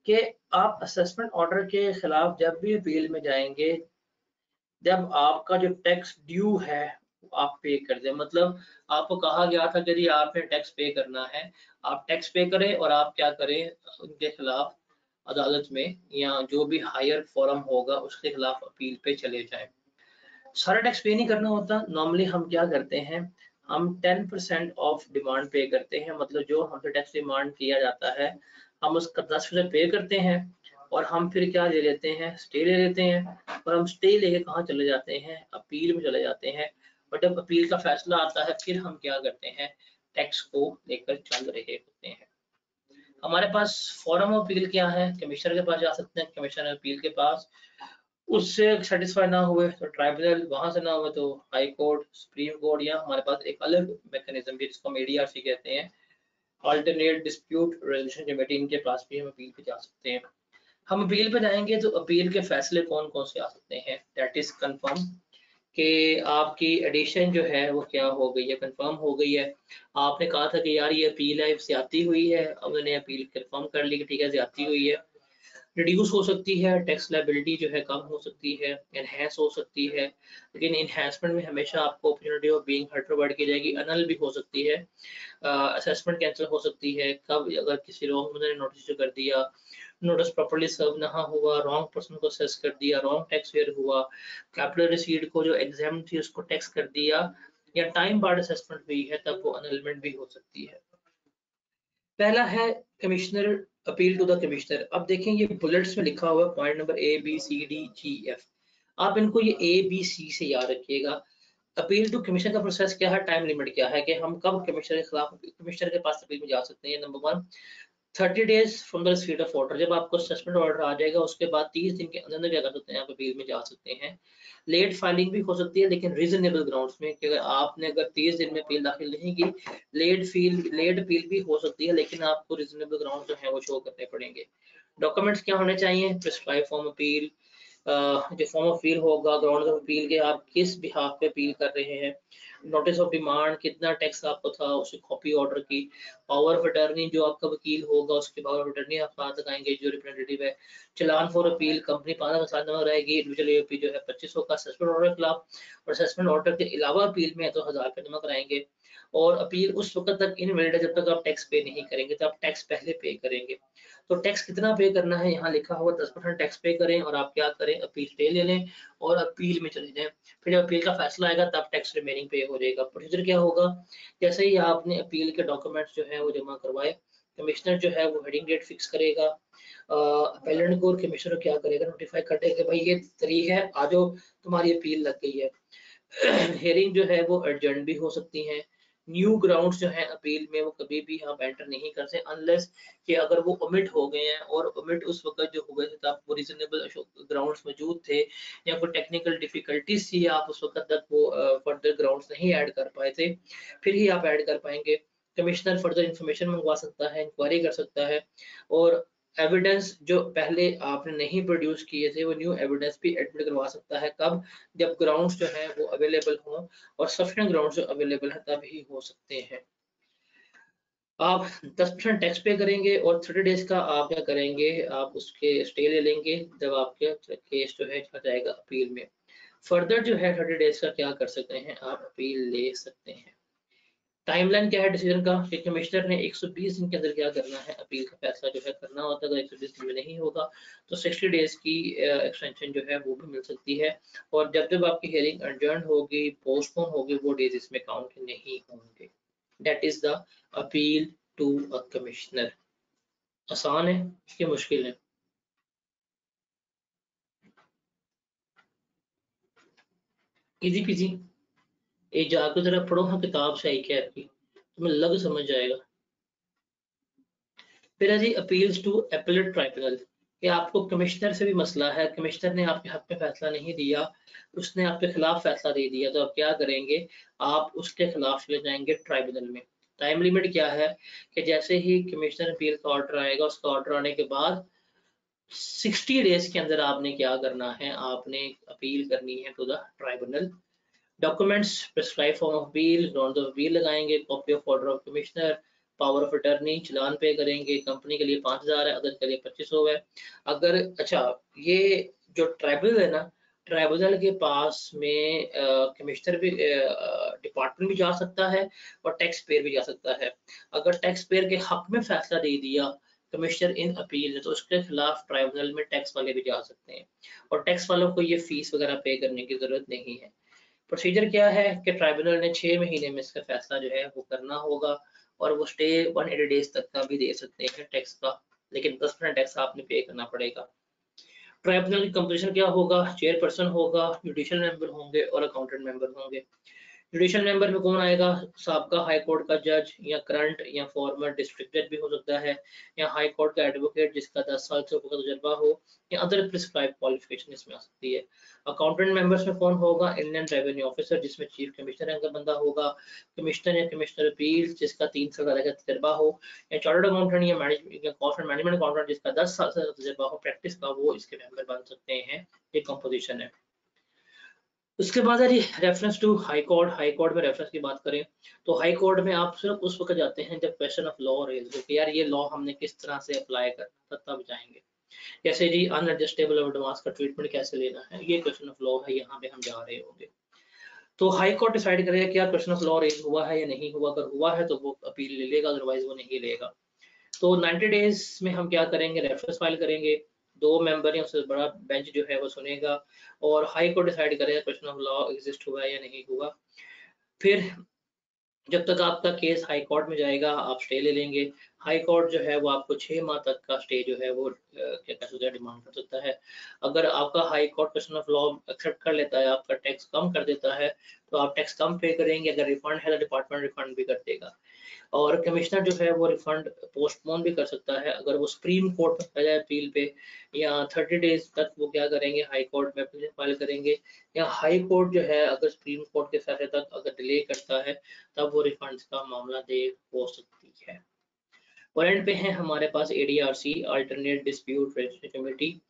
कि आप असेसमेंट ऑर्डर के खिलाफ जब भी अपील में जाएंगे, जब आपका जो टैक्स ड्यू है आप पे कर दें। मतलब आपको कहा गया था कि यदि आपने टैक्स पे करना है, आप टैक्स पे करें और आप क्या करें, उनके खिलाफ अदालत में या जो भी हायर फोरम होगा उसके खिलाफ अपील पे चले जाएं। सारा टैक्स पे नहीं करना होता, नॉर्मली हम क्या करते हैं, हम 10% ऑफ डिमांड पे करते हैं, मतलब जो हमसे टैक्स डिमांड किया जाता है हम उसका 10% पे करते हैं, और हम फिर क्या ले लेते हैं, स्टे ले लेते हैं। और हम स्टे लेके कहाँ चले जाते हैं, अपील में चले जाते हैं। और जब अपील का फैसला आता है फिर हम क्या करते हैं, टैक्स को लेकर चल रहे होते हैं। हमारे पास फॉर्म ऑफ अपील क्या है, कमिश्नर के पास जा सकते हैं, कमिश्नर अपील के पास, उससे सेटिस्फाई ना हुए तो ट्राइब्यूनल, वहां से ना हुए तो हाई कोर्ट, सुप्रीम कोर्ट, या हमारे पास एक अलग मैकेनिज्म भी जिसको हम ADRC कहते हैं, अल्टरनेट डिस्प्यूट रेजोल्यूशन कमेटी, इनके पास भी हम अपील पे जा सकते हैं। हम अपील पे जाएंगे तो अपील के फैसले कौन कौन से आ सकते हैं, दैट इज कंफर्म, कि आपकी एडिशन जो है वो क्या हो गई है, कंफर्म हो गई है। आपने कहा था कि यार ये अपील है, ज्यादती हुई है, अब मैंने अपील कंफर्म कर ली कि ठीक है ज्यादती हुई है। रिड्यूस हो सकती है, टैक्स लायबिलिटी जो है कम हो सकती है, एनहेंस हो सकती है, लेकिन इन्हेंसमेंट में हमेशा आपको opportunity of being heard provide की जाएगी, अनल भी हो सकती है, असेसमेंट कैंसिल हो सकती है, कब अगर किसी रॉन्ग ने नोटिस जो कर दिया, नोटिस प्रॉपर्ली सर्व ना हुआ, रॉन्ग पर्सन को असेस कर दिया, रॉन्ग टैक्स पेयर हुआ, कैपिटल रिसीट को जो एग्जाम थी उसको टैक्स कर दिया, या टाइम बार्ड असेसमेंट हुई है, तब वो अनलमेंट भी हो सकती है। पहला है commissioner appeal to the commissioner. अब देखें ये बुलेट्स में लिखा हुआ है पॉइंट नंबर ABCDGF, आप इनको ये ABC से याद रखिएगा। अपील टू कमिश्नर का प्रोसेस क्या है, टाइम लिमिट क्या है, कि हम कब कमिश्नर के खिलाफ कमिश्नर के पास अपील में जा सकते हैं। Number 1, 30 days from the receipt of order, जब आपको सस्पेंड ऑर्डर आ जाएगा उसके बाद 30 दिन के अंदर क्या कर सकते हैं, आप अपील में जा सकते हैं। लेट फाइलिंग भी हो सकती है लेकिन रीजनेबल ग्राउंड्स में, कि अगर आपने अगर 30 दिन में अपील दाखिल नहीं की, लेट अपील भी हो सकती है लेकिन आपको रीजनेबल ग्राउंड जो है वो शो करने पड़ेंगे। डॉक्यूमेंट्स क्या होने चाहिए, प्रिस्क्राइब फॉर्म अपील, जो फॉर्म ऑफ अपील होगा, ग्राउंड ऑफ अपील के आप किस बिहाफ पे अपील कर रहे हैं, नोटिस ऑफ डिमांड, कितना टैक्स आपको था, उसकी कॉपी ऑर्डर की, पावर ऑफ अटर्नी, जो आपका वकील होगा उसकी पावर ऑफ अटर्नी आप साथ लगाएंगे, जो रिप्रेजेंटेटिव है, चलान फॉर अपील, कंपनी 5 का साथ जमा रहेगी, इंडिविजुअल एओपी जो है 2500 का सस्पेंड ऑर्डर के खिलाफ, और सस्पेंड ऑर्डर के अलावा अपील में तो 1000 रुपये जमा कराएंगे। और अपील उस वक्त तक इनवैलिड है जब तक आप टैक्स पे नहीं करेंगे, तो आप टैक्स पहले पे करेंगे। तो टैक्स कितना पे करना है, यहाँ लिखा हुआ 10% टैक्स पे करें, और आप क्या करें, अपील स्टे ले लें और अपील में चले जाएं। फिर जब अपील का फैसला आएगा तब टैक्स रिमेनिंग पे हो जाएगा। प्रोसीजर क्या होगा, जैसे ही आपने अपील के डॉक्यूमेंट्स जो है वो जमा करवाए, कमिश्नर जो है वो हेडिंग डेट फिक्स करेगा, अपेलेंट को और कमिश्नर क्या करेगा, नोटिफाई कर देगा भाई ये तारीख है, आ जाओ तुम्हारी अपील लग गई है। हेयरिंग जो है वो अर्जेंट भी हो सकती है। न्यू ग्राउंड्स जो है अपील में वो कभी भी हम एंटर नहीं कर सकते अनलेस कि अगर वो ओमिट हो गए हैं, और ओमिट उस वक्त जो हुए थे तब वो रीजनेबल ग्राउंड्स मौजूद थे, या कोई टेक्निकल डिफिकल्टीज थी, आप उस वक्त तक वो फर्दर ग्राउंड्स नहीं ऐड कर पाए थे, फिर ही आप ऐड कर पाएंगे। कमिश्नर फर्दर इंफॉर्मेशन मंगवा सकता है, इंक्वायरी कर सकता है, और एविडेंस जो पहले आपने नहीं प्रोड्यूस किए थे वो न्यू एविडेंस भी एडमिट करवा सकता है, कब, जब ग्राउंड्स जो है वो अवेलेबल हों, और सफिशिएंट ग्राउंड्स जो अवेलेबल है तब ही हो सकते हैं। आप 10% टैक्स पे करेंगे, और 30 डेज का आप क्या करेंगे, आप उसके स्टे ले लेंगे जब आपके केस जो है चला जाएगा अपील में। फर्दर जो है 30 डेज का क्या कर सकते हैं, आप अपील ले सकते हैं। टाइमलाइन क्या है डिसीजन का, कि कमिश्नर ने 120 दिन के अंदर क्या करना है, अपील का फैसला जो है करना होता है। अगर 120 दिन में नहीं होगा तो 60 डेज की एक्सटेंशन जो है वो भी मिल सकती है, और जब जब आपकी हियरिंग एडजर्न होगी, पोस्टपोन होगी, वो डेज इसमें काउंट नहीं होंगे। That is the appeal to a commissioner. आसान है कि मुश्किल है? Easy peasy. ये जाकर जरा पढ़ो, हाँ किताब से आई क्या आपकी, तुम्हें लग समझ जाएगा। फिर है जी अपील्स टू एपेलेट ट्राइब्यूनल, कि आपको कमिश्नर से भी मसला है, कमिश्नर ने आपके हक में फैसला नहीं दिया, उसने आपके खिलाफ फैसला दे दिया, तो आप क्या करेंगे, आप उसके खिलाफ चले जाएंगे ट्राइब्यूनल में। टाइम लिमिट क्या है, कि जैसे ही कमिश्नर अपील का ऑर्डर आएगा, उसका ऑर्डर आने के बाद 60 डेज के अंदर आपने क्या करना है, आपने अपील करनी है to the tribunal. Documents, prescribe form of bill, ground of bill लगाएंगे, copy of order of commissioner, power of attorney, challan pay करेंगे, कंपनी के लिए 5000 है, अदर के लिए 2500 है। अगर अच्छा, ये जो ट्राइब्यूनल है ना, ट्राइब्यूनल के पास में कमिश्नर भी, डिपार्टमेंट भी जा सकता है, और टैक्स पेयर भी जा सकता है। अगर टैक्स पेयर के हक में फैसला दे दिया कमिश्नर इन अपील है, तो उसके खिलाफ ट्राइब्यूनल में टैक्स वाले भी जा सकते हैं, और टैक्स वालों को ये फीस वगैरह पे करने की जरूरत नहीं है। प्रोसीजर क्या है कि ट्राइब्यूनल ने 6 महीने में इसका फैसला जो है वो करना होगा और वो स्टे 180 डेज तक का भी दे सकते हैं टैक्स का, लेकिन 10% टैक्स आपने पे करना पड़ेगा। ट्राइब्यूनल की कंपोजिशन क्या होगा? चेयरपर्सन होगा, जुडिशियल मेंबर होंगे और अकाउंटेंट मेंबर होंगे। जुडिशियल मेंबर में कौन आएगा? साबका हाई कोर्ट का जज या करंट या फॉर्मर डिस्ट्रिक्ट जज भी हो सकता है, या हाई कोर्ट का एडवोकेट जिसका 10 साल से ऊपर का तजुर्बा हो, या अदर प्रिस्क्राइब क्वालिफिकेशन इसमें आ सकती है। अकाउंटेंट मेंबर्स में कौन होगा? इंडियन रेवेन्यू ऑफिसर जिसमें चीफ कमिश्नर का बंदा होगा, कमिश्नर या कमिश्नर अपील जिसका 3 साल का तजुर्बा हो, या चार्टर्ड अकाउंटेंट या कॉस्ट एंड मैनेजमेंट अकाउंटेंट जिसका 10 साल से तजुर्बा हो प्रैक्टिस का, वो इसके मेंबर बन सकते हैं। ये कंपोजिशन है। उसके बाद है G reference to high court. High court में रेफरेंस की बात करें तो हाई कोर्ट में आप सिर्फ उस वक्त जाते हैं जब क्वेश्चन ऑफ लॉ रेज हो कि यार ये लॉ हमने किस तरह से अप्लाई करना था, तब जाएंगे। जैसे जी अनएडजस्टेबल एडवांस का ट्रीटमेंट कैसे लेना है, ये क्वेश्चन ऑफ लॉ है, यहाँ पे हम जा रहे होंगे। तो हाई कोर्ट डिसाइड करेगा क्या क्वेश्चन ऑफ लॉ रेज हुआ है या नहीं हुआ। अगर हुआ है तो वो अपील ले लेगा, अदरवाइज वो नहीं लेगा। तो 90 डेज में हम क्या करेंगे? रेफरेंस फाइल करेंगे, 2 मेंबर या उससे बड़ा बेंच जो है वो सुनेगा और हाई कोर्ट डिसाइड करेगा क्वेश्चन ऑफ लॉ एग्जिस्ट हुआ है या नहीं हुआ। फिर जब तक आपका केस हाई कोर्ट में जाएगा आप स्टे ले लेंगे। हाई कोर्ट जो है वो आपको 6 माह तक का स्टे जो है वो क्या कह सकते हैं डिमांड कर सकता है। अगर आपका high court question of law accept कर लेता है, आपका टैक्स कम कर देता है, तो आप टैक्स कम पे करेंगे। अगर रिफंड है तो डिपार्टमेंट रिफंड भी कर देगा। और कमिश्नर जो है वो रिफंड पोस्टपोन भी कर सकता है अगर वो सुप्रीम कोर्ट में जाए अपील पे, या 30 डेज तक वो क्या करेंगे हाई कोर्ट में अपील फाइल करेंगे, या हाई कोर्ट जो है अगर सुप्रीम कोर्ट के फैसले तक अगर डिले करता है तब वो रिफंड का मामला दे हो सकती है। और एंड पे है हमारे पास ADRC alternate dispute resolution committee.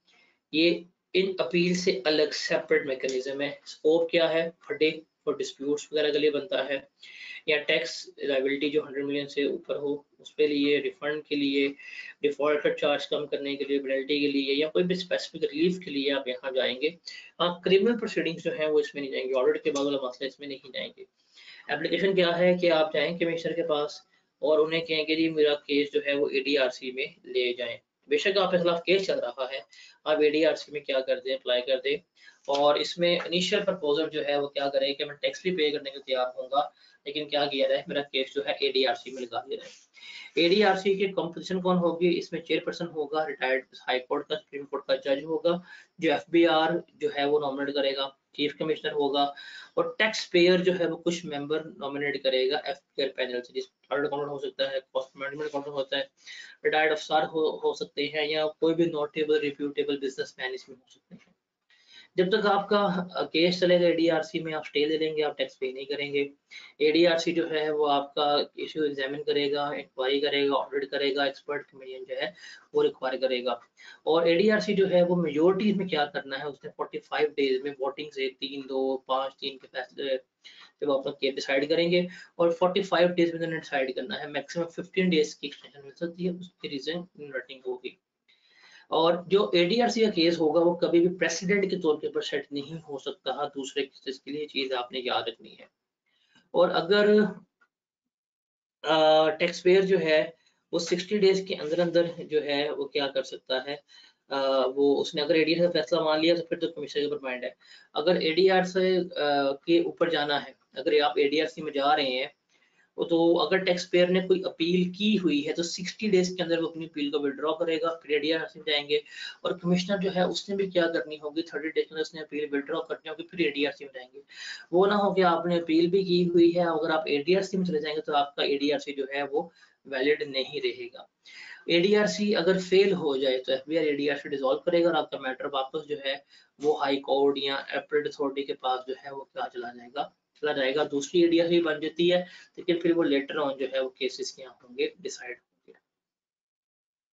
ये इन अपील से अलग सेपरेट मैकेनिज्म है। स्कोप क्या है? फटे और डिस्प्यूट्स वगैरह के लिए बनता है, या टैक्स लायबिलिटी जो 100 मिलियन से ऊपर हो उसके लिए, रिफंड के लिए, डिफॉल्टर चार्ज कम करने के लिए, पेनल्टी के लिए, या कोई भी स्पेसिफिक रिलीफ के लिए आप यहाँ जाएंगे। हाँ, क्रिमिनल प्रोसीडिंग्स जो है वो इसमें नहीं जाएंगे, ऑडिट के बाद वाला मसला इसमें नहीं जाएंगे। एप्लीकेशन क्या है कि आप जाएं कमिश्नर के पास और उन्हें कहेंगे जी मेरा केस जो है वो ADRC में ले जाएं। बेशक आपके खिलाफ केस चल रहा है, आप ADRC में क्या कर दें, अप्लाई कर दें। और इसमें इनिशियल प्रपोजल जो है वो क्या करें कि मैं टैक्स भी पे करने को तैयार होऊंगा, लेकिन क्या किया जाए मेरा केस जो है ADRC में लगा दिया जाए। ADRC की कंपोजिशन कौन होगी? इसमें चेयरपर्सन होगा रिटायर्ड हाई कोर्ट का, सुप्रीम कोर्ट का जज होगा, जो FBR जो है वो नॉमिनेट करेगा, चीफ कमिश्नर होगा, और टैक्स पेयर जो है वो कुछ मेंबर नॉमिनेट करेगा FBR पैनल से, जिस चार्टर्ड अकाउंटेंट हो सकता है, कॉस्ट मैनेजमेंट अकाउंटेंट होता है, रिटायर्ड अफसर हो सकते हैं, या कोई भी नोटेबल रिप्यूटेबल बिजनेसमैन इसमें हो सकते हैं। जब तक आपका केस चलेगा ADRC में आप स्टे ले लेंगे, आप टैक्स पे नहीं करेंगे। ADRC जो है वो आपका इशू एग्जामिन करेगा, इंक्वायरी करेगा, ऑडिट करेगा, एक्सपर्ट कमीशन जो है वो रिक्वायर करेगा। और ADRC जो है वो मेजोरिटी में क्या करना है, उसने 45 डेज में वोटिंग से 3-2-5-3 के फैसले जब अपना केस डिसाइड करेंगे, और 45 डेज में डिसाइड करना है। मैक्सिमम 15 डेज की एक्सटेंशन मिल सकती है, उसकी रीजन राइटिंग होगी। और जो ADRC का केस होगा वो कभी भी प्रेसिडेंट के तौर के पर सेट नहीं हो सकता, दूसरे केसेस के लिए चीज आपने याद रखनी है। और अगर टैक्स पेयर जो है वो 60 डेज के अंदर अंदर जो है वो क्या कर सकता है, वो उसने अगर ADR का फैसला मान लिया तो फिर तो कमीशन के ऊपर माइंड है। अगर ADR से के ऊपर जाना है, अगर आप ADRC में जा रहे हैं, तो अगर टैक्स पेयर ने कोई अपील की हुई है तो 60 डेज के अंदर वो अपनी अपील को विड्रॉ करेगा, फिर ADRC में जाएंगे। और कमिश्नर जो है उसने भी क्या करनी होगी, 30 डेज के अंदर उसने अपील विड्रॉ करनी होगी, फिर ADRC में जाएंगे। वो ना हो कि आपने अपील भी की हुई है, अगर आप ADRC में चले जाएंगे तो आपका ADRC जो है वो वैलिड नहीं रहेगा। ADRC अगर फेल हो जाए तो FBR ADRC डिसॉल्व करेगा और आपका मैटर वापस जो है वो हाई कोर्ट या एपरेट अथॉरिटी के पास जो है वो क्या चला जाएगा, दूसरी ADRC बन जाती है, लेकिन फिर वो लेटर ऑन जो है वो केसेस यहाँ होंगे डिसाइड होंगे।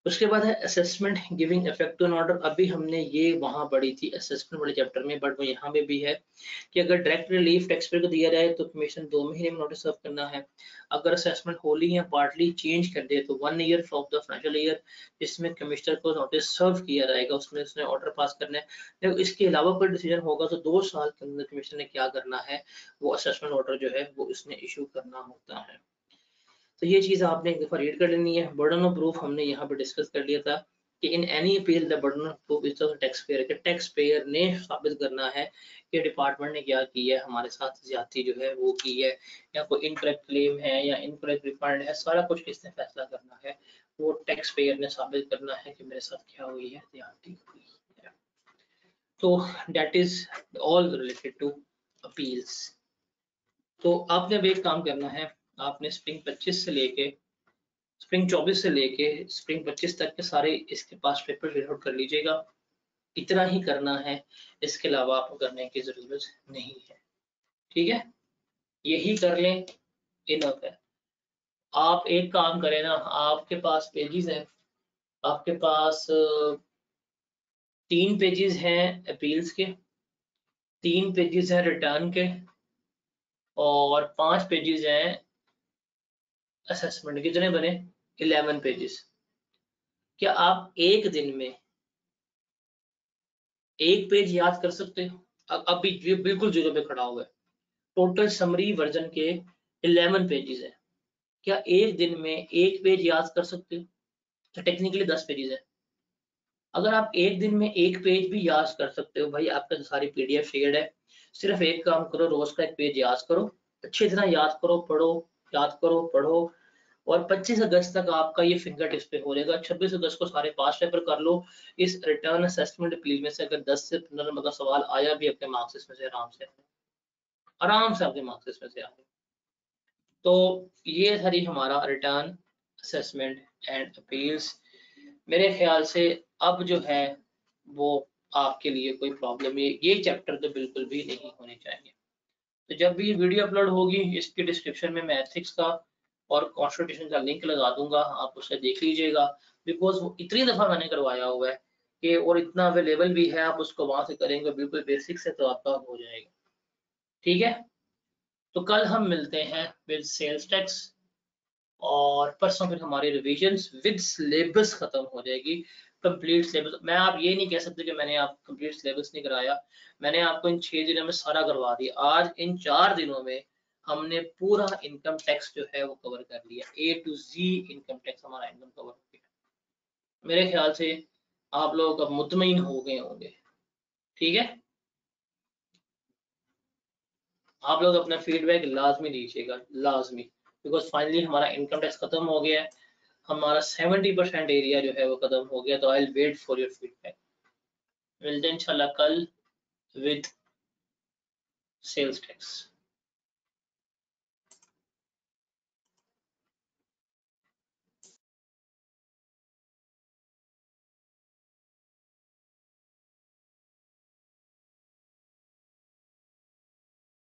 उसके बाद है assessment giving effect to an order. अभी हमने ये वहां पढ़ी थी असेसमेंट वाले चैप्टर में, बट वो यहाँ पे भी है कि अगर डायरेक्ट रिलीफ टैक्स पेयर को दिया जाए तो कमीशन 2 महीने में नोटिस सर्व करना है। अगर असेसमेंट होली या पार्टली चेंज कर दे तो 1 year of the financial year जिसमें कमिश्नर को नोटिस सर्व किया जाएगा उसमें उसने ऑर्डर पास करना है। जब इसके अलावा कोई डिसीजन होगा तो 2 साल के अंदर कमिश्नर ने क्या करना है, वो असेसमेंट ऑर्डर जो है वो इसने इशू करना होता है। तो ये चीज़ आपने एक दफ़ा रीड कर लेनी है। बर्डन ऑफ प्रूफ हमने यहाँ पे डिस्कस कर लिया था कि in any appeal the burden of proof is the tax pair, कि टैक्स पेयर ने साबित करना है कि डिपार्टमेंट ने क्या किया है, हमारे साथ ज्यादती जो है वो की है, या कोई इनकरेक्ट क्लेम है या इनकरेक्ट रिफंड है, सारा कुछ किसने फैसला करना है, वो टैक्स पेयर ने साबित करना है कि मेरे साथ क्या हुई है, ज्यादती हुई है। तो that is all related to appeals. तो आपने अब एक काम करना है, आपने स्प्रिंग 25 से लेके स्प्रिंग 24 से लेके स्प्रिंग 25 तक के सारे इसके पास पेपर फिल आउट कर लीजिएगा। इतना ही करना है, इसके अलावा आपको करने की जरूरत नहीं है, ठीक है, यही कर लें, इनफ है। आप एक काम करें ना, आपके पास पेजेस हैं, आपके पास 3 पेजेस हैं अपील्स के, 3 पेजेस हैं रिटर्न के, और 5 पेजेस हैं असेसमेंट। कितने बने? 11 पेजेस। क्या आप एक दिन में एक पेज याद कर सकते हो? अभी बिल्कुल जीरो पे खड़ा हुआ है, टोटल समरी वर्जन के 11 पेजेस है, क्या एक दिन में एक पेज याद कर सकते हो? तो टेक्निकली 10 पेजेस है। अगर आप एक दिन में एक पेज भी याद कर सकते हो, भाई आपका सारी पीडीएफ शेयर्ड है, सिर्फ एक काम करो, रोज का एक पेज याद करो, अच्छी तरह याद करो, पढ़ो, याद करो, पढ़ो, और 25 अगस्त तक आपका ये फिंगर टिप्स पे हो जाएगा। 26 अगस्त को सारे पास पेपर कर लो। इस रिटर्न असेसमेंट अपील में से अगर 10 से 15 नंबर का सवाल आया भी अपने मार्क्स इसमें से आराम से आपके मार्क्स इसमें से आए। तो ये सारी हमारा रिटर्न असेसमेंट एंड अपील्स। मेरे ख्याल से अब जो है वो आपके लिए कोई प्रॉब्लम, ये चैप्टर तो बिल्कुल भी नहीं होने चाहिए। तो जब भी ये वीडियो अपलोड होगी, इसके डिस्क्रिप्शन में मैं एथिक्स का और कॉन्स्टिट्यूशन का लिंक लगा दूंगा, आप उसे देख लीजिएगा, बिकॉज वो इतनी दफा मैंने करवाया हुआ है कि, और इतना अवेलेबल भी है, आप उसको वहां से करेंगे बिल्कुल बेसिक से तो आपका हो जाएगा, ठीक है। तो कल हम मिलते हैं विद सेल्स टैक्स, और परसों फिर हमारी रिविजन्स विद सिलेबस खत्म हो जाएगी, कंप्लीट सिलेबस। मैं आप ये नहीं कह सकते कि मैंने आप कंप्लीट सिलेबस नहीं कराया, मैंने आपको इन 6 दिनों में सारा करवा दिया। आज इन 4 दिनों में हमने पूरा इनकम टैक्स जो है वो कवर कर लिया, A to Z income tax हमारा इनकम कवर हो गया। मेरे ख्याल से आप लोग अब मुतमईन हो गए होंगे, ठीक है। आप लोग अपना फीडबैक लाजमी दीजिएगा, लाजमी, बिकॉज फाइनली हमारा इनकम टैक्स खत्म हो गया है, हमारा 70% एरिया जो है वो खत्म हो गया। तो I will wait for your feedback. मिलते हैं इंशाल्लाह कल विद सेल्स टैक्स।